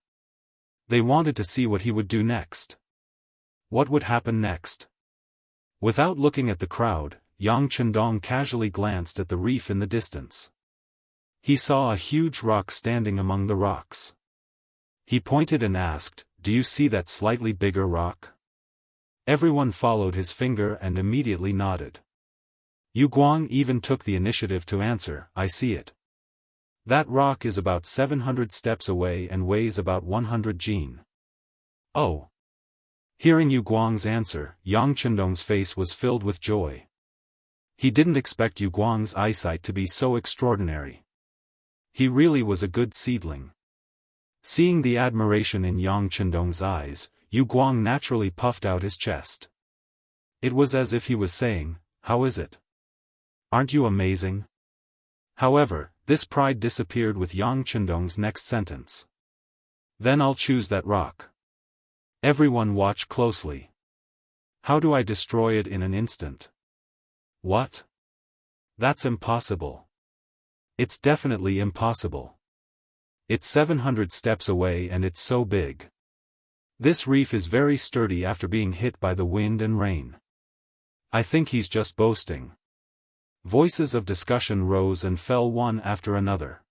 They wanted to see what he would do next. What would happen next? Without looking at the crowd, Yang Chendong casually glanced at the reef in the distance. He saw a huge rock standing among the rocks. He pointed and asked, "Do you see that slightly bigger rock?" Everyone followed his finger and immediately nodded. Yu Guang even took the initiative to answer, "I see it. That rock is about 700 steps away and weighs about 100 jin." Oh! Hearing Yu Guang's answer, Yang Chendong's face was filled with joy. He didn't expect Yu Guang's eyesight to be so extraordinary. He really was a good seedling. Seeing the admiration in Yang Chendong's eyes, Yu Guang naturally puffed out his chest. It was as if he was saying, "How is it? Aren't you amazing?" However, this pride disappeared with Yang Chendong's next sentence. "Then I'll choose that rock." Everyone watch closely. How do I destroy it in an instant? What? That's impossible. It's definitely impossible. It's 700 steps away and it's so big. This reef is very sturdy after being hit by the wind and rain. I think he's just boasting. Voices of discussion rose and fell one after another.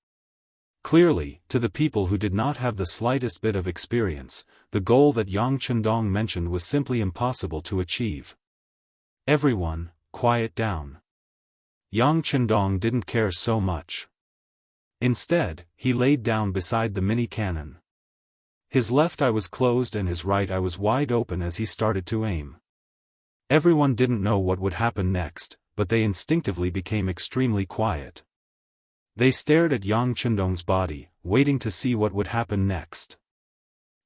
Clearly, to the people who did not have the slightest bit of experience, the goal that Yang Chendong mentioned was simply impossible to achieve. Everyone, quiet down. Yang Chendong didn't care so much. Instead, he laid down beside the mini cannon. His left eye was closed and his right eye was wide open as he started to aim. Everyone didn't know what would happen next, but they instinctively became extremely quiet. They stared at Yang Chendong's body, waiting to see what would happen next.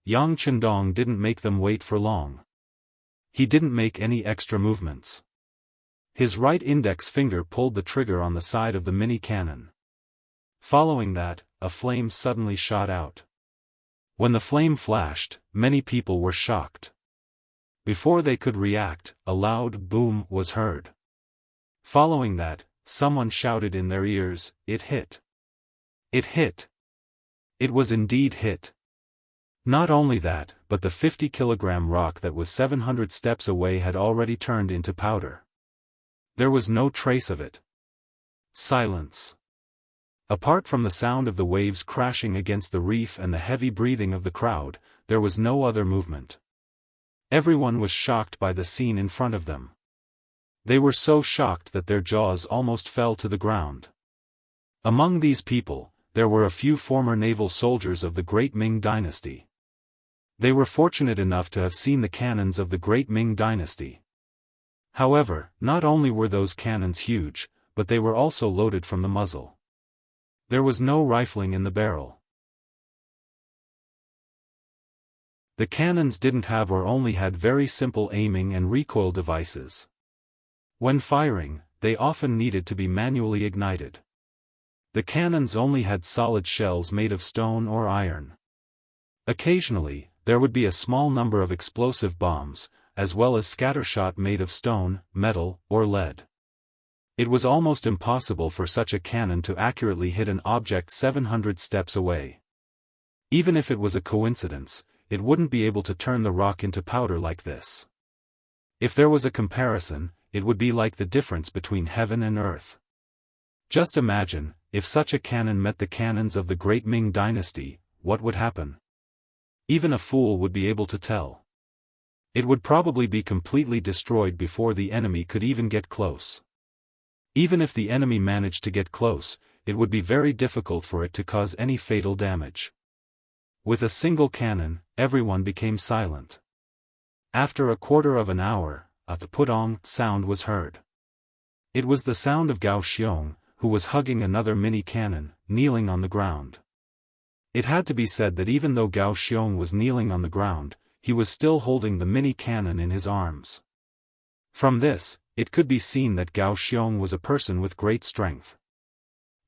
Yang Chendong didn't make them wait for long. He didn't make any extra movements. His right index finger pulled the trigger on the side of the mini cannon. Following that, a flame suddenly shot out. When the flame flashed, many people were shocked. Before they could react, a loud boom was heard. Following that, someone shouted in their ears, "It hit! It hit!" It was indeed hit. Not only that, but the 50-kilogram rock that was 700 steps away had already turned into powder. There was no trace of it. Silence. Apart from the sound of the waves crashing against the reef and the heavy breathing of the crowd, there was no other movement. Everyone was shocked by the scene in front of them. They were so shocked that their jaws almost fell to the ground. Among these people, there were a few former naval soldiers of the Great Ming Dynasty. They were fortunate enough to have seen the cannons of the Great Ming Dynasty. However, not only were those cannons huge, but they were also loaded from the muzzle. There was no rifling in the barrel. The cannons didn't have or only had very simple aiming and recoil devices. When firing, they often needed to be manually ignited. The cannons only had solid shells made of stone or iron. Occasionally, there would be a small number of explosive bombs, as well as scattershot made of stone, metal, or lead. It was almost impossible for such a cannon to accurately hit an object 700 steps away. Even if it was a coincidence, it wouldn't be able to turn the rock into powder like this. If there was a comparison, it would be like the difference between heaven and earth. Just imagine, if such a cannon met the cannons of the Great Ming Dynasty, what would happen? Even a fool would be able to tell. It would probably be completely destroyed before the enemy could even get close. Even if the enemy managed to get close, it would be very difficult for it to cause any fatal damage. With a single cannon, everyone became silent. After a quarter of an hour, a putong sound was heard. It was the sound of Gao Xiong, who was hugging another mini cannon, kneeling on the ground. It had to be said that even though Gao Xiong was kneeling on the ground, he was still holding the mini cannon in his arms. From this, it could be seen that Gao Xiong was a person with great strength.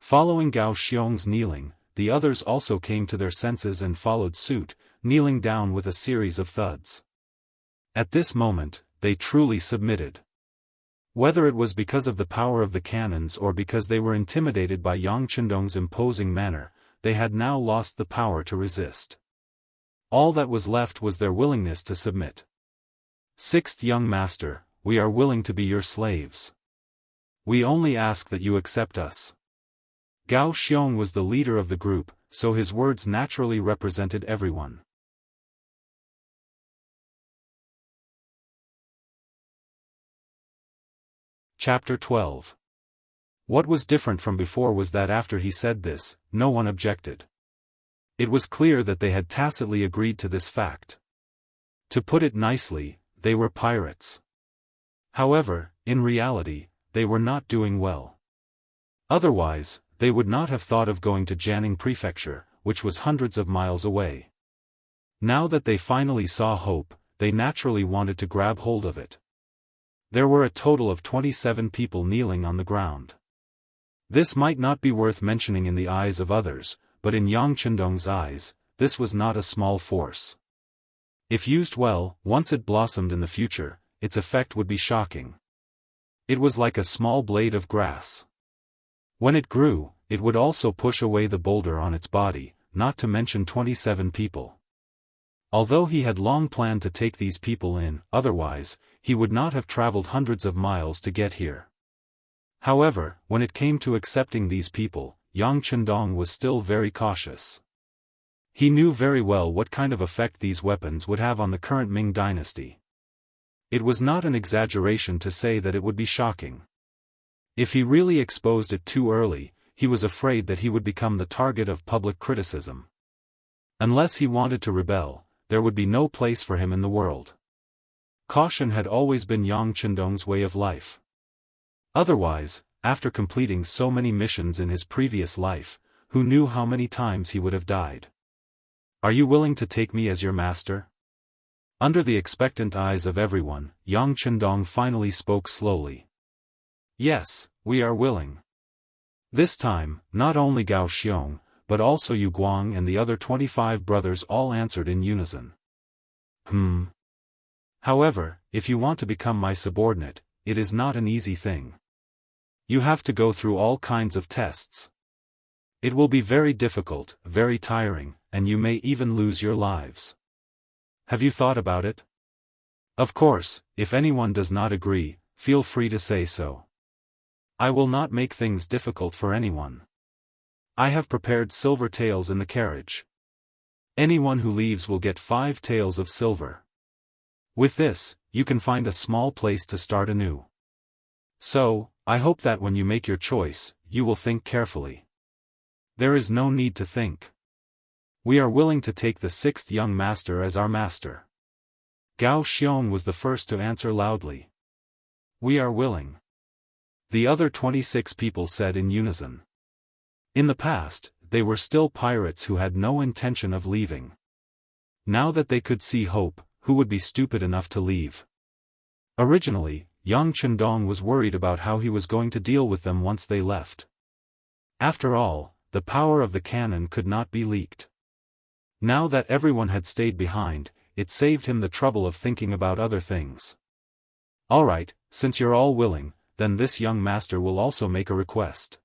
Following Gao Xiong's kneeling, the others also came to their senses and followed suit, kneeling down with a series of thuds. At this moment, they truly submitted. Whether it was because of the power of the cannons or because they were intimidated by Yang Chendong's imposing manner, they had now lost the power to resist. All that was left was their willingness to submit. Sixth young master, we are willing to be your slaves. We only ask that you accept us. Gao Xiong was the leader of the group, so his words naturally represented everyone. Chapter 12. What was different from before was that after he said this, no one objected. It was clear that they had tacitly agreed to this fact. To put it nicely, they were pirates. However, in reality, they were not doing well. Otherwise, they would not have thought of going to Jianghu Prefecture, which was hundreds of miles away. Now that they finally saw hope, they naturally wanted to grab hold of it. There were a total of 27 people kneeling on the ground. This might not be worth mentioning in the eyes of others, but in Yang Chendong's eyes, this was not a small force. If used well, once it blossomed in the future, its effect would be shocking. It was like a small blade of grass. When it grew, it would also push away the boulder on its body, not to mention 27 people. Although he had long planned to take these people in, otherwise, he would not have traveled hundreds of miles to get here. However, when it came to accepting these people, Yang Chendong was still very cautious. He knew very well what kind of effect these weapons would have on the current Ming dynasty. It was not an exaggeration to say that it would be shocking. If he really exposed it too early, he was afraid that he would become the target of public criticism. Unless he wanted to rebel, there would be no place for him in the world. Caution had always been Yang Chendong's way of life. Otherwise, after completing so many missions in his previous life, who knew how many times he would have died? Are you willing to take me as your master? Under the expectant eyes of everyone, Yang Chendong finally spoke slowly. Yes, we are willing. This time, not only Gao Xiong, but also Yu Guang and the other 25 brothers all answered in unison. However, if you want to become my subordinate, it is not an easy thing. You have to go through all kinds of tests. It will be very difficult, very tiring, and you may even lose your lives. Have you thought about it? Of course, if anyone does not agree, feel free to say so. I will not make things difficult for anyone. I have prepared silver taels in the carriage. Anyone who leaves will get 5 taels of silver. With this, you can find a small place to start anew. So, I hope that when you make your choice, you will think carefully. There is no need to think. We are willing to take the 6th young master as our master. Gao Xiong was the first to answer loudly. We are willing. The other 26 people said in unison. In the past, they were still pirates who had no intention of leaving. Now that they could see hope, who would be stupid enough to leave? Originally, Yang Chendong was worried about how he was going to deal with them once they left. After all, the power of the cannon could not be leaked. Now that everyone had stayed behind, it saved him the trouble of thinking about other things. Alright, since you're all willing, then this young master will also make a request.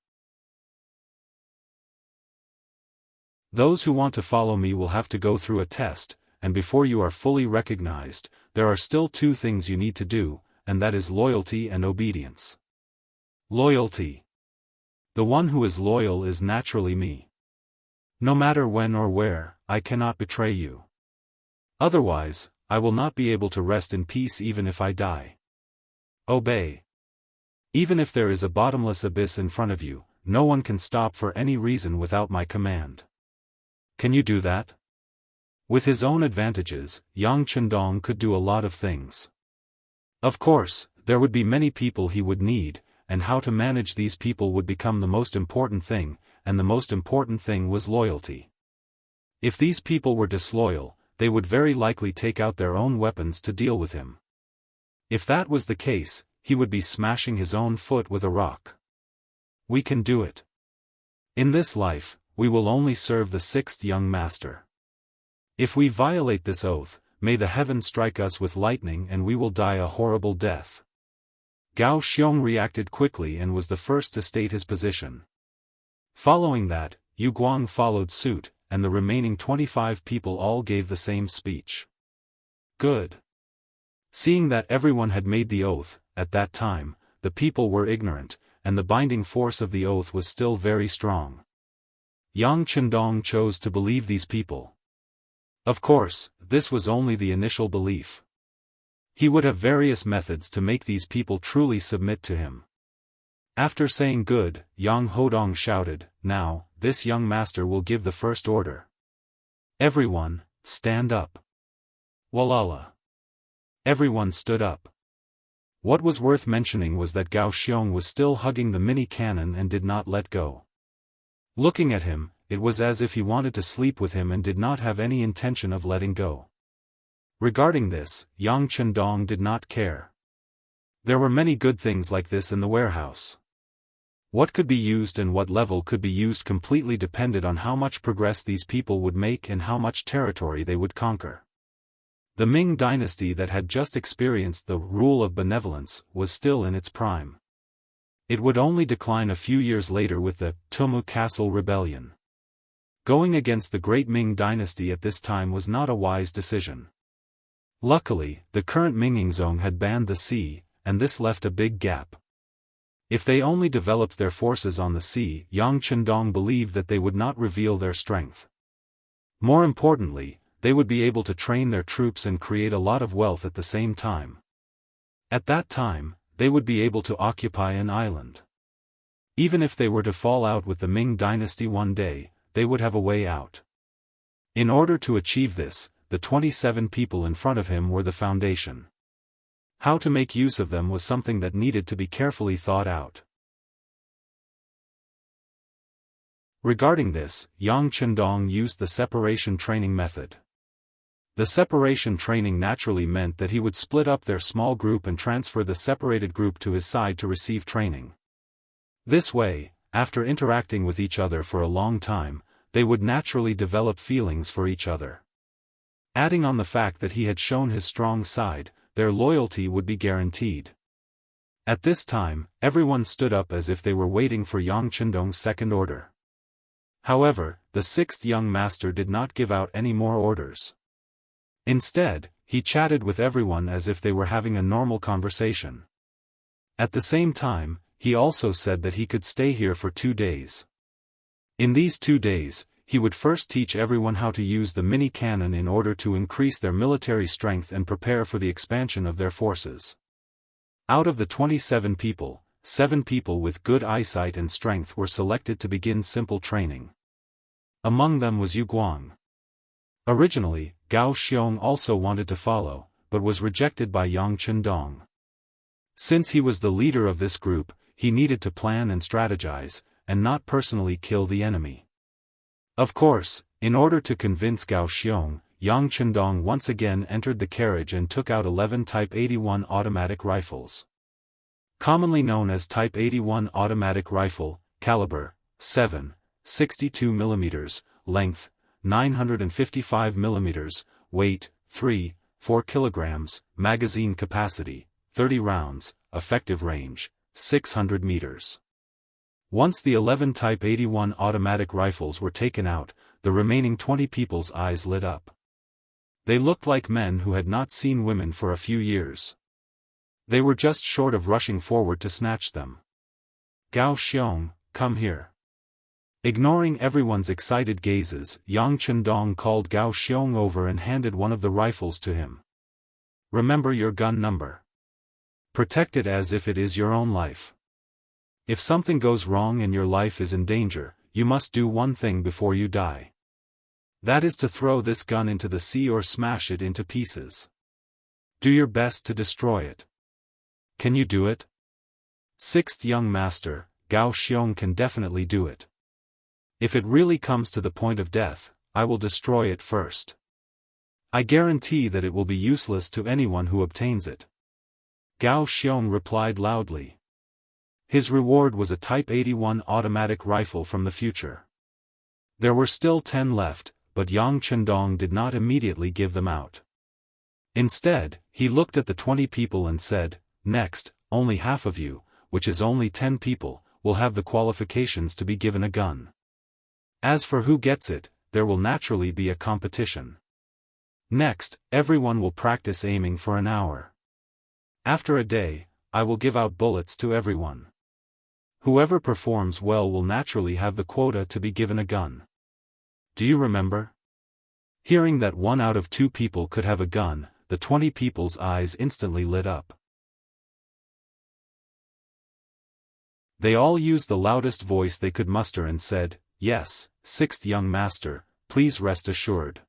Those who want to follow me will have to go through a test, and before you are fully recognized, there are still 2 things you need to do, and that is loyalty and obedience. Loyalty. The one who is loyal is naturally me. No matter when or where, I cannot betray you. Otherwise, I will not be able to rest in peace even if I die. Obey. Even if there is a bottomless abyss in front of you, no one can stop for any reason without my command. Can you do that? With his own advantages, Yang Chendong could do a lot of things. Of course, there would be many people he would need, and how to manage these people would become the most important thing, and the most important thing was loyalty. If these people were disloyal, they would very likely take out their own weapons to deal with him. If that was the case, he would be smashing his own foot with a rock. We can do it. In this life, we will only serve the 6th young master. If we violate this oath, may the heavens strike us with lightning and we will die a horrible death. Gao Xiong reacted quickly and was the first to state his position. Following that, Yu Guang followed suit, and the remaining 25 people all gave the same speech. Good. Seeing that everyone had made the oath, at that time, the people were ignorant, and the binding force of the oath was still very strong. Yang Chendong chose to believe these people. Of course, this was only the initial belief. He would have various methods to make these people truly submit to him. After saying good, Yang Hodong shouted, "Now, this young master will give the first order. Everyone, stand up." Walala. Everyone stood up. What was worth mentioning was that Gao Xiong was still hugging the mini cannon and did not let go. Looking at him, it was as if he wanted to sleep with him and did not have any intention of letting go. Regarding this, Yang Chendong did not care. There were many good things like this in the warehouse. What could be used and what level could be used completely depended on how much progress these people would make and how much territory they would conquer. The Ming Dynasty that had just experienced the rule of benevolence was still in its prime. It would only decline a few years later with the Tumu Castle Rebellion. Going against the great Ming Dynasty at this time was not a wise decision. Luckily, the current Mingzong had banned the sea, and this left a big gap. If they only developed their forces on the sea, Yang Chendong believed that they would not reveal their strength. More importantly, they would be able to train their troops and create a lot of wealth at the same time. At that time, they would be able to occupy an island. Even if they were to fall out with the Ming Dynasty one day, they would have a way out. In order to achieve this, the 27 people in front of him were the foundation. How to make use of them was something that needed to be carefully thought out. Regarding this, Yang Chendong used the separation training method. The separation training naturally meant that he would split up their small group and transfer the separated group to his side to receive training. This way, after interacting with each other for a long time, they would naturally develop feelings for each other. Adding on the fact that he had shown his strong side, their loyalty would be guaranteed. At this time, everyone stood up as if they were waiting for Yang Chendong's second order. However, the sixth young master did not give out any more orders. Instead, he chatted with everyone as if they were having a normal conversation. At the same time, he also said that he could stay here for 2 days. In these 2 days, he would first teach everyone how to use the mini-cannon in order to increase their military strength and prepare for the expansion of their forces. Out of the 27 people, 7 people with good eyesight and strength were selected to begin simple training. Among them was Yu Guang. Originally, Gao Xiong also wanted to follow, but was rejected by Yang Chendong. Since he was the leader of this group, he needed to plan and strategize, and not personally kill the enemy. Of course, in order to convince Gao Xiong, Yang Chendong once again entered the carriage and took out 11 Type 81 automatic rifles. Commonly known as Type 81 automatic rifle, caliber, 7, 62 mm, length, 955 mm, weight, 3, 4 kg, magazine capacity, 30 rounds, effective range, 600 meters. Once the 11 Type 81 automatic rifles were taken out, the remaining 20 people's eyes lit up. They looked like men who had not seen women for a few years. They were just short of rushing forward to snatch them. Gao Xiong, come here. Ignoring everyone's excited gazes, Yang Chendong called Gao Xiong over and handed one of the rifles to him. Remember your gun number. Protect it as if it is your own life. If something goes wrong and your life is in danger, you must do one thing before you die. That is to throw this gun into the sea or smash it into pieces. Do your best to destroy it. Can you do it? Sixth young master, Gao Xiong can definitely do it. If it really comes to the point of death, I will destroy it first. I guarantee that it will be useless to anyone who obtains it. Gao Xiong replied loudly. His reward was a Type 81 automatic rifle from the future. There were still 10 left, but Yang Chendong did not immediately give them out. Instead, he looked at the 20 people and said, next, only half of you, which is only 10 people, will have the qualifications to be given a gun. As for who gets it, there will naturally be a competition. Next, everyone will practice aiming for an hour. After a day, I will give out bullets to everyone. Whoever performs well will naturally have the quota to be given a gun. Do you remember? Hearing that 1 out of 2 people could have a gun, the 20 people's eyes instantly lit up. They all used the loudest voice they could muster and said, yes, sixth young master, please rest assured.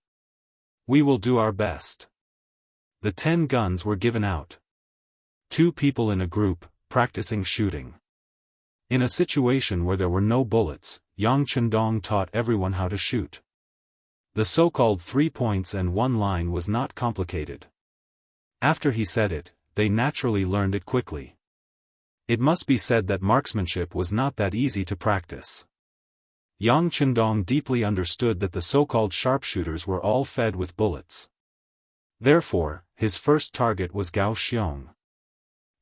We will do our best. The 10 guns were given out. 2 people in a group, practicing shooting. In a situation where there were no bullets, Yang Chendong taught everyone how to shoot. The so-called 3 points and 1 line was not complicated. After he said it, they naturally learned it quickly. It must be said that marksmanship was not that easy to practice. Yang Chendong deeply understood that the so-called sharpshooters were all fed with bullets. Therefore, his first target was Gao Xiong.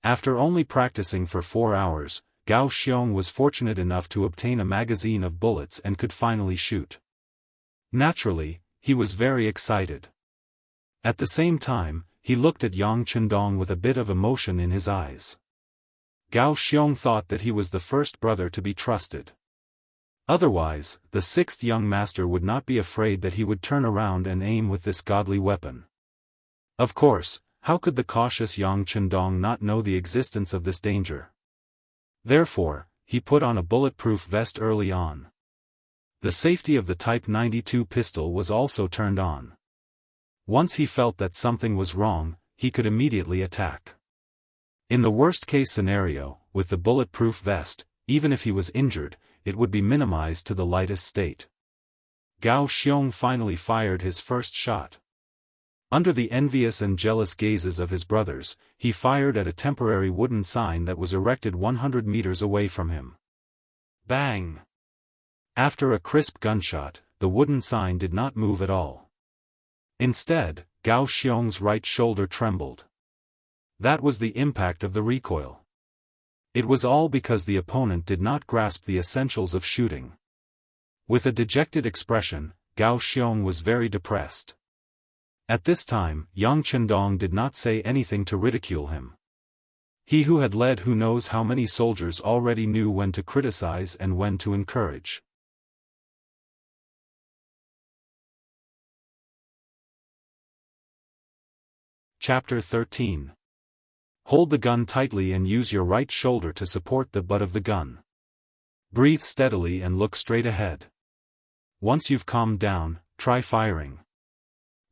After only practicing for 4 hours, Gao Xiong was fortunate enough to obtain a magazine of bullets and could finally shoot. Naturally, he was very excited. At the same time, he looked at Yang Chendong with a bit of emotion in his eyes. Gao Xiong thought that he was the first brother to be trusted. Otherwise, the sixth young master would not be afraid that he would turn around and aim with this godly weapon. Of course, how could the cautious Yang Chendong not know the existence of this danger? Therefore, he put on a bulletproof vest early on. The safety of the Type 92 pistol was also turned on. Once he felt that something was wrong, he could immediately attack. In the worst-case scenario, with the bulletproof vest, even if he was injured, it would be minimized to the lightest state. Gao Xiong finally fired his first shot. Under the envious and jealous gazes of his brothers, he fired at a temporary wooden sign that was erected 100 meters away from him. Bang! After a crisp gunshot, the wooden sign did not move at all. Instead, Gao Xiong's right shoulder trembled. That was the impact of the recoil. It was all because the opponent did not grasp the essentials of shooting. With a dejected expression, Gao Xiong was very depressed. At this time, Yang Chendong did not say anything to ridicule him. He who had led who knows how many soldiers already knew when to criticize and when to encourage. Chapter 13. Hold the gun tightly and use your right shoulder to support the butt of the gun. Breathe steadily and look straight ahead. Once you've calmed down, try firing.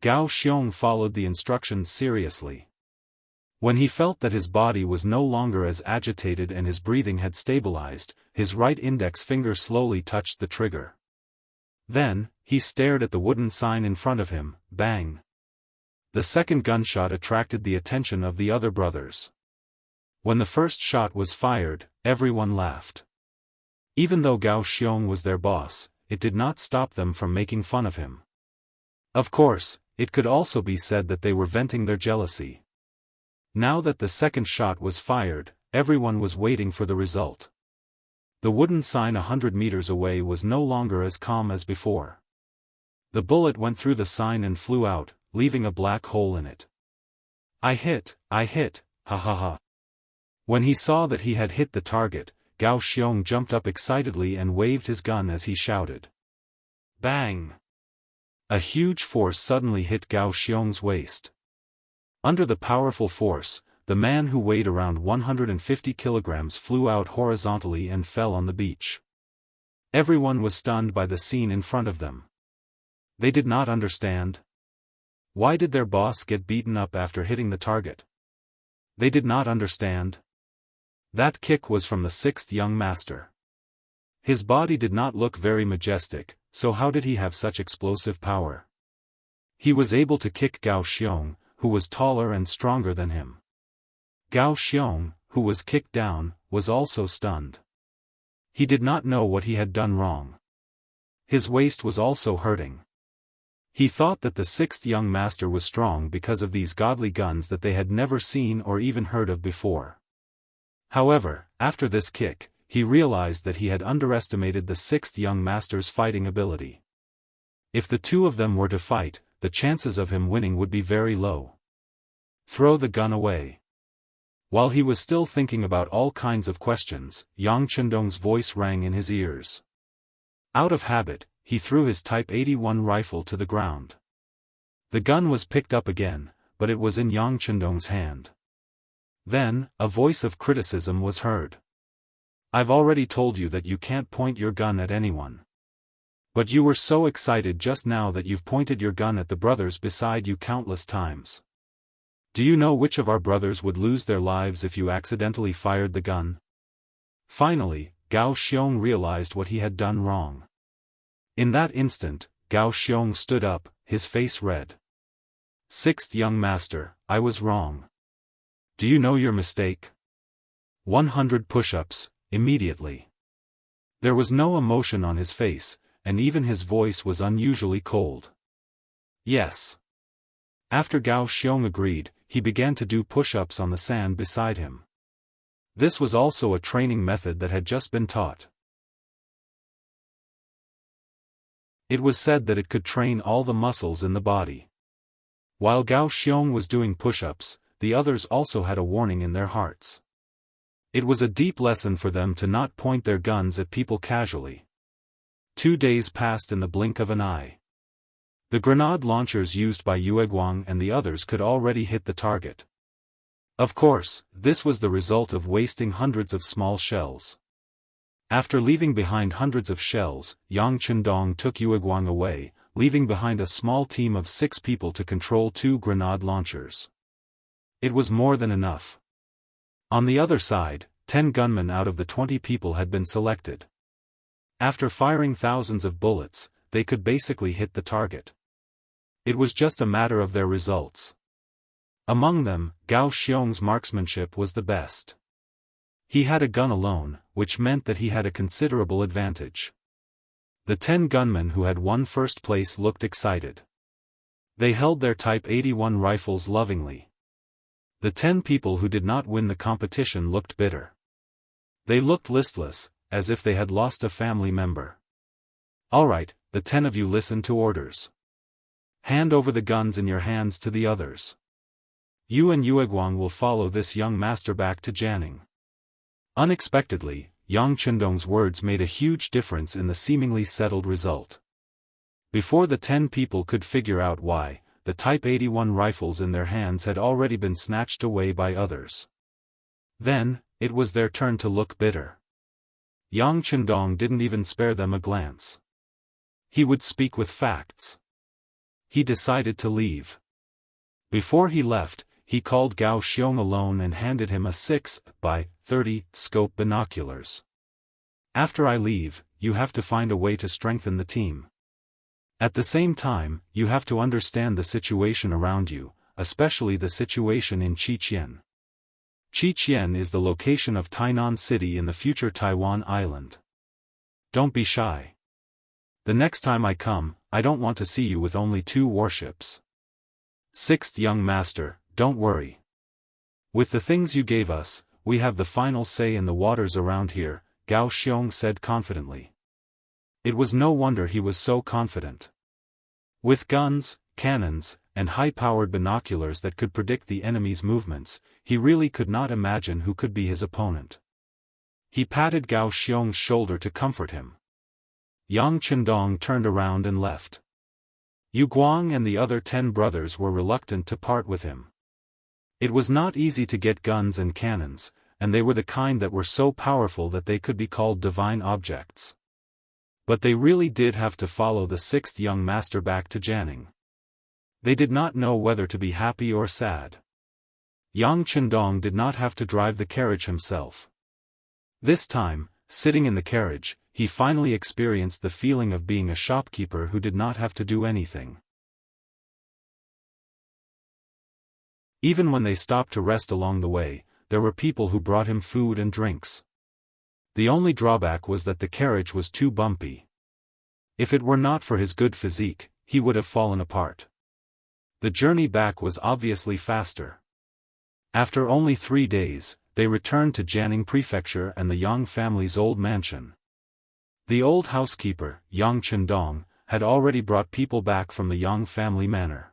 Gao Xiong followed the instructions seriously. When he felt that his body was no longer as agitated and his breathing had stabilized, his right index finger slowly touched the trigger. Then, he stared at the wooden sign in front of him. Bang! The second gunshot attracted the attention of the other brothers. When the first shot was fired, everyone laughed. Even though Gao Xiong was their boss, it did not stop them from making fun of him. Of course, it could also be said that they were venting their jealousy. Now that the second shot was fired, everyone was waiting for the result. The wooden sign 100 meters away was no longer as calm as before. The bullet went through the sign and flew out, leaving a black hole in it. I hit, ha ha ha. When he saw that he had hit the target, Gao Xiong jumped up excitedly and waved his gun as he shouted. Bang! A huge force suddenly hit Gao Xiong's waist. Under the powerful force, the man who weighed around 150 kilograms flew out horizontally and fell on the beach. Everyone was stunned by the scene in front of them. They did not understand. Why did their boss get beaten up after hitting the target? They did not understand. That kick was from the sixth young master. His body did not look very majestic, so how did he have such explosive power? He was able to kick Gao Xiong, who was taller and stronger than him. Gao Xiong, who was kicked down, was also stunned. He did not know what he had done wrong. His waist was also hurting. He thought that the sixth young master was strong because of these godly guns that they had never seen or even heard of before. However, after this kick, he realized that he had underestimated the sixth young master's fighting ability. If the two of them were to fight, the chances of him winning would be very low. Throw the gun away. While he was still thinking about all kinds of questions, Yang Chendong's voice rang in his ears. Out of habit, he threw his Type 81 rifle to the ground. The gun was picked up again, but it was in Yang Chendong's hand. Then, a voice of criticism was heard. I've already told you that you can't point your gun at anyone. But you were so excited just now that you've pointed your gun at the brothers beside you countless times. Do you know which of our brothers would lose their lives if you accidentally fired the gun? Finally, Gao Xiong realized what he had done wrong. In that instant, Gao Xiong stood up, his face red. Sixth young master, I was wrong. Do you know your mistake? 100 push-ups, immediately. There was no emotion on his face, and even his voice was unusually cold. Yes. After Gao Xiong agreed, he began to do push-ups on the sand beside him. This was also a training method that had just been taught. It was said that it could train all the muscles in the body. While Gao Xiong was doing push-ups, the others also had a warning in their hearts. It was a deep lesson for them to not point their guns at people casually. 2 days passed in the blink of an eye. The grenade launchers used by Yueguang and the others could already hit the target. Of course, this was the result of wasting hundreds of small shells. After leaving behind hundreds of shells, Yang Chendong took Yueguang away, leaving behind a small team of 6 people to control 2 grenade launchers. It was more than enough. On the other side, 10 gunmen out of the 20 people had been selected. After firing thousands of bullets, they could basically hit the target. It was just a matter of their results. Among them, Gao Xiong's marksmanship was the best. He had a gun alone, which meant that he had a considerable advantage. The 10 gunmen who had won first place looked excited. They held their Type 81 rifles lovingly. The 10 people who did not win the competition looked bitter. They looked listless, as if they had lost a family member. "All right, the 10 of you listen to orders. Hand over the guns in your hands to the others. You and Yueguang will follow this young master back to Jianghu." Unexpectedly, Yang Chendong's words made a huge difference in the seemingly settled result. Before the 10 people could figure out why, the Type 81 rifles in their hands had already been snatched away by others. Then, it was their turn to look bitter. Yang Chendong didn't even spare them a glance. He would speak with facts. He decided to leave. Before he left, he called Gao Xiong alone and handed him a 6x30 scope binoculars. "After I leave, you have to find a way to strengthen the team. At the same time, you have to understand the situation around you, especially the situation in Qiqian. Qiqian is the location of Tainan City in the future Taiwan Island. Don't be shy. The next time I come, I don't want to see you with only 2 warships. Sixth young master, don't worry. With the things you gave us, we have the final say in the waters around here," Gao Xiong said confidently. It was no wonder he was so confident. With guns, cannons, and high-powered binoculars that could predict the enemy's movements, he really could not imagine who could be his opponent. He patted Gao Xiong's shoulder to comfort him. Yang Chendong turned around and left. Yu Guang and the other 10 brothers were reluctant to part with him. It was not easy to get guns and cannons, and they were the kind that were so powerful that they could be called divine objects. But they really did have to follow the 6th young master back to Jianghu. They did not know whether to be happy or sad. Yang Chendong did not have to drive the carriage himself. This time, sitting in the carriage, he finally experienced the feeling of being a shopkeeper who did not have to do anything. Even when they stopped to rest along the way, there were people who brought him food and drinks. The only drawback was that the carriage was too bumpy. If it were not for his good physique, he would have fallen apart. The journey back was obviously faster. After only 3 days, they returned to Jianghu Prefecture and the Yang family's old mansion. The old housekeeper, Yang Chendong, had already brought people back from the Yang family manor.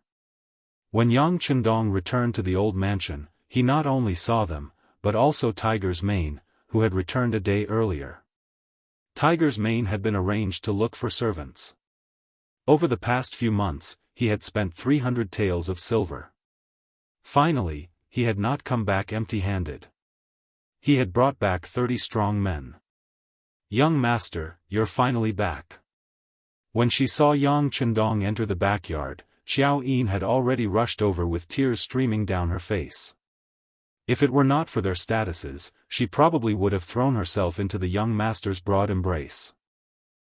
When Yang Chendong returned to the old mansion, he not only saw them, but also Tiger's Mane, who had returned a day earlier. Tiger's Mane had been arranged to look for servants. Over the past few months, he had spent 300 taels of silver. Finally, he had not come back empty-handed. He had brought back 30 strong men. "Young master, you're finally back." When she saw Yang Chendong enter the backyard, Xiao Yin had already rushed over with tears streaming down her face. If it were not for their statuses, she probably would have thrown herself into the young master's broad embrace.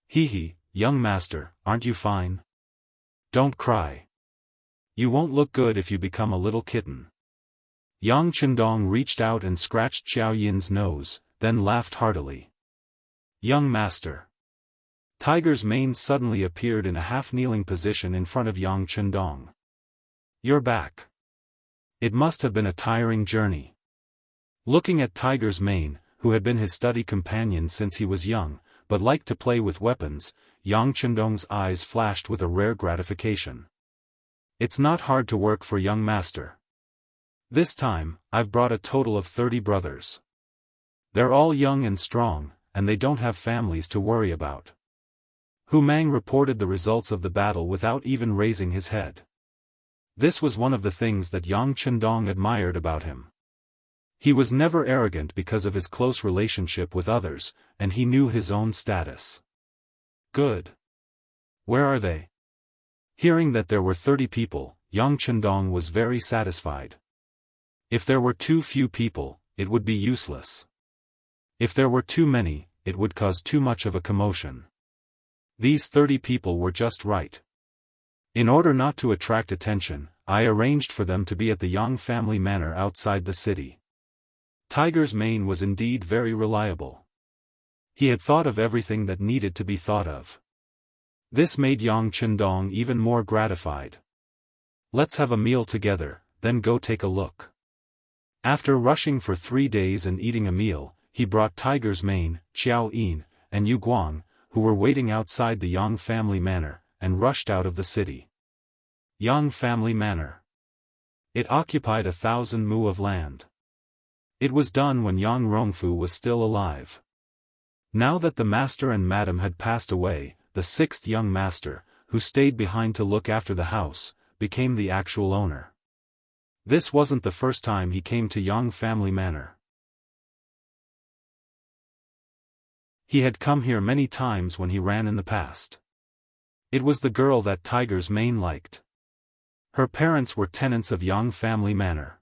"Hee, young master, aren't you fine? Don't cry. You won't look good if you become a little kitten." Yang Chendong reached out and scratched Xiao Yin's nose, then laughed heartily. "Young master." Tiger's Mane suddenly appeared in a half-kneeling position in front of Yang Chendong. "You're back. It must have been a tiring journey." Looking at Tiger's Mane, who had been his study companion since he was young, but liked to play with weapons, Yang Chendong's eyes flashed with a rare gratification. "It's not hard to work for young master. This time, I've brought a total of 30 brothers. They're all young and strong, and they don't have families to worry about." Hu Mang reported the results of the battle without even raising his head. This was one of the things that Yang Chendong admired about him. He was never arrogant because of his close relationship with others, and he knew his own status. "Good. Where are they?" Hearing that there were 30 people, Yang Chendong was very satisfied. If there were too few people, it would be useless. If there were too many, it would cause too much of a commotion. These 30 people were just right. In order not to attract attention, I arranged for them to be at the Yang family manor outside the city. Tiger's Mane was indeed very reliable. He had thought of everything that needed to be thought of. This made Yang Chendong even more gratified. "Let's have a meal together, then go take a look." After rushing for 3 days and eating a meal, he brought Tiger's Mane, Xiao Yin, and Yu Guang, who were waiting outside the Yang family manor, and rushed out of the city. Yang family manor. It occupied 1,000 mu of land. It was done when Yang Rongfu was still alive. Now that the master and madam had passed away, the sixth young master, who stayed behind to look after the house, became the actual owner. This wasn't the first time he came to Yang family manor. He had come here many times when he ran in the past. It was the girl that Tiger's Mane liked. Her parents were tenants of Yang family manor.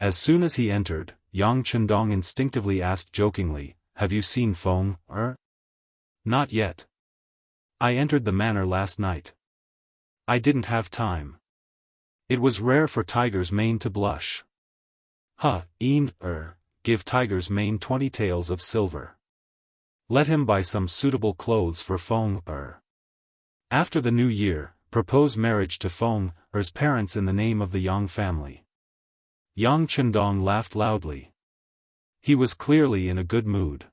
As soon as he entered, Yang Chendong instinctively asked jokingly, "Have you seen Feng, er?" "Not yet. I entered the manor last night. I didn't have time." It was rare for Tiger's Mane to blush. Give Tiger's Mane 20 taels of silver. Let him buy some suitable clothes for Feng, After the new year, propose marriage to Feng, parents in the name of the Yang family. Yang Chendong laughed loudly. He was clearly in a good mood.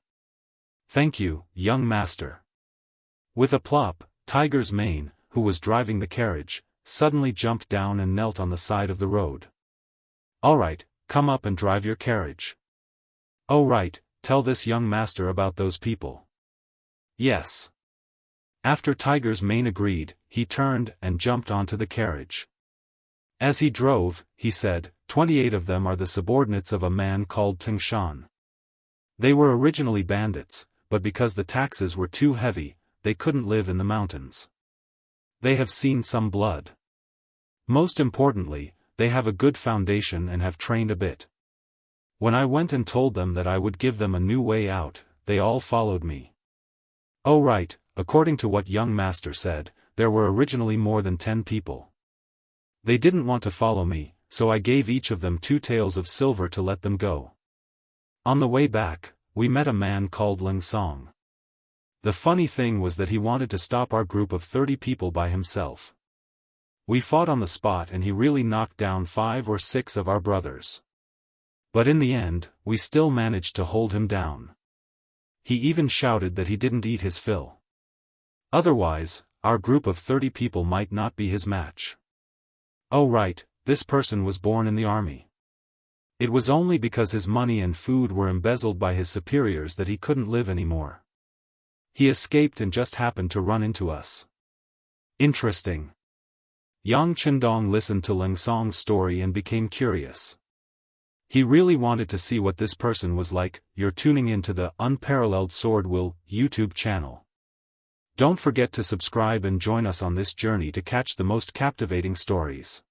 "Thank you, young master." With a plop, Tiger's Mane, who was driving the carriage, suddenly jumped down and knelt on the side of the road. "All right, come up and drive your carriage." "Oh right, tell this young master about those people." "Yes." After Tiger's Mane agreed, he turned and jumped onto the carriage. As he drove, he said, 28 of them are the subordinates of a man called Tingshan. They were originally bandits, but because the taxes were too heavy, they couldn't live in the mountains. They have seen some blood. Most importantly, they have a good foundation and have trained a bit. When I went and told them that I would give them a new way out, they all followed me. Oh right, according to what young master said, there were originally more than 10 people. They didn't want to follow me, so I gave each of them 2 taels of silver to let them go. On the way back, we met a man called Ling Song. The funny thing was that he wanted to stop our group of 30 people by himself. We fought on the spot and he really knocked down 5 or 6 of our brothers. But in the end, we still managed to hold him down. He even shouted that he didn't eat his fill. Otherwise, our group of 30 people might not be his match. Oh right, this person was born in the army. It was only because his money and food were embezzled by his superiors that he couldn't live anymore. He escaped and just happened to run into us. Interesting. Yang Chendong listened to Ling Song's story and became curious. He really wanted to see what this person was like. You're tuning into the Unparalleled SwordWill YouTube channel. Don't forget to subscribe and join us on this journey to catch the most captivating stories.